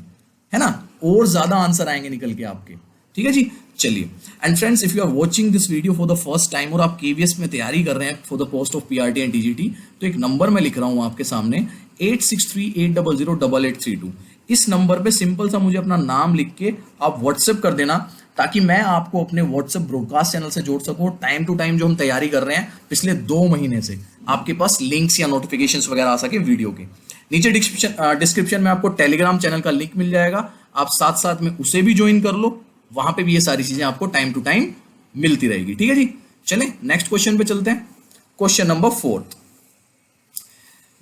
S3: है ना, और ज्यादा आंसर आएंगे निकल के आपके, ठीक है जी। चलिए, and friends, if you are watching this video for the first time और आप KVS में तैयारी कर रहे हैं for the post of PRT and TGT, तो एक नंबर मैं लिख रहा हूं आपके सामने, 8638008832। इस नंबर पे सिंपल सा मुझे अपना नाम लिख के आप व्हाट्सएप कर देना, ताकि मैं आपको अपने व्हाट्सएप ब्रॉडकास्ट चैनल से जोड़ सकूं। टाइम टू टाइम जो हम तैयारी कर रहे हैं पिछले 2 महीने से, आपके पास लिंक्स या नोटिफिकेशंस वगैरह आ सके वीडियो के। नीचे डिस्क्रिप्शन में आपको टेलीग्राम चैनल का लिंक मिल जाएगा, आप साथ साथ में उसे भी ज्वाइन कर लो, वहां पे भी ये सारी चीजें आपको टाइम टू टाइम मिलती रहेगी, ठीक है जी। चलें नेक्स्ट क्वेश्चन पे चलते हैं। Question number 4,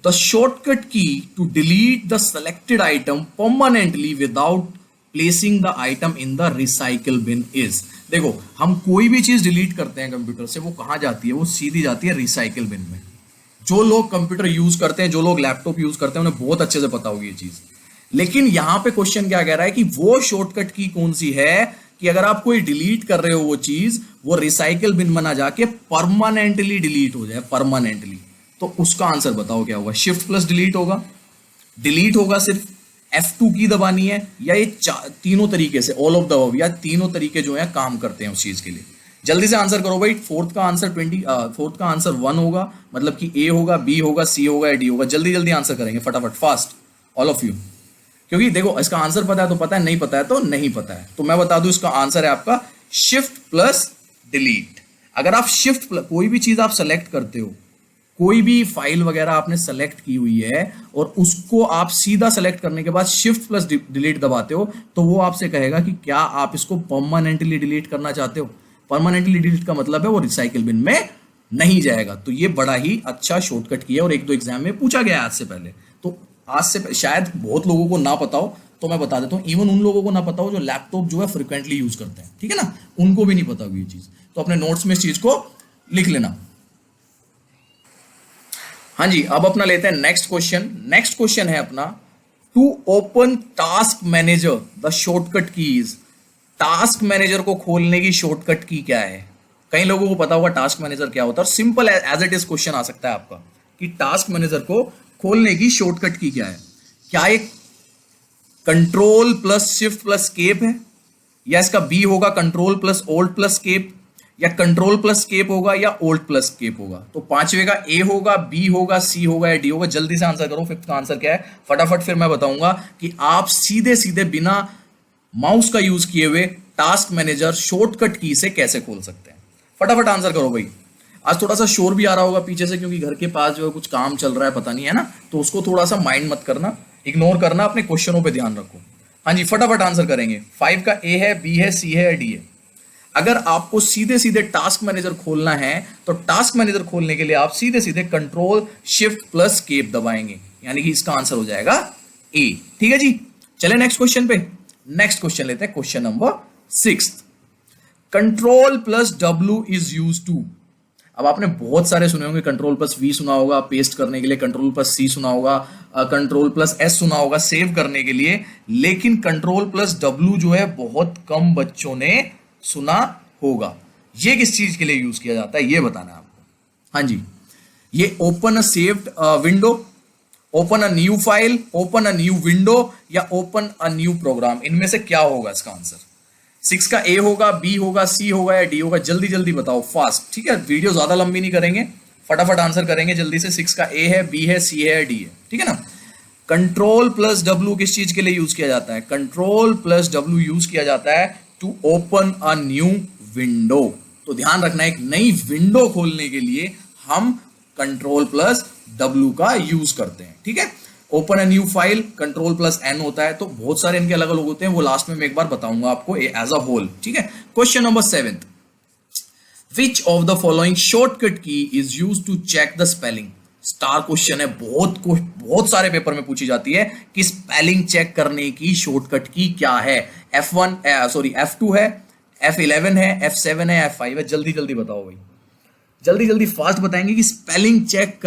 S3: the shortcut key to delete the selected item permanently without placing the item in the recycle bin is. देखो, हम कोई भी चीज डिलीट करते हैं कंप्यूटर से, वो कहां जाती है, वो सीधी जाती है रिसाइकल बिन में। जो लोग कंप्यूटर यूज करते हैं, जो लोग लैपटॉप यूज करते हैं, उन्हें बहुत अच्छे से पता होगी ये चीज। लेकिन यहां पे क्वेश्चन क्या कह रहा है कि वो शॉर्टकट की कौन सी है कि अगर आप कोई डिलीट कर रहे हो वो चीज, वो रिसाइकल बिन में ना जाके परमानेंटली डिलीट हो जाए, परमानेंटली। तो उसका आंसर बताओ क्या होगा। शिफ्ट प्लस डिलीट होगा, डिलीट होगा सिर्फ F2 की दबानी है, या ये तीनों तरीके से, ऑल ऑफ द अबव, या तीनों तरीके जो है काम करते हैं उस चीज के लिए। जल्दी से आंसर करो भाई। फोर्थ का आंसर 1 होगा, मतलब कि A होगा, B होगा, C होगा या D होगा। जल्दी जल्दी आंसर करेंगे फटाफट, फास्ट ऑल ऑफ यू, क्योंकि देखो इसका आंसर पता है तो पता है, नहीं पता है तो नहीं पता है। तो मैं बता दूं, इसका आंसर है आपका शिफ्ट प्लस डिलीट। अगर आप कोई भी चीज आप सेलेक्ट करते हो, कोई भी फाइल वगैरह आपने सेलेक्ट की हुई है और उसको आप सीधा सेलेक्ट करने के बाद शिफ्ट प्लस डिलीट दबाते हो, तो वो आपसे कहेगा कि क्या आप इसको परमानेंटली डिलीट करना चाहते हो। परमानेंटली डिलीट का मतलब है वो रिसाइकिल बिन में नहीं जाएगा। तो ये बड़ा ही अच्छा शॉर्टकट किया और 1-2 एग्जाम में पूछा गया आज से पहले। तो आज से शायद बहुत लोगों को ना पता हो, तो मैं बता देता हूँ, इवन उन लोगों को ना पता हो जो लैपटॉप जो है फ्रिक्वेंटली यूज करते हैं, ठीक है ना, उनको भी नहीं पता होगी ये चीज। तो अपने नोट्स में इस चीज को लिख लेना। हाँ जी, अब अपना लेते हैं नेक्स्ट क्वेश्चन। नेक्स्ट क्वेश्चन है अपना, to open task manager the shortcut keys. Task manager को खोलने की शॉर्टकट की क्या है। कई लोगों को पता होगा टास्क मैनेजर क्या होता है, और simple as it is question आ सकता है आपका कि टास्क मैनेजर को खोलने की शॉर्टकट की क्या है। क्या एक control plus shift plus escape है, या इसका बी होगा control plus alt plus escape, या कंट्रोल प्लस एस्केप होगा, या ऑल्ट प्लस एस्केप होगा। तो पांचवे का ए होगा, बी होगा, सी होगा या डी होगा। जल्दी से आंसर करो। फिफ्थ का आंसर क्या है फटाफट, फिर मैं बताऊंगा कि आप सीधे सीधे बिना माउस का यूज किए हुए टास्क मैनेजर शॉर्टकट की से कैसे खोल सकते हैं। फटाफट आंसर करो भाई। आज थोड़ा सा शोर भी आ रहा होगा पीछे से, क्योंकि घर के पास जो है कुछ काम चल रहा है, पता नहीं है ना, तो उसको थोड़ा सा माइंड मत करना, इग्नोर करना, अपने क्वेश्चनों पे ध्यान रखो। हाँ जी, फटाफट आंसर करेंगे। 5 का ए है, बी है, सी है या डी है। अगर आपको सीधे सीधे टास्क मैनेजर खोलना है तो टास्क मैनेजर खोलने के लिए आप सीधे सीधे कंट्रोल शिफ्ट प्लस केप दबाएंगे, यानी कि इसका आंसर हो जाएगा ए। ठीक है जी, चले नेक्स्ट क्वेश्चन पे। नेक्स्ट क्वेश्चन लेते हैं, question number 6। Control plus W is use to. अब आपने बहुत सारे सुने होंगे, कंट्रोल प्लस वी सुना होगा पेस्ट करने के लिए, कंट्रोल प्लस सी सुना होगा, कंट्रोल प्लस एस सुना होगा सेव करने के लिए, लेकिन कंट्रोल प्लस डब्ल्यू जो है बहुत कम बच्चों ने सुना होगा। ये किस चीज के लिए यूज किया जाता है ये बताना है आपको। हाँ जी, ये open a saved window, open a new file, open a new window या ओपन अ न्यू प्रोग्राम, इनमें से क्या होगा इसका आंसर? 6 का ए होगा, बी होगा, सी होगा या डी होगा? जल्दी जल्दी बताओ, फास्ट। ठीक है, वीडियो ज्यादा लंबी नहीं करेंगे, फटाफट आंसर करेंगे जल्दी से। 6 का ए है, बी है, सी है या डी है? ठीक है ना। कंट्रोल प्लस डब्ल्यू किस चीज के लिए यूज किया जाता है? कंट्रोल प्लस डब्ल्यू यूज किया जाता है to open a new window. तो ध्यान रखना, एक नई विंडो खोलने के लिए हम कंट्रोल प्लस डब्ल्यू का यूज करते हैं। ठीक है, open a new file control plus N होता है, तो बहुत सारे इनके अलग अलग होते हैं, वो लास्ट में मैं एक बार बताऊंगा आपको एज अ होल। ठीक है, question number 7। Which of the following shortcut key is use to check the spelling? Star question है, बहुत सारे पेपर में पूछी जाती है कि स्पेलिंग चेक करने की शॉर्टकट की क्या है। F2 है, F11 है, F7 है, F5 है? जल्दी जल्दी बताओ भाई, जल्दी जल्दी फास्ट बताएंगे कि स्पेलिंग चेक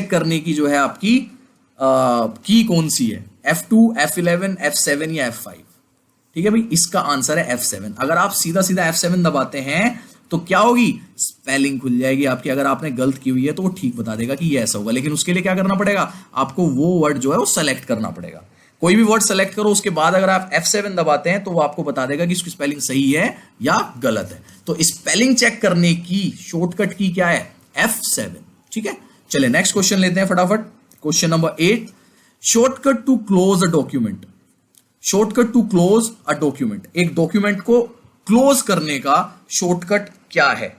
S3: करने की जो है आपकी की कौन सी है? F2, F11, F7 या F5? ठीक है भाई, इसका आंसर है F7। अगर आप सीधा सीधा F7 दबाते हैं तो क्या होगी? स्पेलिंग खुल जाएगी आपकी। अगर आपने गलत की हुई है तो वो ठीक बता देगा कि ये ऐसा होगा, लेकिन उसके लिए क्या करना पड़ेगा? आपको वो वर्ड जो है वो सेलेक्ट करना पड़ेगा। कोई भी वर्ड सेलेक्ट करो, उसके बाद अगर आप F7 दबाते हैं तो वो आपको बता देगा कि इसकी स्पेलिंग सही है या गलत है। तो स्पेलिंग चेक करने की शॉर्टकट की क्या है? F7। ठीक है, चलिए नेक्स्ट क्वेश्चन लेते हैं फटाफट। Question number 8। Shortcut to close a document. Shortcut to close a document, एक डॉक्यूमेंट को क्लोज करने का शॉर्टकट क्या है?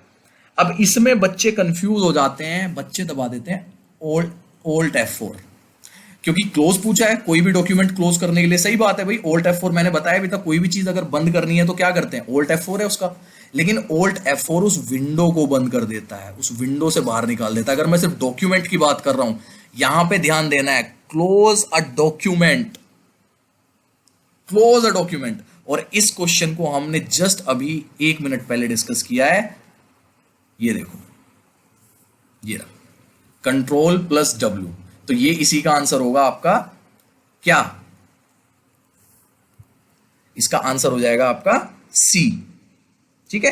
S3: अब इसमें बच्चे कंफ्यूज हो जाते हैं, बच्चे दबा देते हैं Alt F4, क्योंकि क्लोज पूछा है, कोई भी डॉक्यूमेंट क्लोज करने के लिए। सही बात है भाई, Alt F4 मैंने बताया भी था, कोई भी चीज अगर बंद करनी है तो क्या करते हैं? Alt F4 है उसका। लेकिन Alt F4 उस विंडो को बंद कर देता है, उस विंडो से बाहर निकाल देता है। अगर मैं सिर्फ डॉक्यूमेंट की बात कर रहा हूं, यहां पे ध्यान देना है, close a document, close a document. और इस क्वेश्चन को हमने जस्ट अभी 1 मिनट पहले डिस्कस किया है। ये देखो, ये रहा कंट्रोल प्लस डब्ल्यू, तो ये इसी का आंसर होगा आपका क्या? इसका आंसर हो जाएगा आपका सी। ठीक है,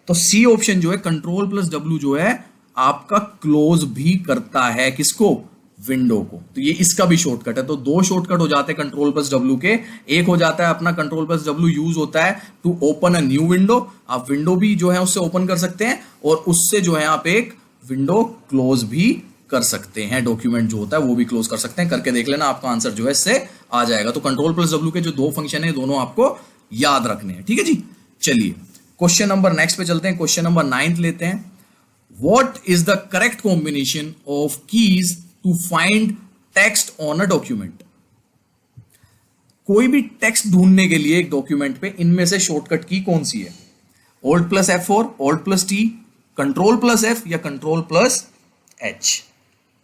S3: तो सी ऑप्शन जो है, कंट्रोल प्लस डब्ल्यू जो है आपका क्लोज भी करता है किसको? विंडो को। तो ये इसका भी शॉर्टकट है। तो 2 शॉर्टकट हो जाते हैं कंट्रोल प्लस डब्ल्यू के। एक हो जाता है अपना कंट्रोल प्लस डब्ल्यू यूज होता है to open a new window, आप विंडो भी जो है उससे ओपन कर सकते हैं, और उससे जो है आप एक विंडो क्लोज भी कर सकते हैं, डॉक्यूमेंट जो होता है वो भी क्लोज कर सकते हैं। करके देख लेना, आपका आंसर जो है इससे आ जाएगा। तो कंट्रोल प्लस डब्ल्यू के जो 2 फंक्शन है, दोनों आपको याद रखने हैं। ठीक है जी, चलिए क्वेश्चन नंबर नेक्स्ट पे चलते हैं। क्वेश्चन नंबर 9 लेते हैं। What is the correct combination of keys to find text on a document? कोई भी टेक्स्ट ढूंढने के लिए एक डॉक्यूमेंट पे इनमें से शॉर्टकट की कौन सी है? Alt plus F4, Alt plus T, control plus F या कंट्रोल प्लस H?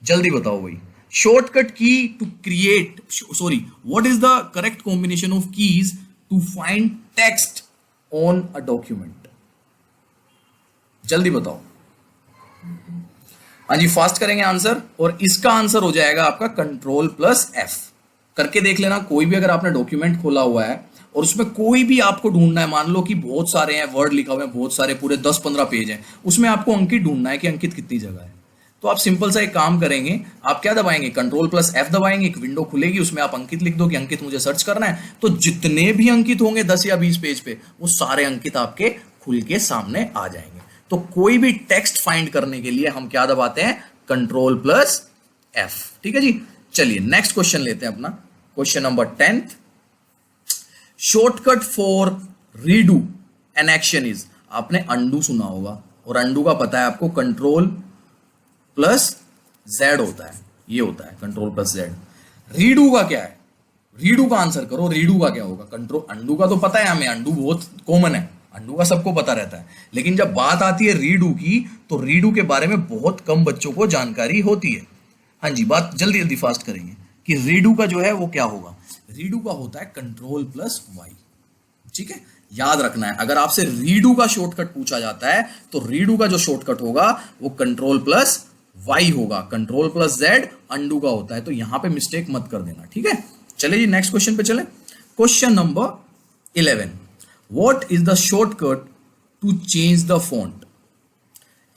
S3: जल्दी बताओ भाई। Shortcut key to create, sorry, what is the correct combination of keys to find text on a document? जल्दी बताओ। हाँ जी, फास्ट करेंगे answer, और इसका आंसर हो जाएगा आपका कंट्रोल प्लस F। करके देख लेना, कोई भी अगर आपने डॉक्यूमेंट खोला हुआ है और उसमें कोई भी आपको ढूंढना है, मान लो कि बहुत सारे हैं, वर्ड लिखा हुआ है बहुत सारे, पूरे 10-15 पेज हैं, उसमें आपको अंकित ढूंढना है कि अंकित कितनी जगह है। तो आप सिंपल सा एक काम करेंगे, आप क्या दबाएंगे? कंट्रोल प्लस F दबाएंगे, एक विंडो खुलेगी, उसमें आप अंकित लिख दो कि अंकित मुझे सर्च करना है। तो जितने भी अंकित होंगे 10 या 20 पेज पे, वो सारे अंकित आपके खुल के सामने आ जाएंगे। तो कोई भी टेक्स्ट फाइंड करने के लिए हम क्या दबाते हैं? Control plus F। ठीक है जी, चलिए नेक्स्ट क्वेश्चन लेते हैं अपना। Question number 10। Shortcut for redo an action is, आपने अंडू सुना होगा, और अंडू का पता है आपको, कंट्रोल प्लस Z होता है, ये होता है कंट्रोल प्लस Z। रीडू का क्या है? रीडू का आंसर करो, रीडू का क्या होगा? कंट्रोल, अंडू का तो पता है हमें, अंडू बहुत कॉमन है, अंडू का सबको पता रहता है, लेकिन जब बात आती है रीडू की तो रीडू के बारे में बहुत कम बच्चों को जानकारी होती है। हाँ जी, बात जल्दी जल्दी फास्ट करेंगे कि रीडू का जो है वो क्या होगा। रीडू का होता है कंट्रोल प्लस वाई, ठीक है, याद रखना है। अगर आपसे रीडू का शॉर्टकट पूछा जाता है तो रीडू का जो शॉर्टकट होगा वो कंट्रोल प्लस वाई होगा, कंट्रोल प्लस जेड अंडू का होता है, तो यहां पे मिस्टेक मत कर देना, ठीक है। चलिए जी नेक्स्ट क्वेश्चन पे चले। Question number 11, what is the shortcut to change the font?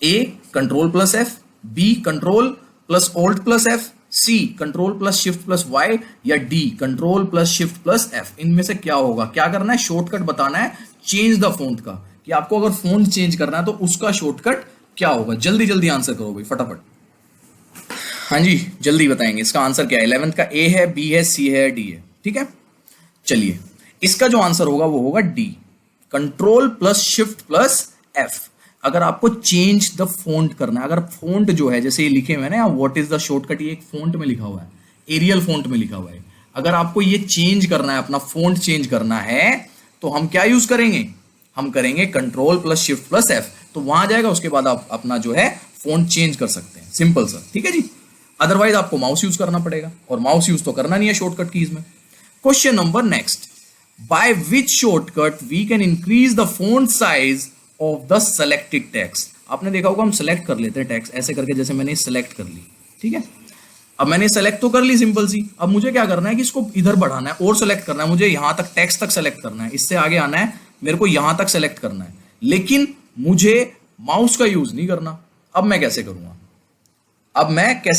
S3: A control plus F, B control plus alt plus F, C control plus shift plus Y, या D control plus shift plus F. इनमें से क्या होगा? क्या करना है? Shortcut बताना है चेंज द फॉन्ट का, कि आपको अगर फॉन्ट चेंज करना है तो उसका शॉर्टकट क्या होगा। जल्दी जल्दी आंसर करो भाई, फटाफट। हाँ जी, जल्दी बताएंगे इसका आंसर क्या है। 11th का ए है, बी है, सी है, डी है, ठीक है। चलिए, इसका जो आंसर होगा वो होगा D, control plus shift plus F. अगर आपको चेंज द फॉन्ट करना है, अगर फॉन्ट जो है जैसे ये लिखे हुए हैं ना, व्हाट इज द शॉर्टकट, ये एक फॉन्ट में लिखा हुआ है, एरियल फॉन्ट में लिखा हुआ है। अगर आपको ये चेंज करना है, अपना फॉन्ट चेंज करना है, तो हम क्या यूज करेंगे? हम करेंगे control plus shift plus F, तो वहां जाएगा, उसके बाद आप अपना जो है फॉन्ट चेंज कर सकते हैं, सिंपल सा, ठीक है जी। अदरवाइज आपको माउस यूज करना पड़ेगा, और माउस यूज तो करना नहीं है शॉर्टकट कीज में। Question number next, by which shortcut we can increase the font size of the selected text. आपने देखा होगा हम सेलेक्ट कर लेते हैं टेक्स्ट ऐसे करके, जैसे मैंने सेलेक्ट कर ली, ठीक है। अब मैंने सेलेक्ट तो कर ली सिंपल सी, अब मुझे क्या करना है कि इसको इधर बढ़ाना है और सेलेक्ट करना है, मुझे यहां तक टेक्स्ट तक सेलेक्ट करना है, इससे आगे आना है, मेरे को यहां तक सेलेक्ट करना है, लेकिन मुझे माउस का यूज नहीं करना। अब मैं कैसे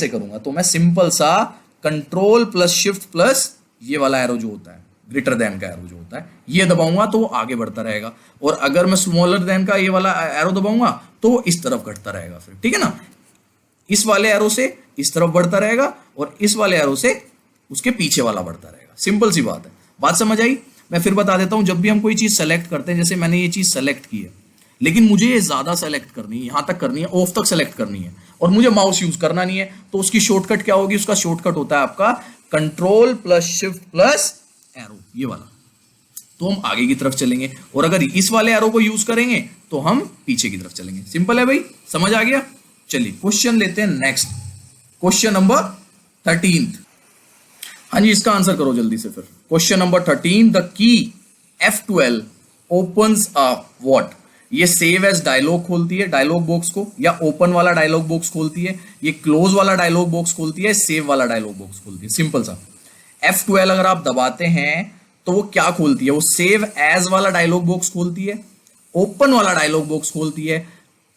S3: करूंगा? तो मैं सिंपल सा कंट्रोल प्लस शिफ्ट प्लस ये वाला एरो जो होता है, ग्रेटर देन का एरो जो होता है, ये दबाऊंगा तो वो आगे बढ़ता रहेगा, और अगर मैं स्मॉलर देन का ये वाला एरो दबाऊंगा तो वो इस तरफ घटता रहेगा फिर, ठीक है ना। इस वाले एरो से इस तरफ बढ़ता रहेगा, और इस वाले एरो से उसके पीछे वाला बढ़ता रहेगा, सिंपल सी बात है। बात समझ आई? मैं फिर बता देता हूं, जब भी हम कोई चीज सेलेक्ट करते हैं, जैसे मैंने ये चीज सेलेक्ट की है, लेकिन मुझे ये ज्यादा सेलेक्ट करनी है, यहां तक करनी है, ऑफ तक सेलेक्ट करनी है, और मुझे माउस यूज करना नहीं है, तो उसकी शॉर्टकट क्या होगी? उसका शॉर्टकट होता है आपका control plus shift plus arrow, ये वाला, तो हम आगे की तरफ चलेंगे, और अगर इस वाले एरो को यूज करेंगे तो हम पीछे की तरफ चलेंगे। सिंपल है भाई, समझ आ गया? चलिए क्वेश्चन लेते हैं नेक्स्ट, क्वेश्चन नंबर 13। हाँ जी, इसका आंसर करो जल्दी से फिर। Question number 13, the key F12 opens a what? ये सेव एज डायलॉग खोलती है डायलॉग बॉक्स को, या ओपन वाला डायलॉग बॉक्स खोलती है, ये क्लोज वाला डायलॉग बॉक्स खोलती है, सेव वाला डायलॉग बॉक्स खोलती है, सिंपल सा। F12 अगर आप दबाते हैं तो वो क्या खोलती है? वो सेव एज वाला डायलॉग बॉक्स खोलती है, ओपन वाला डायलॉग बॉक्स खोलती है,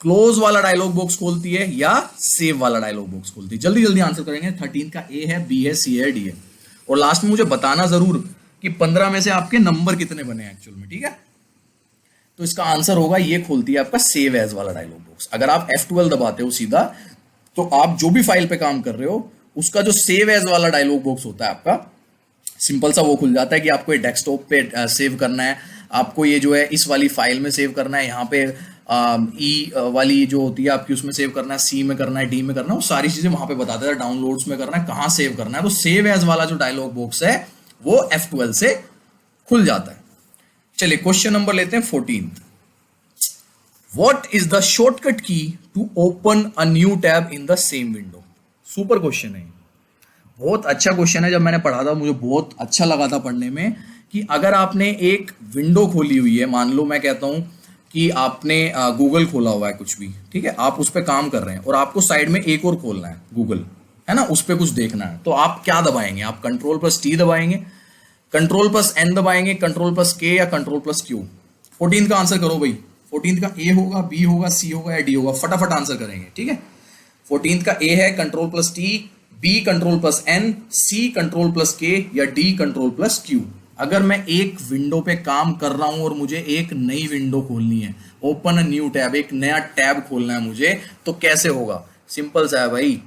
S3: क्लोज वाला डायलॉग बॉक्स खोलती है, या सेव वाला डायलॉग बॉक्स खोलती है। जल्दी जल्दी आंसर करेंगे। 13 का ए है, बी है, सी है, डी है, और लास्ट में मुझे बताना जरूर कि 15 में से आपके नंबर कितने बने एक्चुअल में, ठीक है। तो इसका आंसर होगा, ये खोलती है आपका सेव एज वाला डायलॉग बॉक्स। अगर आप F12 दबाते हो सीधा, तो आप जो भी फाइल पे काम कर रहे हो उसका जो सेव एज वाला डायलॉग बॉक्स होता है आपका, सिंपल सा वो खुल जाता है कि आपको ये डेस्कटॉप पे सेव करना है, आपको ये जो है इस वाली फाइल में सेव करना है, यहाँ पे ई वाली जो होती है आपकी उसमें सेव करना है, सी में करना है, डी में करना है, वो सारी चीजें वहां पे बता देता है, डाउनलोड्स में करना है, कहाँ सेव करना है। तो सेव एज वाला जो डायलॉग बॉक्स है वो F12 से खुल जाता है। चलिए क्वेश्चन नंबर लेते हैं 14। What is the shortcut key to open a new tab in the same window? Super question है, बहुत अच्छा क्वेश्चन है। जब मैंने पढ़ा था मुझे बहुत अच्छा लगा था पढ़ने में, कि अगर आपने एक विंडो खोली हुई है, मान लो मैं कहता हूं कि आपने गूगल खोला हुआ है कुछ भी, ठीक है, आप उस पर काम कर रहे हैं और आपको साइड में एक और खोलना है गूगल, है ना, उस पर कुछ देखना है, तो आप क्या दबाएंगे? आप कंट्रोल प्लस टी दबाएंगे, कंट्रोल प्लस एन दबाएंगे, कंट्रोल प्लस के, या कंट्रोल प्लस क्यू? 14 का आंसर करो भाई। 14 का ए होगा, बी होगा, सी होगा, या डी होगा? फटाफट आंसर करेंगे, ठीक है। 14 का ए है control plus T, B control plus N, C control plus K, या डी कंट्रोल प्लस क्यू? अगर मैं एक विंडो पे काम कर रहा हूं और मुझे एक नई विंडो खोलनी है, ओपन अ न्यू टैब, एक नया टैब खोलना है मुझे, तो कैसे होगा? सिंपल सा है भाई,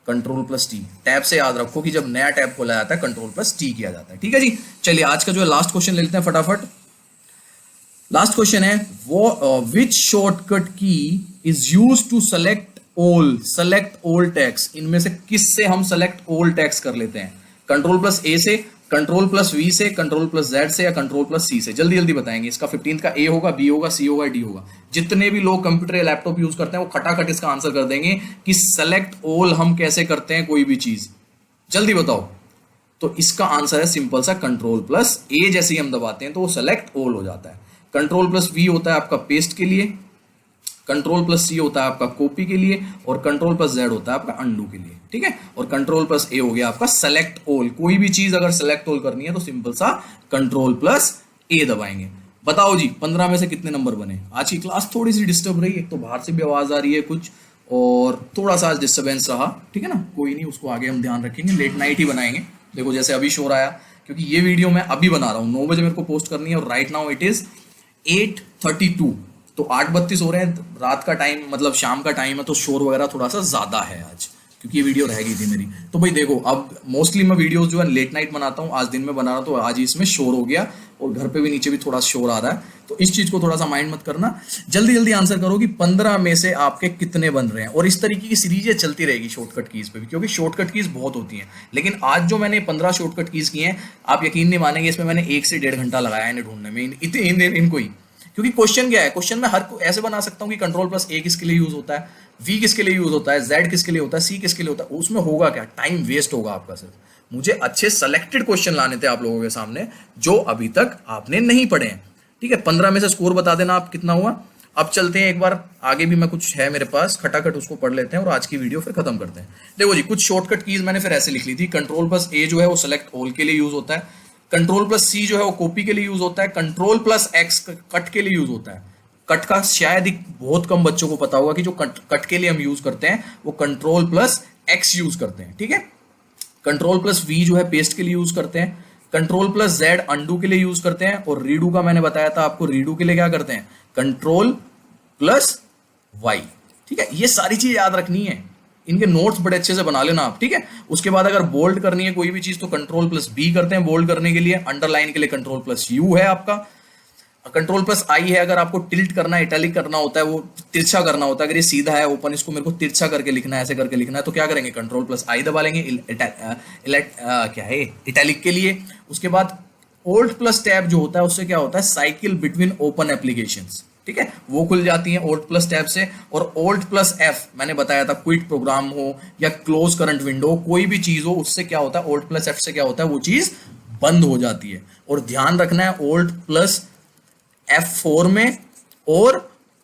S3: कंट्रोल प्लस टी। टैब से याद रखो कि जब नया टैब खोला जाता है कंट्रोल प्लस टी किया जाता है, ठीक है जी। चलिए आज का जो है लास्ट क्वेश्चन ले लेते हैं फटाफट। लास्ट क्वेश्चन है, वो which shortcut key is use to select all text? इनमें से किससे हम सेलेक्ट ऑल टेक्स्ट कर लेते हैं? कंट्रोल प्लस ए से, कंट्रोल प्लस वी से, कंट्रोल प्लस जेड से, या कंट्रोल प्लस सी से? जल्दी जल्दी बताएंगे। इसका 15th का ए होगा, बी होगा, सी होगा, डी होगा। जितने भी लोग कंप्यूटर या लैपटॉप यूज करते हैं वो खटाखट इसका आंसर कर देंगे कि सेलेक्ट ऑल हम कैसे करते हैं कोई भी चीज। जल्दी बताओ। तो इसका आंसर है सिंपल सा कंट्रोल प्लस ए। जैसे ही हम दबाते हैं तो वो सेलेक्ट ऑल हो जाता है। कंट्रोल प्लस वी होता है आपका पेस्ट के लिए, कंट्रोल प्लस सी होता है आपका कॉपी के लिए, और कंट्रोल प्लस जेड होता है आपका अंडू के लिए। ठीक है, और कंट्रोल प्लस ए हो गया आपका सेलेक्ट ऑल। कोई भी चीज अगर सेलेक्ट ऑल करनी है तो सिंपल सा कंट्रोल प्लस ए दबाएंगे। बताओ जी 15 में से कितने नंबर बने? आज की क्लास थोड़ी सी डिस्टर्ब रही है, तो बाहर से भी आवाज आ रही है कुछ, और थोड़ा सा डिस्टर्बेंस रहा। ठीक है ना, कोई नहीं, उसको आगे हम ध्यान रखेंगे, लेट नाइट ही बनाएंगे। देखो जैसे अभी शोर आया, क्योंकि ये वीडियो मैं अभी बना रहा हूँ, 9 बजे मेरे को पोस्ट करनी है, और राइट नाउ इट इज 8:32, तो 8:32 हो रहे हैं, रात का टाइम मतलब शाम का टाइम है, तो शोर वगैरह थोड़ा सा ज्यादा है आज, क्योंकि ये वीडियो रह गई थी मेरी। तो भाई देखो, अब मोस्टली मैं वीडियोस जो है लेट नाइट बनाता हूँ, आज दिन में बना रहा हूँ, तो आज ही इसमें शोर हो गया, और घर पे भी नीचे भी थोड़ा शोर आ रहा है, तो इस चीज को थोड़ा सा माइंड मत करना। जल्दी जल्दी आंसर करो कि 15 में से आपके कितने बन रहे हैं, और इस तरीके की सीरीज चलती रहेगी शॉर्टकट कीज पे भी, क्योंकि शॉर्टकट कीज बहुत होती हैं। लेकिन आज जो मैंने 15 शॉर्टकट कीज की हैं, आप यकीन नहीं मानेंगे, इसमें मैंने 1 से 1.5 घंटा लगाया इन्हें ढूंढने में, इनको ही। क्योंकि क्वेश्चन क्या है, क्वेश्चन में हर को ऐसे बना सकता हूँ कि कंट्रोल प्लस ए किसके लिए यूज होता है, वी किसके लिए यूज होता है, जेड किसके लिए होता है, सी किसके लिए होता है। उसमें होगा क्या, टाइम वेस्ट होगा आपका। सिर्फ मुझे अच्छे सेलेक्टेड क्वेश्चन लाने थे आप लोगों के सामने, जो अभी तक आपने नहीं पढ़े हैं। ठीक है, 15 में से स्कोर बता देना आप कितना हुआ। अब चलते हैं एक बार आगे, भी मैं कुछ है मेरे पास खटाखट, उसको पढ़ लेते हैं और आज की वीडियो फिर खत्म करते हैं। देखो जी, कुछ शॉर्टकट कीज मैंने फिर ऐसे लिख ली थी। कंट्रोल प्लस ए जो है वो सेलेक्ट ऑल के लिए यूज होता है, कंट्रोल प्लस सी जो है वो कॉपी के लिए यूज होता है, कंट्रोल प्लस एक्स कट के लिए यूज होता है। कट का शायद ही बहुत कम बच्चों को पता होगा कि जो कट के लिए हम यूज करते हैं वो कंट्रोल प्लस एक्स यूज करते हैं। ठीक है, कंट्रोल प्लस वी जो है पेस्ट के लिए यूज करते हैं, कंट्रोल प्लस जेड अंडू के लिए यूज करते हैं, और रीडू का मैंने बताया था आपको, रीडू के लिए क्या करते हैं, कंट्रोल प्लस वाई। ठीक है, ये सारी चीज याद रखनी है, इनके नोट्स बड़े अच्छे से बना लेना आप। ठीक है, उसके बाद अगर बोल्ड करनी है कोई भी चीज तो कंट्रोल प्लस बी करते हैं बोल्ड करने के लिए, अंडरलाइन के लिए कंट्रोल प्लस यू है आपका, कंट्रोल प्लस आई है अगर आपको टिल्ट करना है, इटैलिक करना होता है, वो तिरछा करना होता है। अगर ये सीधा है ओपन, इसको मेरे को तिरछा करके लिखना है, ऐसे करके लिखना है, तो क्या करेंगे, कंट्रोल प्लस आई दबा लेंगे क्या है इटैलिक के लिए। उसके बाद ओल्ड प्लस टैब जो होता है उससे क्या होता है, साइकिल बिटवीन ओपन एप्लीकेशंस। ठीक है, वो खुल जाती है ओल्ड प्लस टैब से। और ओल्ड प्लस एफ मैंने बताया था, क्विट प्रोग्राम हो या क्लोज करंट विंडो, कोई भी चीज हो, उससे क्या होता है, ओल्ड प्लस एफ से क्या होता है, वो चीज बंद हो जाती है। और ध्यान रखना है, ओल्ड प्लस F4 में और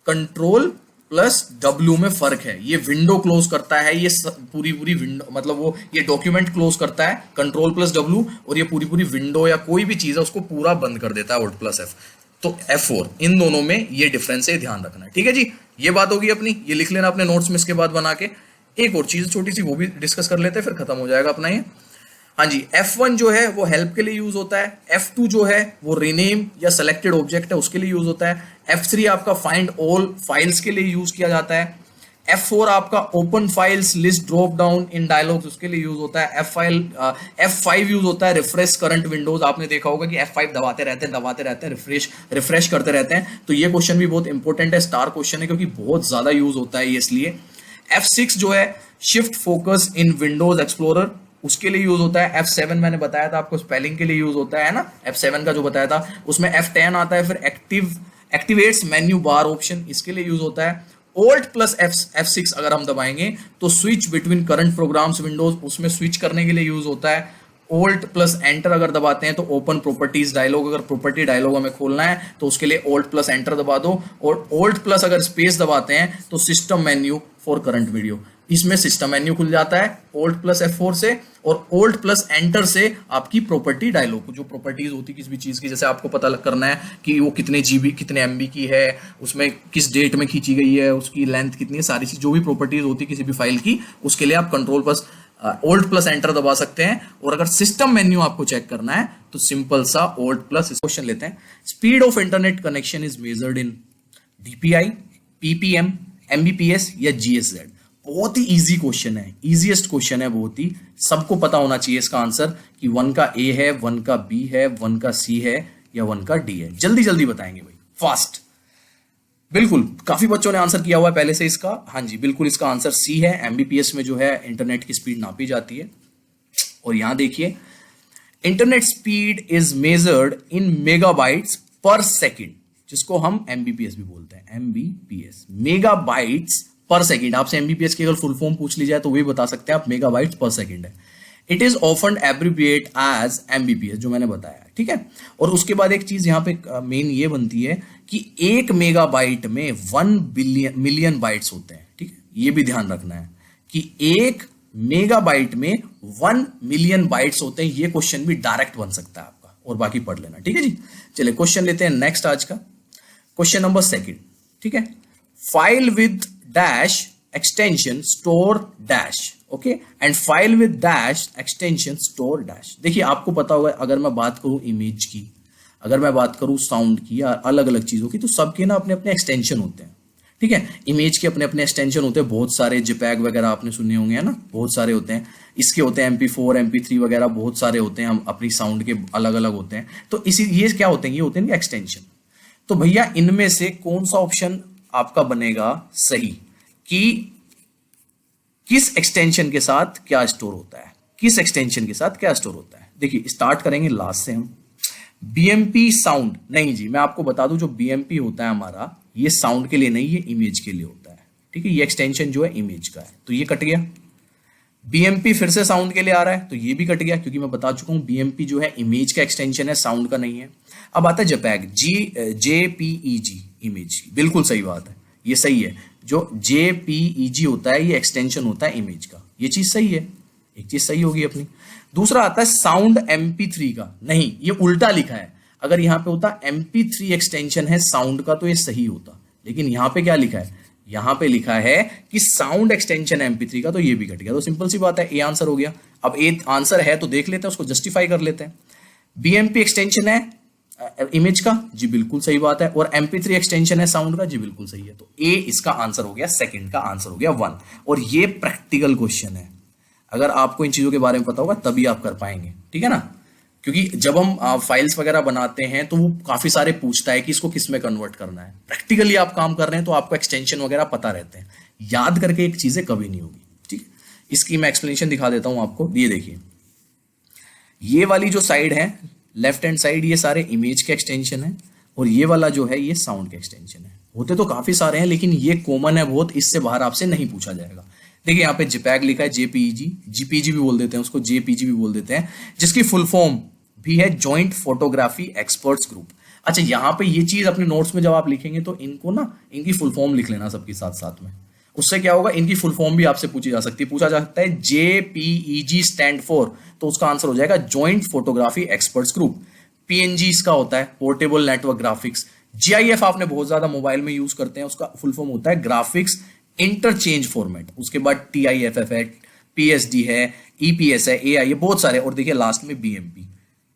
S3: कंट्रोल प्लस W में फर्क है। ये विंडो क्लोज करता है, ये पूरी विंडो, मतलब वो ये डॉक्यूमेंट क्लोज करता है कंट्रोल प्लस W, और ये पूरी विंडो या कोई भी चीज है उसको पूरा बंद कर देता है ओल्ड प्लस F। तो F4, इन दोनों में ये डिफरेंस है, ध्यान रखना है। ठीक है जी, ये बात होगी अपनी, ये लिख लेना अपने नोट्स में इसके बाद बना के। एक और चीज छोटी सी वो भी डिस्कस कर लेते हैं, फिर खत्म हो जाएगा अपना ये। हाँ जी, F1 जो है वो हेल्प के लिए यूज होता है, F2 जो है वो रीनेम या सेलेक्टेड ऑब्जेक्ट है उसके लिए यूज होता है, F3 आपका फाइंड ऑल फाइल्स के लिए यूज किया जाता है, F4 आपका open files list drop down in dialogues उसके लिए यूज होता है, F5 यूज होता है रिफ्रेश करंट विंडोज। आपने देखा होगा कि F5 दबाते रहते हैं, रिफ्रेश करते रहते हैं। तो ये क्वेश्चन भी बहुत इंपॉर्टेंट है, स्टार क्वेश्चन है, क्योंकि बहुत ज्यादा यूज होता है ये इसलिए। F6 जो है shift focus in Windows explorer, उसके लिए यूज होता है। F7 मैंने बताया था आपको, स्पेलिंग के लिए यूज होता है ना, F7 का जो बताया था। उसमें F10 आता है, फिर एक्टिवेट्स मेन्यू बार ऑप्शन, इसके लिए यूज होता है। Alt प्लस F6 अगर हम दबाएंगे तो switch between current programs windows, उसमें स्विच करने के लिए यूज होता है। Alt प्लस एंटर अगर दबाते हैं तो ओपन प्रॉपर्टीज डायलॉग, अगर प्रॉपर्टी डायलॉग हमें खोलना है तो उसके लिए Alt प्लस एंटर दबा दो। और Alt प्लस अगर स्पेस दबाते हैं तो system menu for current video, इसमें सिस्टम मेन्यू खुल जाता है Alt प्लस F4 से। और Alt प्लस एंटर से आपकी प्रॉपर्टी डायलॉग, जो प्रॉपर्टीज होती है किसी भी चीज की, जैसे आपको पता करना है कि वो कितने GB कितने MB की है, उसमें किस डेट में खींची गई है, उसकी लेंथ कितनी है, सारी चीज जो भी प्रॉपर्टीज होती है किसी भी फाइल की, उसके लिए आप control plus Alt plus enter दबा सकते हैं। और अगर सिस्टम मेन्यू आपको चेक करना है तो सिंपल सा Alt प्लस। क्वेश्चन लेते हैं, speed of internet connection is measured in DPI, PPM, MBPS या GSZ। बहुत ही इजी क्वेश्चन है, इजीएस्ट क्वेश्चन है, बहुत ही सबको पता होना चाहिए इसका आंसर कि 1 का A है, 1 का B है, 1 का C है या 1 का D है। जल्दी जल्दी बताएंगे भाई, फास्ट। बिल्कुल, काफी बच्चों ने आंसर किया हुआ है पहले से इसका। हाँ जी, बिल्कुल इसका आंसर C है। MBPS में जो है इंटरनेट की स्पीड नापी जाती है। और यहां देखिए internet speed is measured in megabytes per second, जिसको हम एमबीपीएस भी बोलते हैं, एमबीपीएस, मेगाबाइट्स पर सेकेंड। आपसे एमबीपीएस की अगर फुल फॉर्म पूछ ली जाए तो वही बता सकते हैं आप, मेगाबाइट्स पर सेकेंड है। It is often abbreviate as MBPS, जो मैंने बताया, ठीक है। और उसके बाद एक चीज यहां पे मेन ये बनती है कि 1 मेगाबाइट में 1 मिलियन बाइट्स होते हैं, ठीक है। ये भी ध्यान रखना है कि 1 मेगाबाइट में 1 मिलियन बाइट्स होते हैं। ये क्वेश्चन भी डायरेक्ट बन सकता है आपका, और बाकी पढ़ लेना, ठीक है जी। चलिए क्वेश्चन लेते हैं नेक्स्ट आज का, क्वेश्चन नंबर 2, ठीक है। File with dash extension store dash, okay, and file with dash extension store dash. देखिए आपको पता होगा, अगर मैं बात करूं इमेज की, अगर मैं बात करूं साउंड की, या अलग अलग चीजों की, तो सबके ना अपने अपने एक्सटेंशन होते हैं, ठीक है। इमेज के अपने अपने एक्सटेंशन होते हैं, बहुत सारे, JPEG वगैरह आपने सुने होंगे, है ना, बहुत सारे होते हैं। इसके होते हैं MP4, MP3 वगैरह, बहुत सारे होते हैं, हम अपनी साउंड के अलग अलग होते हैं। तो इसी ये क्या होते हैं, ये होते हैं एक्सटेंशन। तो भैया इनमें से कौन सा ऑप्शन आपका बनेगा सही, कि किस एक्सटेंशन के साथ क्या स्टोर होता है, किस एक्सटेंशन के साथ क्या स्टोर होता है। देखिए स्टार्ट करेंगे लास्ट से हम, BMP साउंड, नहीं जी, मैं आपको बता दूं, जो BMP होता है हमारा, ये साउंड के लिए नहीं, ये इमेज के लिए होता है, ठीक है। ये एक्सटेंशन जो है इमेज का है, तो ये कट गया। BMP फिर से साउंड के लिए आ रहा है, तो ये भी कट गया, क्योंकि मैं बता चुका हूं BMP जो है इमेज का एक्सटेंशन है, साउंड का नहीं है। अब आता है JPEG, JPEG, इमेज, बिल्कुल सही बात है, ये सही है। जो JPEG होता है ये एक्सटेंशन होता है इमेज का, ये चीज सही है, एक चीज सही होगी अपनी। दूसरा आता है साउंड MP3 का, नहीं, ये उल्टा लिखा है। अगर यहां पे होता MP3 एक्सटेंशन है साउंड का, तो ये सही होता, लेकिन यहां पे क्या लिखा है, यहां पे लिखा है कि साउंड एक्सटेंशन MP3 का, तो ये भी कट गया। तो सिंपल सी बात है, ए आंसर हो गया। अब ए आंसर है तो देख लेते हैं, उसको जस्टिफाई कर लेते हैं। BMP एक्सटेंशन है इमेज का, जी बिल्कुल सही बात है, और MP3 एक्सटेंशन है साउंड का, जी बिल्कुल सही है। तो ए इसका आंसर हो गया, सेकंड का आंसर हो गया 1। और ये प्रैक्टिकल क्वेश्चन है, अगर आपको इन चीजों के बारे में पता होगा तभी आप कर पाएंगे, ठीक है ना। क्योंकि जब हम फाइल्स वगैरह बनाते हैं तो वो काफी सारे पूछता है कि इसको किस में कन्वर्ट करना है। प्रैक्टिकली आप काम कर रहे हैं तो आपको एक्सटेंशन वगैरह पता रहते हैं, याद करके एक चीजें कभी नहीं होगी, ठीक है। इसकी मैं एक्सप्लेनेशन दिखा देता हूं आपको। ये देखिए, ये वाली जो साइड है, लेफ्ट हैंड साइड, ये सारे इमेज के एक्सटेंशन है, और ये वाला जो है ये साउंड के एक्सटेंशन है। होते तो काफी सारे हैं, लेकिन ये कॉमन है बहुत, इससे बाहर आपसे नहीं पूछा जाएगा। देखिए यहाँ पे JPEG लिखा है, JPEG, GPG भी बोल देते हैं उसको, JPG भी बोल देते हैं, जिसकी फुल फॉर्म भी है जॉइंट फोटोग्राफी एक्सपर्ट्स ग्रुप। अच्छा, यहाँ पे ये चीज अपने नोट्स में जब आप लिखेंगे तो इनको ना, इनकी फुल फॉर्म लिख लेना सबके साथ साथ में। उससे क्या होगा, इनकी फुल फॉर्म भी आपसे पूछी जा सकती है। पूछा जा सकता है JPEG स्टैंड फॉर, तो उसका आंसर हो जाएगा joint photography experts group. PNG इसका होता है पोर्टेबल नेटवर्क ग्राफिक्स। GIF आपने बहुत ज्यादा मोबाइल में यूज करते हैं, उसका फुल फॉर्म होता है ग्राफिक्स इंटरचेंज फॉर्मेट। उसके बाद TIFF है, PSD है, EPS है, AI है, बहुत सारे। और देखिए लास्ट में BMP,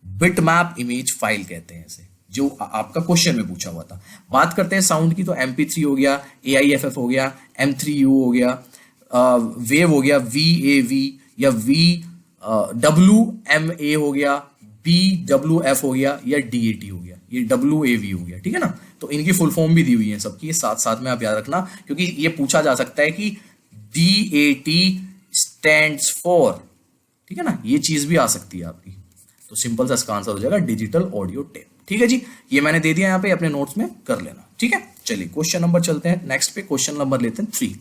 S3: बिटमैप इमेज फाइल कहते हैं इसे, जो आपका क्वेश्चन में पूछा हुआ था। बात करते हैं साउंड की, तो MP3 हो गया, AIFF हो गया, M3U हो गया, वेव हो गया, VAV या WMA हो गया, BWF हो गया, या DAT हो गया, ये WAV हो गया, ठीक है ना। तो इनकी फुल फॉर्म भी दी हुई है सबकी, साथ साथ में आप याद रखना, क्योंकि ये पूछा जा सकता है कि DAT स्टैंड्स फॉर, ठीक है ना, ये चीज भी आ सकती है आपकी। तो सिंपल सा इसका आंसर हो जाएगा डिजिटल ऑडियो टेप, ठीक है जी। ये मैंने दे दिया यहाँ पे, अपने नोट्स में कर लेना, ठीक है। चलिए क्वेश्चन नंबर चलते हैं नेक्स्ट पे, क्वेश्चन नंबर लेते हैं 3।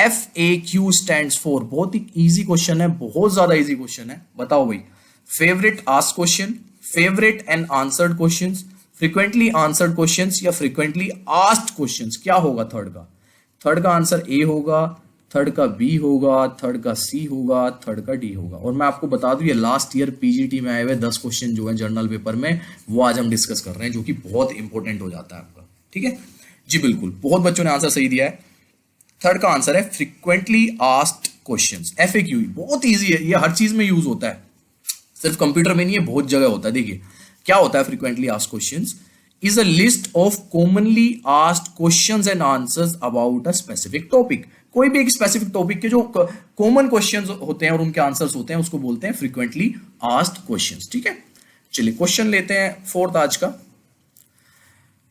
S3: FAQ स्टैंड्स फॉर, बहुत ही इजी क्वेश्चन है, बहुत ज्यादा इजी क्वेश्चन है। बताओ भाई, favourite asked question, favourite and answered questions, frequently answered questions, या फ्रीक्वेंटली आस्क्ड क्वेश्चंस, क्या होगा थर्ड का आंसर A होगा, थर्ड का B होगा, थर्ड का C होगा, थर्ड का D होगा। और मैं आपको बता दूं, ये लास्ट ईयर PGT में आए हुए 10 क्वेश्चन जो है जर्नल पेपर में, वो आज हम डिस्कस कर रहे हैं, जो कि बहुत इंपॉर्टेंट हो जाता है आपका, ठीक है जी। बिल्कुल, बहुत बच्चों ने आंसर सही दिया है। थर्ड का आंसर है फ्रीक्वेंटली आस्क्ड क्वेश्चंस, FAQ। बहुत ईजी है, ये हर चीज में यूज होता है, सिर्फ कंप्यूटर में नहीं है, बहुत जगह होता है। देखिए क्या होता है frequently asked questions, is a list of commonly asked questions and answers about a specific topic। कोई भी एक स्पेसिफिक टॉपिक के जो कॉमन क्वेश्चंस होते हैं और उनके आंसर्स होते हैं, उसको बोलते हैं फ्रीक्वेंटली आस्क्ड क्वेश्चंस, ठीक है। चलिए क्वेश्चन लेते हैं 4th आज का।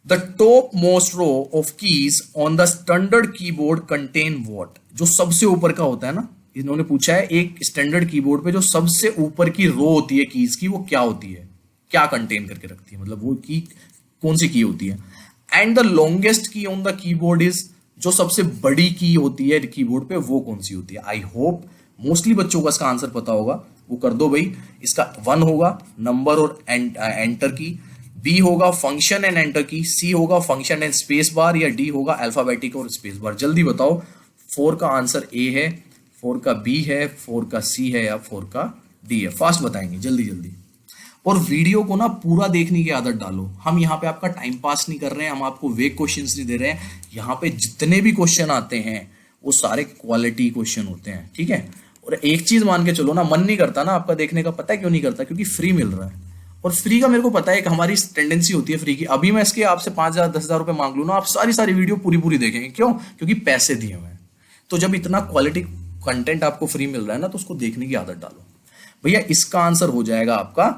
S3: The top most row of keys on the standard keyboard contain what. जो सबसे ऊपर का होता है ना, इन्होंने पूछा है एक स्टैंडर्ड कीबोर्ड पे जो सबसे ऊपर की रो होती है कीज की, वो क्या होती है, क्या कंटेन करके रखती है, मतलब वो की कौन सी की होती है। And the longest key on the keyboard is, जो सबसे बड़ी की होती है कीबोर्ड पे वो कौन सी होती है। आई होप मोस्टली बच्चों को इसका आंसर पता होगा, वो कर दो भाई। इसका 1 होगा नंबर और एंटर की, बी होगा फंक्शन एंड एंटर की, सी होगा फंक्शन एंड स्पेस बार, या डी होगा अल्फाबेटिक और स्पेस बार। जल्दी बताओ। 4 का आंसर ए है, 4 का बी है, 4 का सी है, या 4 का डी है। फास्ट बताएंगे जल्दी जल्दी। और वीडियो को ना पूरा देखने की आदत डालो। हम यहाँ पे आपका टाइम पास नहीं कर रहे हैं, हम आपको वेग क्वेश्चंस नहीं दे रहे हैं। यहाँ पे जितने भी क्वेश्चन आते हैं वो सारे क्वालिटी क्वेश्चन होते हैं, ठीक है। और एक चीज मान के चलो ना, मन नहीं करता ना आपका देखने का, पता है क्यों नहीं करता, क्योंकि फ्री मिल रहा है। और फ्री का मेरे को पता है एक हमारी टेंडेंसी होती है फ्री की। अभी मैं इसके आपसे 5,000 10,000 रुपए मांग लूँ ना, आप सारी वीडियो पूरी देखेंगे। क्यों? क्योंकि पैसे दिए हुए हैं। तो जब इतना क्वालिटी कंटेंट आपको फ्री मिल रहा है ना, तो उसको देखने की आदत डालो। भैया इसका आंसर हो जाएगा आपका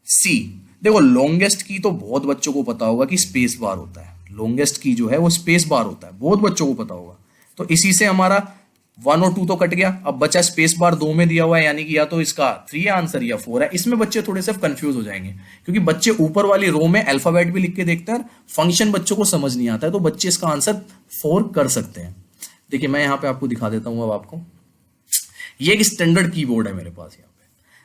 S3: सी। देखो लॉन्गेस्ट की तो बहुत बच्चों को पता होगा कि स्पेस बार होता है। लॉन्गेस्ट की जो है वो स्पेस बार होता है, बहुत बच्चों को पता होगा। तो इसी से हमारा 1 और 2 तो कट गया। अब बचा स्पेस बार 2 में दिया हुआ है, यानी कि या तो इसका 3 आंसर या 4 है। इसमें बच्चे थोड़े से कंफ्यूज हो जाएंगे, क्योंकि बच्चे ऊपर वाली रो में अल्फाबेट भी लिख के देखते हैं, फंक्शन बच्चों को समझ नहीं आता है, तो बच्चे इसका आंसर 4 कर सकते हैं। देखिए मैं यहाँ पे आपको दिखा देता हूँ। अब आपको ये एक स्टैंडर्ड कीबोर्ड है मेरे पास। यहाँ पे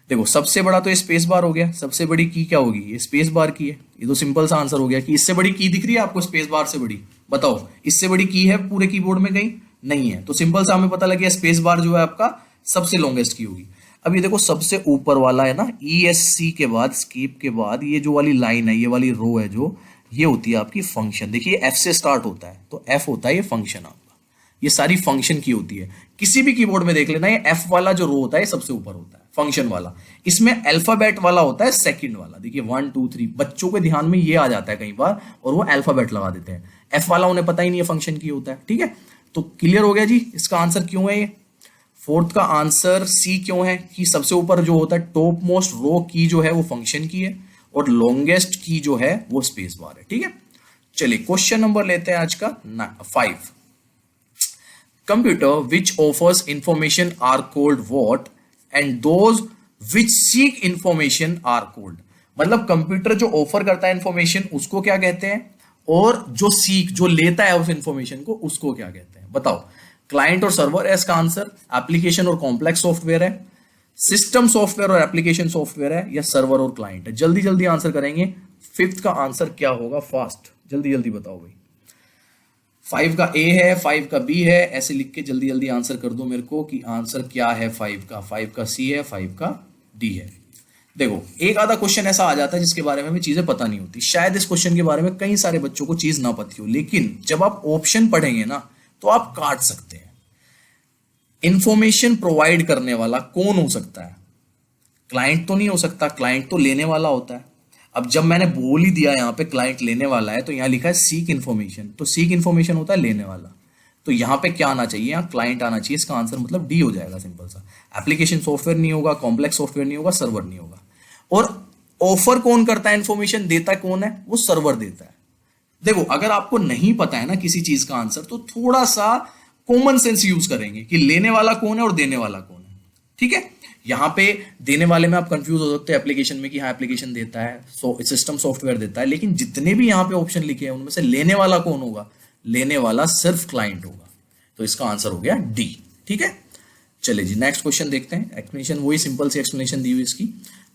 S3: देखो सबसे बड़ा तो ये स्पेस बार हो गया, सबसे बड़ी की क्या होगी, ये स्पेस बार की है। ये तो सिंपल सा आंसर हो गया कि इससे बड़ी की दिख रही है आपको स्पेस बार से बड़ी, बताओ इससे बड़ी की है पूरे कीबोर्ड में कहीं नहीं है। तो सिंपल सा हमें पता लग गया स्पेस बार जो है आपका सबसे लॉन्गेस्ट की होगी। अब ये देखो सबसे ऊपर वाला है ना, ESC के बाद स्केप के बाद ये जो वाली लाइन है, ये वाली रो है जो, ये होती है आपकी फंक्शन। देखिए F से स्टार्ट होता है, तो F होता है ये फंक्शन आपका। ये सारी फंक्शन की होती है। किसी भी कीबोर्ड में देख लेना, ये F वाला जो रो होता है सबसे ऊपर होता है, फंक्शन वाला। इसमें अल्फाबेट वाला होता है सेकंड वाला। देखिए 1 2 3, बच्चों के ध्यान में ये आ जाता है कई बार, और वो अल्फाबेट लगा देते हैं। F वाला उन्हें पता ही नहीं है फंक्शन की होता है, ठीक है। तो क्लियर हो गया जी, इसका आंसर क्यों है ये। 4th का आंसर सी क्यों है, कि सबसे ऊपर जो होता है टॉप मोस्ट रो की जो है वो फंक्शन की है, और लॉन्गेस्ट की जो है वो स्पेस बार है, ठीक है। चलिए क्वेश्चन नंबर लेते हैं आज का 5। Computer which offers information are called what and those which seek information are called। मतलब कंप्यूटर जो ऑफर करता है इंफॉर्मेशन उसको क्या कहते हैं, और जो सीख जो लेता है उस इंफॉर्मेशन को उसको क्या कहते हैं, बताओ। क्लाइंट और सर्वर है इसका आंसर, एप्लीकेशन और कॉम्प्लेक्स सॉफ्टवेयर है, सिस्टम सॉफ्टवेयर और एप्लीकेशन सॉफ्टवेयर है, या सर्वर और क्लाइंट है। जल्दी जल्दी आंसर करेंगे। 5th का आंसर क्या होगा, फास्ट जल्दी जल्दी बताओ भाई। 5 का ए है, 5 का बी है, ऐसे लिख के जल्दी जल्दी आंसर कर दो मेरे को कि आंसर क्या है 5 का सी है, 5 का डी है। देखो एक आधा क्वेश्चन ऐसा आ जाता है जिसके बारे में हमें चीजें पता नहीं होती। शायद इस क्वेश्चन के बारे में कई सारे बच्चों को चीज ना पती हो, लेकिन जब आप ऑप्शन पढ़ेंगे ना तो आप काट सकते हैं। इंफॉर्मेशन प्रोवाइड करने वाला कौन हो सकता है, क्लाइंट तो नहीं हो सकता, क्लाइंट तो लेने वाला होता है। अब जब मैंने बोल ही दिया यहाँ पे क्लाइंट लेने वाला है, तो यहाँ लिखा है सीक इन्फॉर्मेशन, तो सीक इन्फॉर्मेशन होता है लेने वाला। तो यहाँ पे क्या आना चाहिए, यहाँ क्लाइंट आना चाहिए। इसका आंसर मतलब डी हो जाएगा, सिंपल सा। एप्लीकेशन सॉफ्टवेयर नहीं होगा, कॉम्प्लेक्स सॉफ्टवेयर नहीं होगा, सर्वर नहीं होगा। और ऑफर कौन करता है, इन्फॉर्मेशन देता कौन है, वो सर्वर देता है। देखो अगर आपको नहीं पता है ना किसी चीज का आंसर, तो थोड़ा सा कॉमन सेंस यूज करेंगे कि लेने वाला कौन है और देने वाला कौन है, ठीक है। यहाँ पे देने वाले में आप कंफ्यूज हो सकते हैं एप्लीकेशन में कि हाँ एप्लीकेशन देता है, सिस्टम सॉफ्टवेयर देता है, लेकिन जितने भी यहाँ पे ऑप्शन लिखे हैं उनमें से लेने वाला कौन होगा, लेने वाला सिर्फ क्लाइंट होगा। तो इसका आंसर हो गया डी, ठीक है। चलिए जी नेक्स्ट क्वेश्चन देखते हैं। एक्सप्लेनेशन वही सिंपल सी एक्सप्लेनेशन दी हुई इसकी।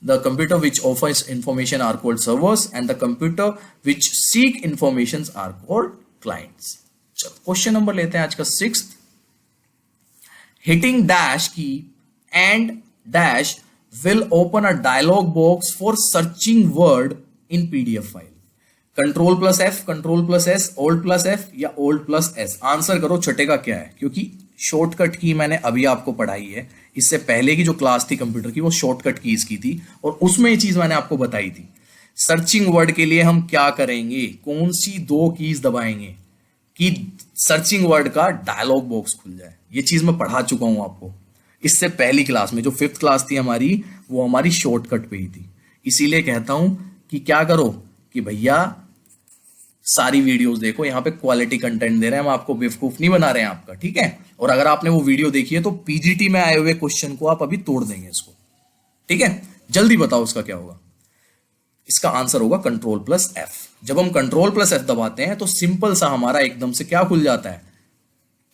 S3: The computer which offers information are called servers and the computer which seek information are called clients. चलो क्वेश्चन नंबर लेते हैं आज का 6th। Hitting dash key and dash will open a dialog box for searching word in PDF file। Control plus F, control plus S, old plus F या old plus S। Answer करो छठेगा क्या है, क्योंकि shortcut की मैंने अभी आपको पढ़ाई है। इससे पहले की जो क्लास थी कंप्यूटर की वो शॉर्टकट कीज की थी, और उसमें ये चीज मैंने आपको बताई थी। सर्चिंग वर्ड के लिए हम क्या करेंगे, कौन सी 2 कीज दबाएंगे कि सर्चिंग वर्ड का डायलॉग बॉक्स खुल जाए। ये चीज मैं पढ़ा चुका हूं आपको इससे पहली क्लास में। जो 5th क्लास थी हमारी, वो हमारी शॉर्टकट पे ही थी। इसीलिए कहता हूं कि क्या करो कि भैया सारी वीडियोस देखो, यहाँ पे क्वालिटी कंटेंट दे रहे हैं हम आपको, बेवकूफ नहीं बना रहे हैं आपका, ठीक है। और अगर आपने वो वीडियो देखी है तो पीजीटी में आए हुए क्वेश्चन को आप अभी तोड़ देंगे इसको, ठीक है। जल्दी बताओ उसका क्या होगा। इसका आंसर होगा कंट्रोल प्लस एफ। जब हम कंट्रोल प्लस एफ दबाते हैं तो सिंपल सा हमारा एकदम से क्या खुल जाता है,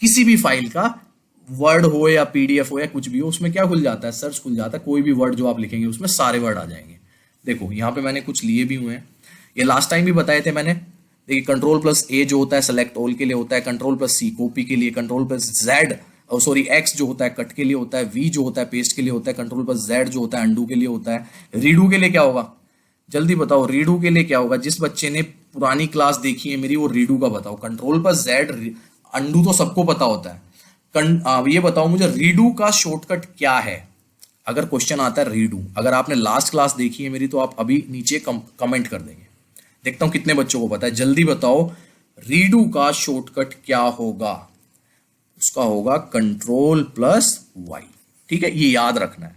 S3: किसी भी फाइल का वर्ड हो या पीडीएफ हो या कुछ भी हो, उसमें क्या खुल जाता है, सर्च खुल जाता है। कोई भी वर्ड जो आप लिखेंगे उसमें सारे वर्ड आ जाएंगे। देखो यहाँ पे मैंने कुछ लिए भी हुए हैं, ये लास्ट टाइम भी बताए थे मैंने। देखिए कंट्रोल प्लस ए जो होता है सेलेक्ट ऑल के लिए होता है, कंट्रोल प्लस सी कॉपी के लिए, कंट्रोल प्लस जेड एक्स जो होता है कट के लिए होता है, वी जो होता है पेस्ट के लिए होता है, कंट्रोल प्लस जेड जो होता है अंडू के लिए होता है। रीडू के लिए क्या होगा, जल्दी बताओ रीडू के लिए क्या होगा। जिस बच्चे ने पुरानी क्लास देखी है मेरी, वो रीडू का बताओ। कंट्रोल प्लस जेड, अंडू तो सबको पता होता है। ये बताओ मुझे रीडू का शॉर्टकट क्या है, अगर क्वेश्चन आता है रीडू। अगर आपने लास्ट क्लास देखी है मेरी तो आप अभी नीचे कमेंट कर देंगे, देखता हूं कितने बच्चों को पता है। जल्दी बताओ रीडू का शॉर्टकट क्या होगा। उसका होगा कंट्रोल प्लस वाई, ठीक है, ये याद रखना है।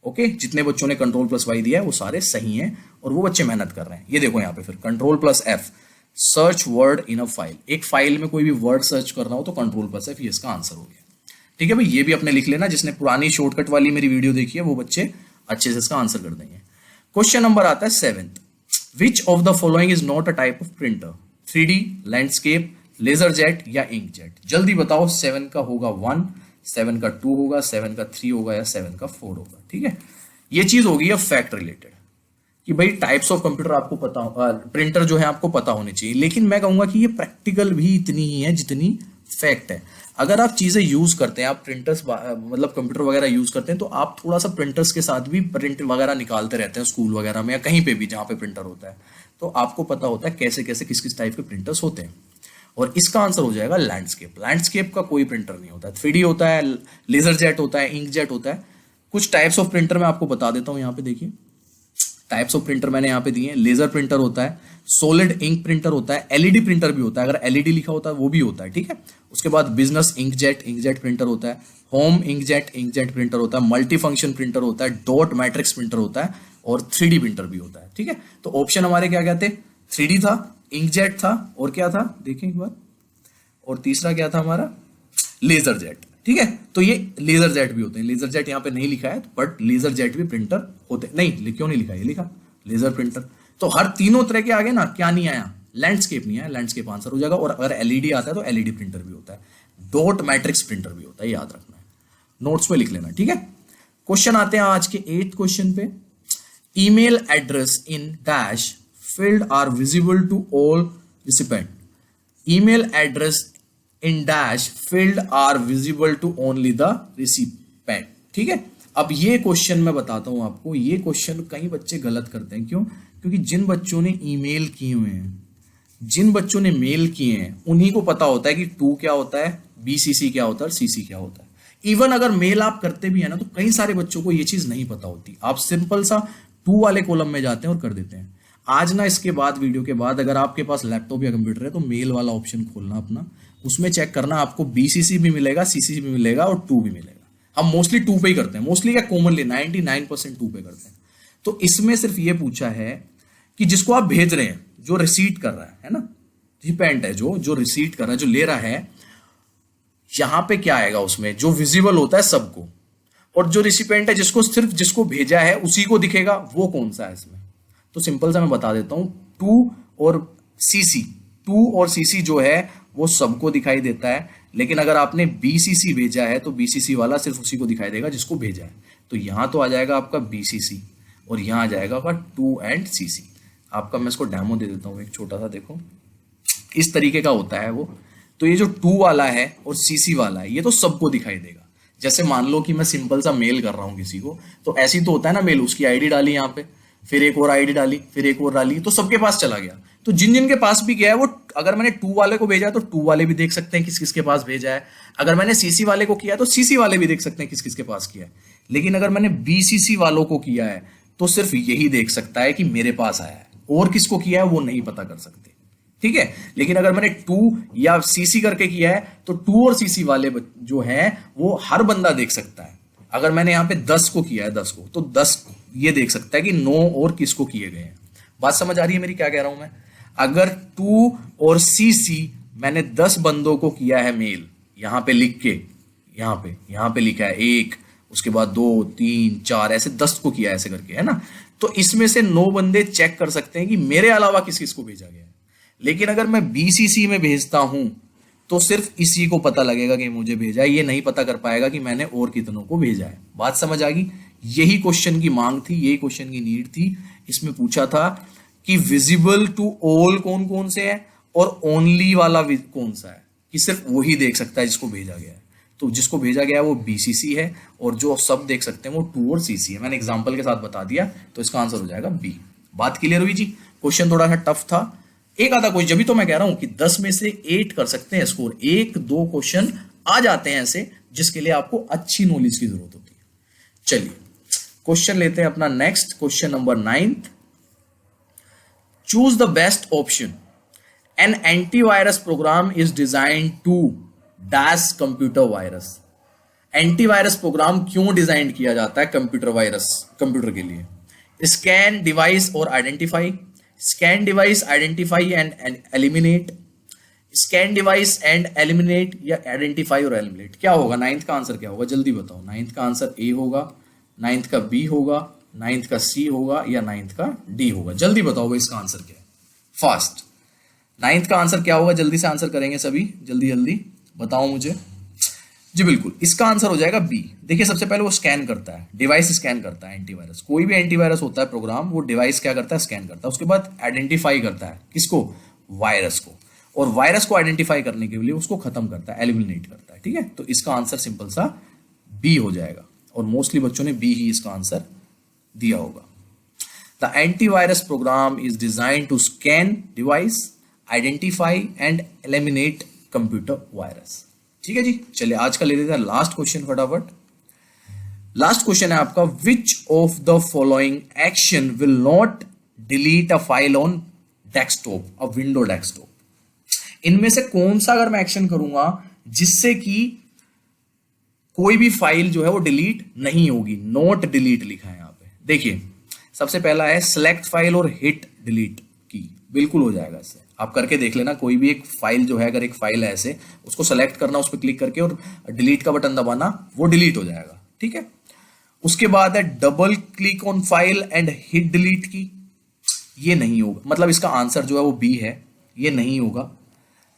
S3: ओके, जितने बच्चों ने कंट्रोल प्लस वाई दिया है वो सारे सही हैं और वो बच्चे मेहनत कर रहे हैं। ये देखो यहाँ पे फिर control plus F, search word in a file. एक फाइल में कोई भी वर्ड सर्च करना हो तो कंट्रोल प्लस एफ, ये इसका आंसर हो गया। ठीक है भाई, ये भी अपने लिख लेना। जिसने पुरानी शॉर्टकट वाली मेरी वीडियो देखी है वो बच्चे अच्छे से इसका आंसर कर देंगे। क्वेश्चन नंबर आता है 7th, which of the following is not a type of printer, 3D, landscape, laser jet या इंक जेट। जल्दी बताओ, 7 का होगा 1, 7 का 2 होगा, 7 का 3 होगा या 7 का 4 होगा। ठीक है, ये चीज होगी अब फैक्ट रिलेटेड कि भाई टाइप्स ऑफ कंप्यूटर आपको पता हो, प्रिंटर जो है आपको पता होने चाहिए। लेकिन मैं कहूंगा कि ये प्रैक्टिकल भी इतनी ही है जितनी फैक्ट है। अगर आप चीजें यूज करते हैं, आप प्रिंटर्स मतलब कंप्यूटर वगैरह यूज करते हैं, तो आप थोड़ा सा प्रिंटर्स के साथ भी प्रिंट वगैरह निकालते रहते हैं स्कूल वगैरह में या कहीं पे भी जहाँ पे प्रिंटर होता है, तो आपको पता होता है कैसे कैसे किस किस टाइप के प्रिंटर्स होते हैं। और इसका आंसर हो जाएगा लैंडस्केप। लैंडस्केप का कोई प्रिंटर नहीं होता है, 3D होता है, लेजर जेट होता है, इंक जेट होता है। कुछ टाइप्स ऑफ प्रिंटर मैं आपको बता देता हूँ। यहाँ पे देखिए टाइप्स ऑफ प्रिंटर मैंने यहाँ पे दिए हैं। लेजर प्रिंटर होता है, सॉलिड इंक प्रिंटर होता है, एलईडी प्रिंटर भी होता है, अगर एलईडी लिखा होता है वो भी होता है। ठीक है, उसके बाद बिजनेस इंक जेट प्रिंटर होता है, होम इंक जेट प्रिंटर होता है, मल्टी फंक्शन प्रिंटर होता है, डॉट मैट्रिक्स प्रिंटर होता है और 3D प्रिंटर भी होता है। ठीक है, तो ऑप्शन हमारे क्या क्या थे, 3D था, इंक जेट था और क्या था देखें एक बार, और तीसरा क्या था हमारा, लेजर जेट। ठीक है, तो ये लेजर जेट भी होते हैं। लेजर जेट यहाँ पे नहीं लिखा है, बट लेजर जेट भी प्रिंटर होते नहीं, क्यों नहीं लिखा, ये लिखा लेजर प्रिंटर। तो हर तीनों तरह के आगे ना क्या नहीं आया, लैंडस्केप नहीं आया, लैंडस्केप आंसर हो जाएगा। और अगर एलईडी आता है तो एलईडी प्रिंटर भी होता है, डॉट मैट्रिक्स प्रिंटर भी होता है, याद रखना है, नोट्स में लिख लेना। ठीक है, क्वेश्चन आते हैं आज के 8th क्वेश्चन पे। Email address in dash field are visible to all recipient. Email address in dash field are visible to only the recipient. ठीक है, अब ये क्वेश्चन मैं बताता हूं आपको, ये क्वेश्चन कई बच्चे गलत करते हैं। क्यों? क्योंकि जिन बच्चों ने ईमेल किए हुए हैं, जिन बच्चों ने मेल किए हैं, उन्हीं को पता होता है कि 2 क्या होता है, BCC क्या होता है और CC क्या होता है। इवन अगर मेल आप करते भी है ना, तो कई सारे बच्चों को ये चीज नहीं पता होती। आप सिंपल सा 2 वाले कॉलम में जाते हैं और कर देते हैं। आज ना इसके बाद, वीडियो के बाद, अगर आपके पास लैपटॉप या कंप्यूटर है तो मेल वाला ऑप्शन खोलना अपना, उसमें चेक करना, आपको BCC भी मिलेगा, CC भी मिलेगा और 2 भी मिलेगा। हम मोस्टली 2 पे ही करते हैं, मोस्टली क्या कॉमनली 99% 2 पे करते हैं। तो इसमें सिर्फ ये पूछा है कि जिसको आप भेज रहे हैं, जो रिसीट कर रहा है ना, रिसिपेंट है, जो रिसीट कर रहा है, जो ले रहा है, यहां पे क्या आएगा, उसमें जो विजिबल होता है सबको, और जो रिसिपेंट है जिसको सिर्फ जिसको भेजा है उसी को दिखेगा, वो कौन सा है इसमें। तो सिंपल सा मैं बता देता हूं, 2 और CC जो है वो सबको दिखाई देता है। लेकिन अगर आपने BCC भेजा है तो BCC वाला सिर्फ उसी को दिखाई देगा जिसको भेजा है। तो यहां तो आ जाएगा आपका BCC और यहां आ जाएगा आपका 2 and CC। आपका मैं इसको डेमो दे देता हूं एक छोटा सा, देखो इस तरीके का होता है वो। तो ये जो 2 वाला है और CC वाला है, ये तो सबको दिखाई देगा। जैसे मान लो कि मैं सिंपल सा मेल कर रहा हूं किसी को, तो ऐसी तो होता है ना मेल, उसकी ID डाली यहाँ पे, फिर एक और ID डाली, फिर एक और डाली, तो सबके पास चला गया। तो जिन जिन के पास भी गया है, वो अगर मैंने 2 वाले को भेजा है तो 2 वाले भी देख सकते हैं किस किस के पास भेजा है। अगर मैंने CC वाले को किया है तो CC वाले भी देख सकते हैं किस किस के पास किया है। लेकिन अगर मैंने BCC वालों को किया है तो सिर्फ यही देख सकता है कि मेरे पास आया है, और किसको किया है वो नहीं पता कर सकते। ठीक है, लेकिन अगर मैंने 2 या CC करके किया है तो 2 और CC वाले जो है वो हर बंदा देख सकता है। अगर मैंने यहाँ पे 10 को किया है, 10 को, तो 10 ये देख सकता है कि 9 और किसको किए गए हैं। बात समझ आ रही है मेरी, क्या कह रहा हूं मैं। अगर टू और सीसी मैंने 10 बंदों को किया है मेल, यहां पे लिख के, यहां पे लिखा है 1, उसके बाद 2, 3, 4, ऐसे 10 को किया ऐसे करके, है ना। तो इसमें से 9 बंदे चेक कर सकते हैं कि मेरे अलावा किस किस को भेजा गया है। लेकिन अगर मैं बीसीसी में भेजता हूं तो सिर्फ इसी को पता लगेगा कि मुझे भेजा है, ये नहीं पता कर पाएगा कि मैंने और कितनों को भेजा है। बात समझ आ गई? यही क्वेश्चन की मांग थी, यही क्वेश्चन की नीड थी। इसमें पूछा था कि विजिबल टू ऑल कौन कौन से है और ओनली वाला कौन सा है, कि सिर्फ वही देख सकता है जिसको भेजा गया है। तो जिसको भेजा गया है वो बीसीसी है और जो सब देख सकते हैं वो टू और सीसी है। मैंने एग्जांपल के साथ बता दिया, तो इसका आंसर हो जाएगा बी। बात क्लियर हुई जी? क्वेश्चन थोड़ा सा टफ था, एक आधा क्वेश्चन, जब भी तो मैं कह रहा हूं कि 10 में से 8 कर सकते हैं स्कोर। 1-2 क्वेश्चन आ जाते हैं ऐसे जिसके लिए आपको अच्छी नॉलेज की जरूरत होती है। चलिए क्वेश्चन लेते हैं अपना next, question number 9। Choose the best option. An antivirus program is design to dash computer virus. Antivirus program क्यों डिजाइन किया जाता है कंप्यूटर के लिए? स्कैन डिवाइस और identify, scan device identify and eliminate, scan device and eliminate, या identify और eliminate. क्या होगा? 9th का आंसर क्या होगा? जल्दी बताओ। 9th का आंसर ए होगा, 9th का बी होगा, 9th का सी होगा, या 9th का डी होगा? जल्दी बताओ भाई इसका आंसर क्या है, फास्ट। 9th का आंसर क्या होगा? जल्दी से आंसर करेंगे सभी, जल्दी जल्दी बताओ मुझे जी। बिल्कुल, इसका आंसर हो जाएगा बी। देखिए सबसे पहले वो स्कैन करता है, डिवाइस स्कैन करता है एंटीवायरस। कोई भी एंटीवायरस होता है प्रोग्राम, वो डिवाइस क्या करता है? स्कैन करता है। उसके बाद आइडेंटिफाई करता है, किसको? वायरस को। और वायरस को आइडेंटिफाई करने के लिए उसको खत्म करता है, एलिमिनेट करता है। ठीक है, तो इसका आंसर सिंपल सा बी हो जाएगा। और मोस्टली बच्चों ने बी ही इसका आंसर दिया होगा। The antivirus program is design to scan device, identify and eliminate computer virus. ठीक है जी, चलिए आज का ले लेते हैं लास्ट क्वेश्चन फटाफट। लास्ट क्वेश्चन है आपका, which of the following action will not delete a file on desktop, a window desktop. इनमें से कौन सा अगर मैं एक्शन करूंगा जिससे कि कोई भी फाइल जो है वो डिलीट नहीं होगी? नॉट डिलीट लिखा है यहां पे। देखिए सबसे पहला है सेलेक्ट फाइल और हिट डिलीट की, बिल्कुल हो जाएगा इससे। आप करके देख लेना, कोई भी एक फाइल जो है, अगर एक फाइल है ऐसे, उसको सेलेक्ट करना, उस पर क्लिक करके और डिलीट का बटन दबाना, वो डिलीट हो जाएगा। ठीक है, उसके बाद है double click on file and hit delete की, ये नहीं होगा, मतलब इसका आंसर जो है वो बी है, ये नहीं होगा।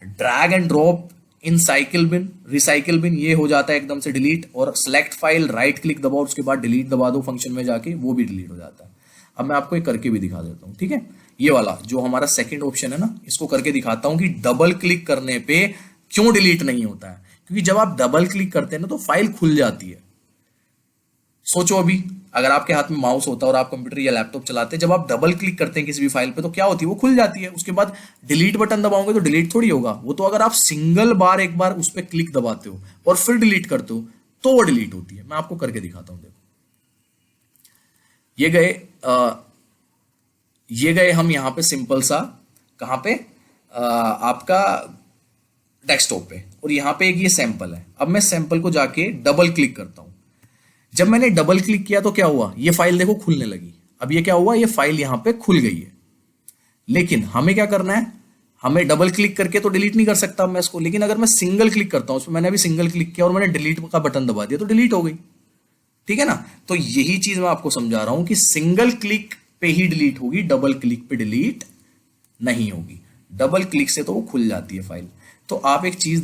S3: Drag and drop in cycle bin, recycle bin, ये हो जाता है एकदम से डिलीट। और सेलेक्ट फाइल, राइट क्लिक दबाओ, उसके बाद डिलीट दबा दो फंक्शन में जाके, वो भी डिलीट हो जाता है। अब मैं आपको एक करके भी दिखा देता हूं। ठीक है, ये वाला जो हमारा सेकंड ऑप्शन है ना, इसको करके दिखाता हूं कि डबल क्लिक करने पे क्यों डिलीट नहीं होता है। क्योंकि जब आप डबल क्लिक करते हैं ना तो फाइल खुल जाती है। सोचो अभी अगर आपके हाथ में माउस होता है और आप कंप्यूटर या लैपटॉप चलाते हैं, जब आप डबल क्लिक करते हैं किसी भी फाइल पे तो क्या होती है? वो खुल जाती है। उसके बाद डिलीट बटन दबाओगे तो डिलीट थोड़ी होगा वो, तो अगर आप सिंगल बार एक बार उस पर क्लिक दबाते हो और फिर डिलीट करते हो तो वो डिलीट होती है। मैं आपको करके दिखाता हूं। देखो ये गए हम यहां पे सिंपल सा, कहां पे? आपका डेस्कटॉप पे, और यहां पे एक ये सैंपल है। अब मैं सैंपल को जाके डबल क्लिक करता हूं। जब मैंने डबल क्लिक किया तो क्या हुआ? ये फाइल देखो खुलने लगी। अब ये क्या हुआ? ये फाइल यहां पे खुल गई है। लेकिन हमें क्या करना है? हमें डबल क्लिक करके तो डिलीट नहीं कर सकता मैं इसको, लेकिन अगर मैं सिंगल क्लिक करता हूं, उसमें मैंने अभी सिंगल क्लिक किया और मैंने डिलीट का बटन दबा दिया तो डिलीट हो गई। ठीक है ना? तो यही चीज मैं आपको समझा रहा हूं कि सिंगल क्लिक पे ही डिलीट होगी, डबल क्लिक पे डिलीट नहीं होगी। डबल क्लिक से तो वो खुल जाती है फाइल। तो आप एक चीज